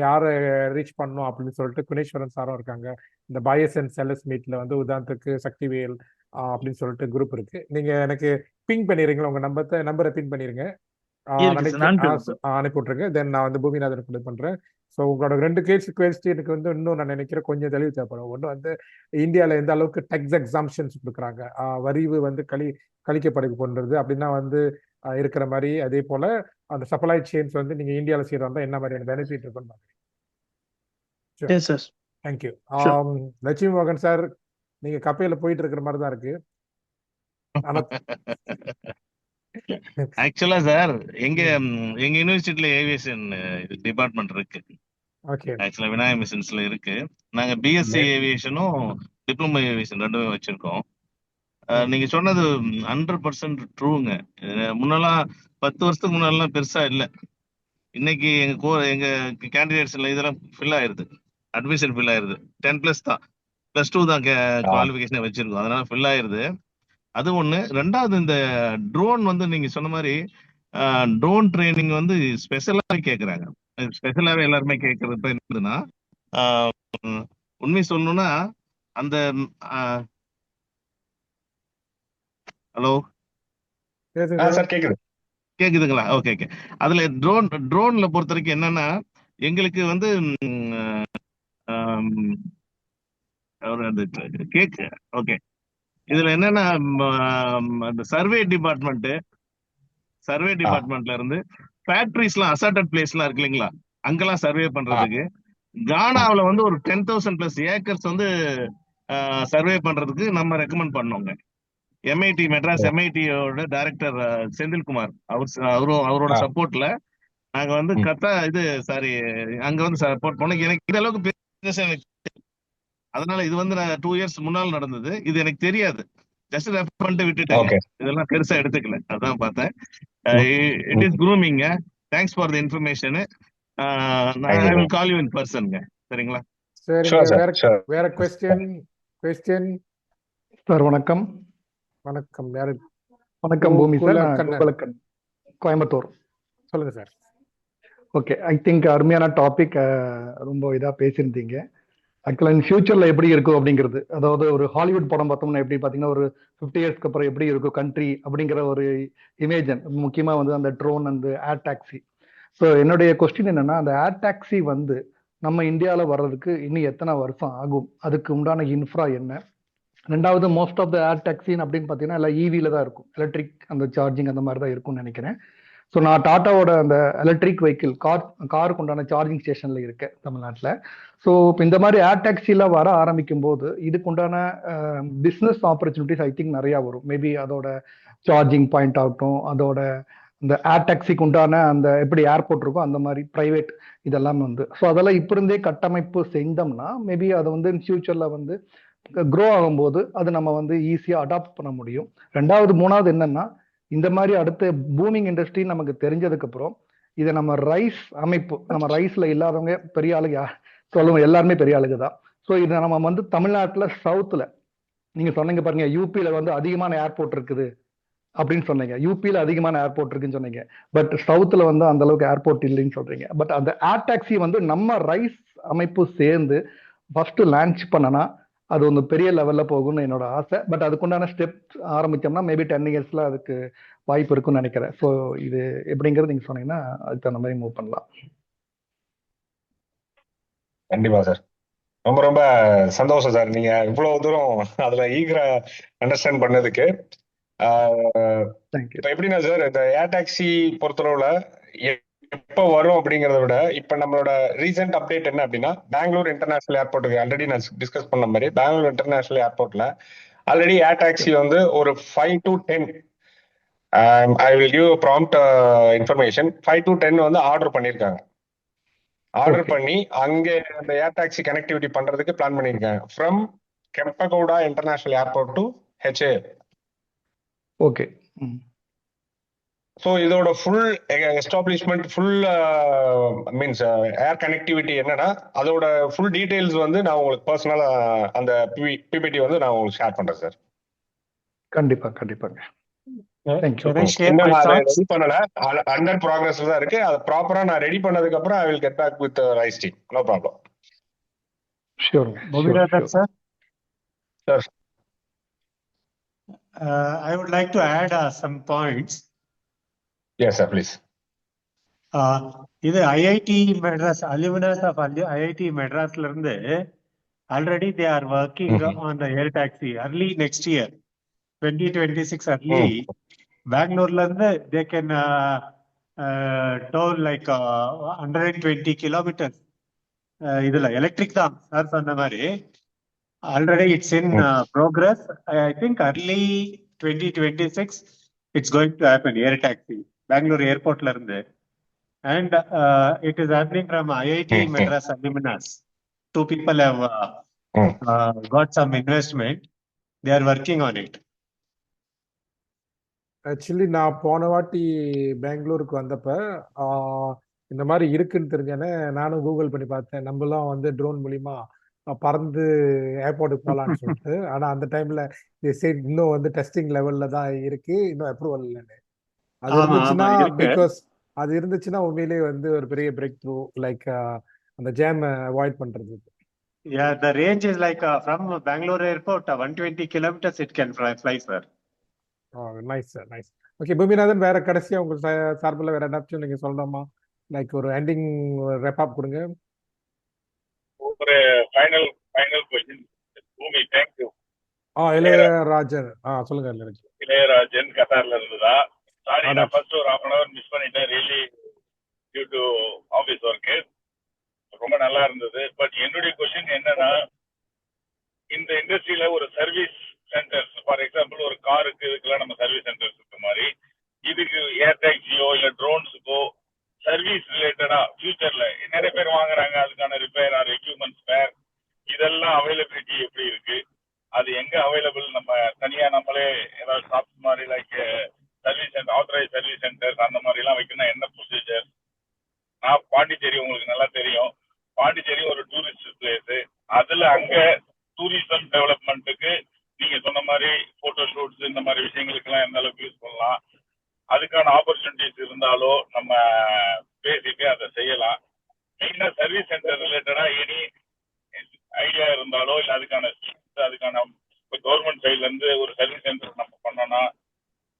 யாரை ரீச் பண்ணணும் அப்படின்னு சொல்லிட்டு குணேஸ்வரன் சாரும் இருக்காங்க. இந்த பயஸ் அண்ட் செல்லஸ் மீட்ல வந்து உதாரணத்துக்கு சக்திவேல் அப்படின்னு சொல்லிட்டு குரூப் இருக்கு. நீங்க எனக்கு பிங் பண்ணிடுறீங்களா? உங்க நம்பரை பின் பண்ணிருங்க, அனுப்பி விட்டுருங்க. தென் நான் வந்து பூமிநாதனுக்கு பண்றேன். ஸோ உங்களோட 2 கொஸ்டினுக்கு வந்து இன்னும் நான் நினைக்கிறேன் கொஞ்சம் தெளிவு தேவைப்படும். ஒன்று வந்து இந்தியாவில் எந்த அளவுக்கு டேக்ஸ் எக்ஸாம்ஷன்ஸ் கொடுக்குறாங்க, வரிவு வந்து கழிக்கப்படுது போன்றது அப்படின்னா வந்து இருக்கிற மாதிரி, அதே போல அந்த சப்ளை செயின்ஸ் வந்து நீங்க இந்தியாவில் செய்யறதா என்ன மாதிரியான பெனிஃபிட் இருக்குன்னு பாக்குறீங்க. தேங்க்யூ. லட்சுமி மோகன் சார், நீங்க கப்பையில போயிட்டு இருக்கிற மாதிரி தான் இருக்கு. ஆக்சுவலா சார் எங்க யூனிவர்சிட்டியில ஏவியேஷன் டிபார்ட்மெண்ட் இருக்கு. ஆக்சுவலா விநாயக மிஷன்ஸ்ல இருக்கு. நாங்க பிஎஸ்சி ஏவியேஷனும் டிப்ளமோ ஏவியேஷன் ரெண்டுமே வச்சிருக்கோம். நீங்க சொன்னது 100% ட்ரூங்க. முன்னெல்லாம் 10 வருஷத்துக்கு முன்னாலாம் பெருசா இல்லை. இன்னைக்கு எங்க கேண்டிடேட்ஸ் இதெல்லாம் ஃபில் ஆயிருது, அட்மிஷன் ஃபில் ஆயிருது. 10+ தான், +2 தான் குவாலிஃபிகேஷன் வச்சிருக்கோம், அதனால ஃபில் ஆயிருது. அது ஒண்ணு. ரெண்டாவது, இந்த ட்ரோன் வந்து நீங்க சொன்ன மாதிரி ட்ரோன் ட்ரைனிங் வந்து ஸ்பெஷலாவே கேட்கறாங்க. ஸ்பெஷலாவே எல்லாருமே கேட்கறது என்னதுன்னா, உண்மை சொல்லணும்னா அந்த ஹலோ சார் கேக்குதுங்களா? ஓகே. அதுல ட்ரோன்ல பொறுத்த வரைக்கும் என்னன்னா, எங்களுக்கு வந்து கேக்கு ஓகே. இதுல என்னன்னா, அந்த சர்வே டிபார்ட்மெண்ட்ல இருந்து ஃபேக்டரிஸ் எல்லாம் அசார்டட் பிளேஸ் எல்லாம் இருக்கு இல்லைங்களா, அங்கெல்லாம் சர்வே பண்றதுக்கு கானாவில வந்து ஒரு 10,000+ ஏக்கர்ஸ் வந்து சர்வே பண்றதுக்கு நம்ம ரெக்கமெண்ட் பண்ணோங்க. எம்ஐடி மெட்ராஸ் எம்ஐடியோட டைரக்டர் செந்தில்குமார் அவரோட சப்போர்ட்ல நாங்க வந்து அங்க வந்து சப்போர்ட் பண்ணோம். எனக்கு இந்த அளவுக்கு அதனால இது வந்து 2 இயர்ஸ் முன்னால் நடந்தது. இது எனக்கு தெரியாது, ஜஸ்ட் ரெஃபர் பண்ணிட்டு விட்டுட்டேன். இதெல்லாம் பெருசா எடுத்துக்கல, அதான் பார்த்தேன். It is grooming. Thanks for the information. I will call you in person. சரிங்களா? சரிங்க. வேற கொஸ்டின் சார் வணக்கம். வணக்கம். யாரு? வணக்கம் பூமி சார். நான் கண்ணன். கோகுலக்கண்ணன், கோயம்புத்தூர். சொல்லுங்க சார். ஓகே, ஐ திங்க் அருமையான டாபிக், ரொம்ப இதா பேசியிருந்தீங்க. ஆக்சுவலாக இன் ஃபியூச்சர்ல எப்படி இருக்கும் அப்படிங்கிறது, அதாவது ஒரு ஹாலிவுட் படம் பார்த்தோம்னா எப்படி பார்த்தீங்கன்னா ஒரு 50 இயர்ஸ்க்கு அப்புறம் எப்படி இருக்கும் கண்ட்ரி அப்படிங்கிற ஒரு இமேஜன், முக்கியமாக வந்து அந்த ட்ரோன் அந்த ஏர் டாக்ஸி. ஸோ என்னுடைய கொஸ்டின் என்னன்னா, அந்த ஏர் டாக்ஸி வந்து நம்ம இந்தியாவில் வர்றதுக்கு இன்னும் எத்தனை வருஷம் ஆகும், அதுக்கு உண்டான இன்ஃப்ரா என்ன? ரெண்டாவது, மோஸ்ட் ஆஃப் த ஏர் டாக்ஸின் அப்படின்னு பார்த்தீங்கன்னா எல்லாம் ஈவியில தான் இருக்கும், எலக்ட்ரிக் அந்த சார்ஜிங் அந்த மாதிரி தான் இருக்கும்னு நினைக்கிறேன். ஸோ நான் டாட்டாவோட அந்த எலக்ட்ரிக் வெஹிக்கிள் காருக்கு உண்டான சார்ஜிங் ஸ்டேஷன்ல இருக்கேன் தமிழ்நாட்டில். ஸோ இப்போ இந்த மாதிரி ஏர் டாக்ஸிலாம் வர ஆரம்பிக்கும் போது இதுக்கு உண்டான பிஸ்னஸ் ஆப்பர்ச்சுனிட்டிஸ் ஐ திங்க் நிறையா வரும். மேபி அதோட சார்ஜிங் பாயிண்ட் ஆகட்டும், அதோட இந்த ஏர் டாக்ஸிக்கு உண்டான அந்த எப்படி ஏர்போர்ட் இருக்கும் அந்த மாதிரி ப்ரைவேட் இதெல்லாம் வந்து, ஸோ அதெல்லாம் இப்போ இருந்தே கட்டமைப்பு செஞ்சோம்னா மேபி அதை வந்து ஃபியூச்சர்ல வந்து க்ரோ ஆகும்போது அது நம்ம வந்து ஈஸியாக அடாப்ட் பண்ண முடியும். ரெண்டாவது, மூணாவது என்னன்னா, இந்த மாதிரி அடுத்த பூமிங் இண்டஸ்ட்ரி நமக்கு தெரிஞ்சதுக்கு அப்புறம் இதை நம்ம ரைஸ் அமைப்பு, நம்ம ரைஸ்ல இல்லாதவங்க பெரிய ஆளுங்க சொல்லுவோம், எல்லாருமே பெரிய ஆளுங்க தான். ஸோ இதை நம்ம வந்து தமிழ்நாட்டில் சவுத்துல நீங்க சொன்னீங்க பாருங்க, யூபியில வந்து அதிகமான ஏர்போர்ட் இருக்குது அப்படின்னு சொன்னீங்க, யூபியில அதிகமான ஏர்போர்ட் இருக்குன்னு சொன்னீங்க. பட் சவுத்துல வந்து அந்த அளவுக்கு ஏர்போர்ட் இல்லைன்னு சொல்றீங்க. பட் அந்த ஏர் டாக்ஸி வந்து நம்ம ரைஸ் அமைப்பு சேர்ந்து ஃபர்ஸ்ட் லான்ச் பண்ணனா அது ஒன்று பெரிய லெவல்ல போகும்னு என்னோட ஆசை. பட் அதுக்குண்டான ஸ்டெப் ஆரம்பிச்சோம்னா மேபி 10 இயர்ஸ்ல அதுக்கு வாய்ப்பு இருக்குன்னு நினைக்கிறேன். ஸோ இது எப்படிங்கிறது நீங்க சொன்னீங்கன்னா அதுக்கு தகுந்த மாதிரி மூவ் பண்ணலாம். கண்டிப்பா சார், ரொம்ப ரொம்ப சந்தோஷம் சார், நீங்க இவ்வளவு தூரம் அதுல ஈகரா அண்டர்ஸ்டாண்ட் பண்ணதுக்கு. இப்ப எப்படின்னா சார், இந்த ஏர் டாக்ஸி பொறுத்தளவுல எப்ப வரும் அப்படிங்கறத விட இப்ப நம்மளோட ரீசெண்ட் அப்டேட் என்ன அப்படின்னா, பெங்களூர் இன்டர்நேஷனல் ஏர்போர்ட்டுக்கு ஆல்ரெடி நான் டிஸ்கஸ் பண்ண மாதிரி பெங்களூர் இன்டர்நேஷனல் ஏர்போர்ட்ல ஆல்ரெடி ஏர் டாக்ஸி வந்து ஒரு 5 to 10 I will give prompt information 5 to 10 வந்து ஆர்டர் பண்ணியிருக்காங்க. ஆர்டர் பண்ணி அங்கே அந்த ஏர் டாக்ஸி கனெக்டிவிட்டி பண்றதுக்கு பிளான் பண்ணியிருக்காங்க from Kempegowda international airport to HA. Okay. So இதோட ஃபுல் எஸ்டாப்ளிஷ்மெண்ட், ஃபுல் மீன்ஸ் ஏர் கனெக்டிவிட்டி என்னன்னா அதோட ஃபுல் டீடைல்ஸ் வந்து நான் உங்களுக்கு பர்சனலா அந்த பிபிடி வந்து நான் உங்களுக்கு ஷேர் பண்றேன் சார். கண்டிப்பா கண்டிப்பாங்க. ரெடி பண்ணல, அண்டர் ப்ராக்ரஸ்ல தான் இருக்கு. அது ப்ராப்பரா நான் ரெடி பண்ணதுக்கு அப்புறம் I will get back with rise team, no problem. Sure sir. Sir, I would like to add some points. Yes sir, please. இது IIT Madras, alumnus of IIT Madras ல இருந்து already they are working on the air taxi early next year 2026 early. Bangalore la irundhu they can toll like 120 kilometers. idula electric da sir sonna mari already it's in progress. I think early 2026 it's going to happen, air taxi Bangalore airport la irundhu, and it is happening from IIT Madras alumnus. 2 people have got some investment, they are working on it. Actually நான் போன வாட்டி பெங்களூருக்கு வந்தப்ப இந்த மாதிரி இருக்குன்னு தெரிஞ்சேனே நானும் Google பண்ணி பார்த்தேன், நம்மளும் வந்து ட்ரோன் மூலியமா பறந்து ஏர்போர்ட்டுக்கு போகலான்னு சொல்லிட்டு. ஆனா அந்த டைம்ல இன்னும் வந்து டெஸ்டிங் லெவல்ல தான் இருக்கு, இன்னும் அப்ரூவல் இல்லைன்னு. அது இருந்துச்சுன்னா பிகாஸ் அது இருந்துச்சுன்னா உண்மையிலேயே வந்து ஒரு பெரிய பிரேக் த்ரூ, லைக் அந்த ஜாம் அவாய்ட் பண்றது. Yeah, the range is like from Bangalore airport 120 kilometers it can fly sir. Nice sir, nice. Okay Boominathan, வேற கடைசியா உங்க சார்பில் வேற ஏதாச்சும் நீங்க சொல்லணுமா? லைக் ஒரு எண்டிங் ரெப் அப் கொடுங்க. ஒரு final question Bhoomi. Thank you. Ilayarajan சொல்லுங்க. இளையராஜன் கத்தார்ல இருந்ததா? சாரி, நான் ஃபர்ஸ்ட் ஒரு 1/2 hour மிஸ் பண்ணிட்டேன், really due to office work. ரொம்ப நல்லா இருந்தது. பட் என்னுடைய क्वेश्चन என்னன்னா, இந்த இண்டஸ்ட்ரியில ஒரு சர்வீஸ் சென்டர்ஸ், ஃபார் எக்ஸாம்பிள் ஒரு காருக்கு இதுக்கெல்லாம் நம்ம சர்வீஸ் சென்டர்ஸ் இருக்க மாதிரி இதுக்கு ஏர் டாக்ஸியோ இல்ல ட்ரோன்ஸுக்கோ சர்வீஸ் ரிலேட்டடா ஃபியூச்சர்ல நிறைய பேர் வாங்குறாங்க, அதுக்கான ரிப்பேர் ஆர் எக்யூப்மெண்ட் ஸ்பேர் இதெல்லாம் அவைலபிலிட்டி எப்படி இருக்கு? அது எங்க அவைலபிள்? நம்ம தனியா நம்மளே ஏதாவது ஷாப்ஸ் மாதிரி like service centre, authorise service centre அந்த மாதிரி எல்லாம் வைக்கணும், என்ன ப்ரொசீஜர்? நான் பாண்டிச்சேரி உங்களுக்கு நல்லா தெரியும், பாண்டிச்சேரி ஒரு டூரிஸ்ட் பிளேஸ். அதுல அங்க டூரிசம் டெவலப்மெண்ட்டுக்கு நீங்க சொன்ன மாதிரி போட்டோ ஷூட்ஸ் இந்த மாதிரி விஷயங்களுக்கு எல்லாம் எந்த அளவுக்கு யூஸ் பண்ணலாம், அதுக்கான ஆப்பர்ச்சுனிட்டிஸ் இருந்தாலோ நம்ம பேசிட்டு அதை செய்யலாம். மெயினா சர்வீஸ் சென்டர் ரிலேட்டடா எனி ஐடியா இருந்தாலோ இல்ல அதுக்கான கவர்மெண்ட் சைட்ல இருந்து ஒரு சர்வீஸ் சென்டர் நம்ம பண்ணோம்னா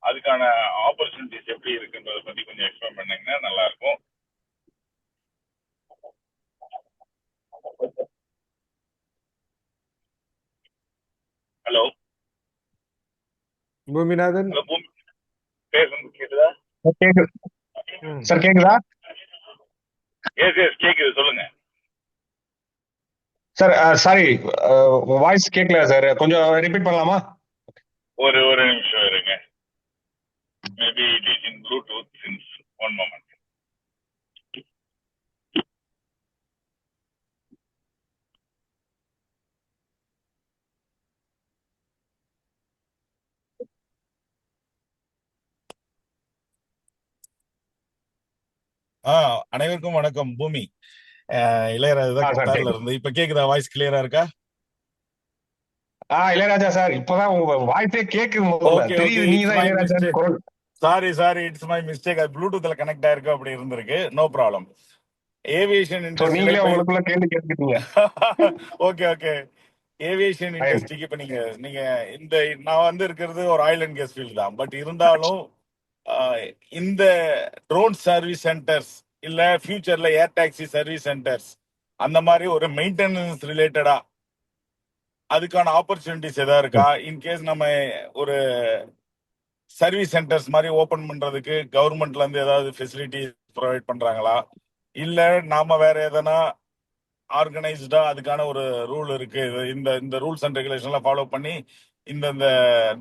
அதுக்கான ஆப்பர்ச்சுனிட்டிஸ் எப்படி இருக்குன்றத பத்தி கொஞ்சம் எக்ஸ்பிளைன் பண்ணீங்கன்னா நல்லா இருக்கும். ஹலோ பூமிநாதன் பேசுறது கேக்குதா? சார் கேக்குதா? எஸ் கேக்குது, சொல்லுங்க சார். சாரி, வாய்ஸ் கேட்கல சார், கொஞ்சம் ரிப்பீட் பண்ணலாமா? ஒரு நிமிஷம் இருங்க. Maybe it is in Bluetooth since one moment. அனைவருக்கும் வணக்கம். பூமி இளையராஜா கத்தார்ல இருந்து. இப்ப கேக்குதா? வாய்ஸ் கிளியரா இருக்கா? இளையராஜா சார், இப்பதான் உங்க வாய்ஸே கேக்குது. Sorry, it's my mistake. அது ப்ளூடூத்ல கனெக்ட் ஆயிருக்கு, அப்படி இருந்திருக்கு. No problem. ஏவியேஷன் நீங்களே உங்களுக்குள்ள கேள்வி கேட்டுட்டீங்க. ஓகே. ஏவியேஷன் இண்டஸ்ட்ரிக்கு இப்ப நீங்க இந்த நான் வந்து இருக்கிறது ஒரு ஆயில் அண்ட் கேஸ் ஃபீல்டு தான். பட் இருந்தாலும் இந்த ட்ரோன் சர்வீஸ் சென்டர்ஸ் இல்ல ஃபியூச்சர்ல ஏர் டாக்ஸி சர்வீஸ் சென்டர்ஸ் அந்த மாதிரி ஒரு மெயின்டெனன்ஸ் ரிலேட்டடா அதுக்கான ஆப்பர்ச்சுனிட்டிஸ் எதா இருக்கா? இன்கேஸ் நம்ம ஒரு சர்வீஸ் சென்டர்ஸ் மாதிரி ஓபன் பண்றதுக்கு கவர்மெண்ட்ல இருந்து ஏதாவது ஃபெசிலிட்டி ப்ரொவைட் பண்றாங்களா, இல்ல நாம வேற எதனா ஆர்கனைஸ்டா அதுக்கான ஒரு ரூல் இருக்கு, இந்த ரூல்ஸ் அண்ட் ரெகுலேஷன்லாம் ஃபாலோ பண்ணி இந்த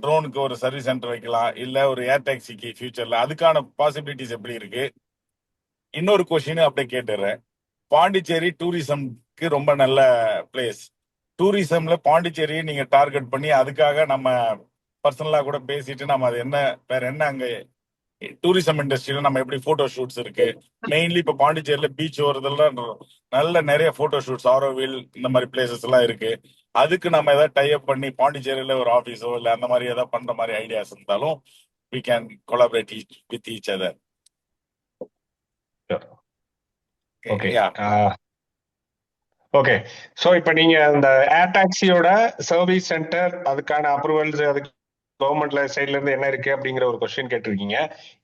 ட்ரோனுக்கு ஒரு சர்வீஸ் சென்டர் வைக்கலாம், இல்ல ஒரு ஏர் டாக்ஸிக்கு ஃபியூச்சர்ல அதுக்கான பாசிபிலிட்டிஸ் எப்படி இருக்கு? இன்னொரு கொஸ்டின் அப்படியே கேட்டுறேன். பாண்டிச்சேரி டூரிசம்க்கு ரொம்ப நல்ல பிளேஸ். டூரிசம்ல பாண்டிச்சேரியை நீங்க டார்கெட் பண்ணி அதுக்காக நம்ம பர்சனலா கூட பேசிட்டு நம்ம அது வேற என்ன அங்க டூரிசம் இண்டஸ்ட்ரியில நம்ம எப்படி போட்டோ ஷூட்ஸ் இருக்கு, மெயின்லி இப்ப பாண்டிச்சேரியில பீச் ஓரதெல்லாம் நல்ல நிறைய போட்டோ ஷூட்ஸ், ஆரோவில் இந்த மாதிரி பிளேசஸ் எல்லாம் இருக்கு. அதுக்கு நம்ம ஏதாவது டை அப் பண்ணி பாண்டிச்சேரியில ஒரு ஆபீஸோ இல்ல அந்த மாதிரி ஏதாவது பண்ற மாதிரி ஐடியாஸ் இருந்தாலும் we can collaborate with each other. Okay. So இப்ப நீங்க அந்த ஏர் டாக்ஸியோட சர்வீஸ் சென்டர் அதுக்கான அப்ரூவல்ஸ் அதுக்கு கவர்மெண்ட்ல சைட்ல இருந்து என்ன இருக்கு அப்படிங்கிற ஒரு கொஸ்டின் கேட்டிருக்கீங்க.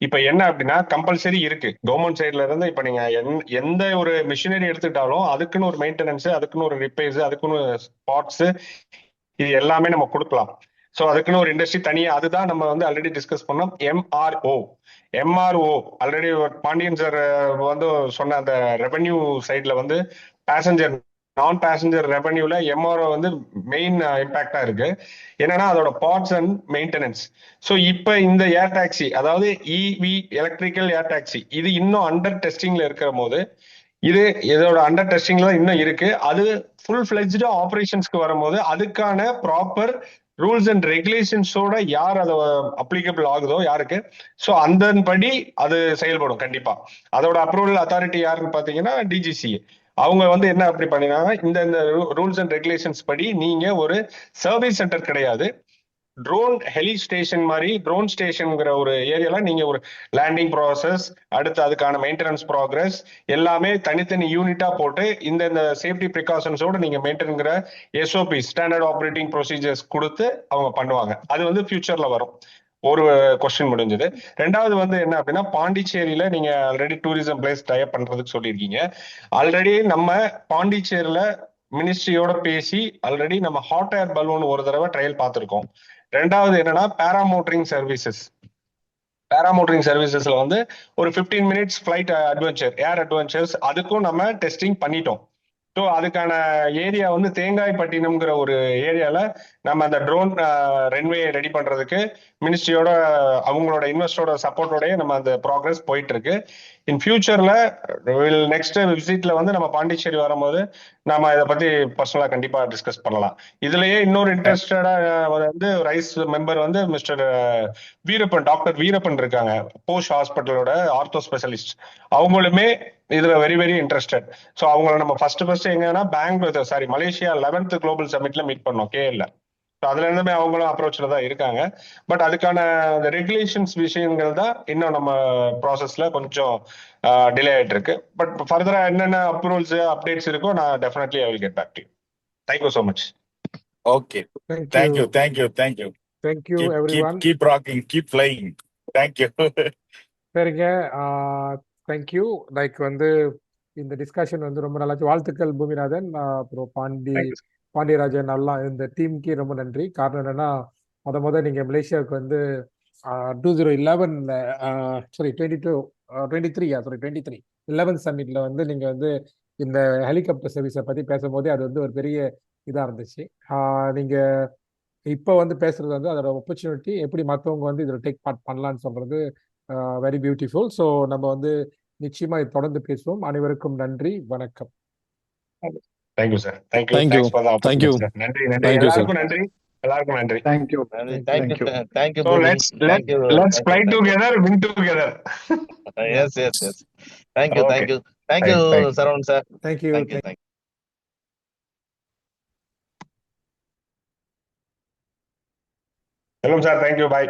இப்ப என்ன அப்படின்னா கம்பல்சரி இருக்கு கவர்மெண்ட் சைட்ல இருந்து. இப்ப நீங்க எந்த ஒரு மிஷினரி எடுத்துக்கிட்டாலும் அதுக்குன்னு ஒரு மெயின்டெனன்ஸ், அதுக்குன்னு ஒரு ரிப்பேர்ஸ், அதுக்குன்னு ஸ்பாட்ஸ், இது எல்லாமே நம்ம கொடுக்கலாம். ஸோ அதுக்குன்னு ஒரு இண்டஸ்ட்ரி தனியாக, அதுதான் நம்ம வந்து ஆல்ரெடி டிஸ்கஸ் பண்ணோம். எம்ஆர்ஓ ஆல்ரெடி பாண்டியன் சார் வந்து சொன்ன அந்த ரெவென்யூ சைட்ல வந்து நான் பேசஞ்சர் ரெவென்யூல எம்ஆர்ஓ வந்து மெயின் இம்பாக்டா இருக்கு. என்னன்னா அதோட பார்ட்ஸ் அண்ட் மெயின்டெனன்ஸ். ஸோ இப்போ இந்த ஏர் டாக்ஸி, அதாவது இவி எலக்ட்ரிக்கல் ஏர் டாக்ஸி, இது இன்னும் அண்டர் டெஸ்டிங்ல இருக்கிற போது, இதோட அண்டர் டெஸ்டிங்ல இன்னும் இருக்கு. அது ஃபுல் ஃபிளெஜ்டு ஆபரேஷன்ஸ்க்கு வரும்போது அதுக்கான ப்ராப்பர் ரூல்ஸ் அண்ட் ரெகுலேஷன்ஸோட யார் அதை அப்ளிகபிள் ஆகுதோ யாருக்கு, ஸோ அதன்படி அது செயல்படும் கண்டிப்பா. அதோட அப்ரூவல் அத்தாரிட்டி யாருன்னு பாத்தீங்கன்னா டிஜிசிஏ. அவங்க வந்து என்ன அப்படி பண்ணினாங்க, இந்த ரூல்ஸ் அண்ட் ரெகுலேஷன்ஸ் படி நீங்க ஒரு சர்வீஸ் சென்டர் கிடையாது, ட்ரோன் ஹெலி ஸ்டேஷன் மாதிரி ட்ரோன் ஸ்டேஷன்ங்கிற ஒரு ஏரியால நீங்க ஒரு லேண்டிங் ப்ராசஸ், அடுத்து அதுக்கான மெயின்டெனன்ஸ் ப்ராக்ரஸ் எல்லாமே தனித்தனி யூனிட்டா போட்டு இந்த சேஃப்டி ப்ரிகாஷன்ஸோட நீங்க மெயின்டென்ங்கிற எஸ்ஓபி ஸ்டாண்டர்ட் ஆப்ரேட்டிங் ப்ரொசீஜர்ஸ் கொடுத்து அவங்க பண்ணுவாங்க. அது வந்து ஃபியூச்சர்ல வரும். ஒரு கொஸ்டின் முடிஞ்சது. ரெண்டாவது வந்து என்ன அப்படின்னா பாண்டிச்சேரியில நீங்க ஆல்ரெடி டூரிசம் பிளேஸ் டைப் பண்றதுக்கு சொல்லியிருக்கீங்க. ஆல்ரெடி நம்ம பாண்டிச்சேரியில மினிஸ்ட்ரியோட பேசி ஆல்ரெடி நம்ம ஹாட் ஏர் பலூன் ஒரு தடவை ட்ரையல் பார்த்துருக்கோம். ரெண்டாவது என்னன்னா பேராமோட்டரிங் சர்வீசஸ்ல வந்து ஒரு 15 மினிட்ஸ் ஃபிளைட் அட்வென்ச்சர், ஏர் அட்வென்ச்சர்ஸ், அதுக்கும் நம்ம டெஸ்டிங் பண்ணிட்டோம். ஸோ அதுக்கான ஏரியா வந்து தேங்காய்பட்டினம்ங்கிற ஒரு ஏரியால நம்ம அந்த ட்ரோன் ரன்வே ரெடி பண்றதுக்கு மினிஸ்ட்ரியோட அவங்களோட இன்வெஸ்டரோட சப்போர்ட்டோடய நம்ம அந்த ப்ராக்ரஸ் போயிட்டு இருக்கு. இன் ஃபியூச்சர்ல நெக்ஸ்ட் விசிட்ல வந்து நம்ம பாண்டிச்சேரி வரும்போது நாம இதை பத்தி பர்சனலா கண்டிப்பா டிஸ்கஸ் பண்ணலாம். இதுலயே இன்னொரு இன்ட்ரெஸ்டடா வந்து ரைஸ் மெம்பர் வந்து மிஸ்டர் வீரப்பன், டாக்டர் வீரப்பன் இருக்காங்க, போஷ் ஹாஸ்பிட்டலோட ஆர்த்தோ ஸ்பெஷலிஸ்ட். அவங்களுமே இதுல வெரி வெரி இன்ட்ரெஸ்டட். ஸோ அவங்கள நம்ம ஃபர்ஸ்ட் எங்கன்னா மலேசியா 11th குளோபல் சமிட்ல மீட் பண்ணோம் கேஎல்ல. அதுல இருந்துமே அவங்களும் அப்ரோச்ல தான் இருக்காங்க. பட் அதுக்கான ரெகுலேஷன்ஸ் விஷயங்கள் தான் இன்னும் நம்ம ப்ராசஸ்ல கொஞ்சம் டிலே ஆயிட்டு இருக்கு. பட் ஃபர்தரா என்னென்ன அப்ரூவல்ஸ் அப்டேட்ஸ் இருக்கோ நான் definitely I will get back to you. Thank you so much. Okay, thank you. Thank you everyone. Keep rocking, keep flying. Thank you. சரிங்க, தேங்க்யூ. லைக் வந்து இந்த டிஸ்கஷன் வந்து ரொம்ப நல்லா வாழ்த்துக்கள் பூமிநாதன், அப்புறம் பாண்டியராஜன், நல்லா இந்த டீமுக்கே ரொம்ப நன்றி. காரணம் என்னன்னா நீங்க மலேசியாவுக்கு வந்து 2011 11 சம்மிட்ல வந்து நீங்க வந்து இந்த ஹெலிகாப்டர் சர்வீஸை பத்தி பேசும்போதே அது வந்து ஒரு பெரிய இதா இருந்துச்சு. நீங்க இப்போ வந்து பேசுறது வந்து அதோட ஆப்பர்ச்சுனிட்டி எப்படி மற்றவங்க வந்து இதில் டேக் பார்ட் பண்ணலான்னு சொல்றது வெரி பியூட்டிஃபுல். ஸோ நம்ம வந்து நிச்சயமா இது தொடர்ந்து பேசுவோம். அனைவருக்கும் நன்றி, வணக்கம். Thank you sir. Thank you for the opportunity sir. நன்றி எல்லாருக்கும் நன்றி. எல்லாருக்கும் நன்றி. Thank you. Thank you. So let's fly together, win together. Yes. Thank you. Saravanan sir. Thank you. Hello sir, thank you, bye.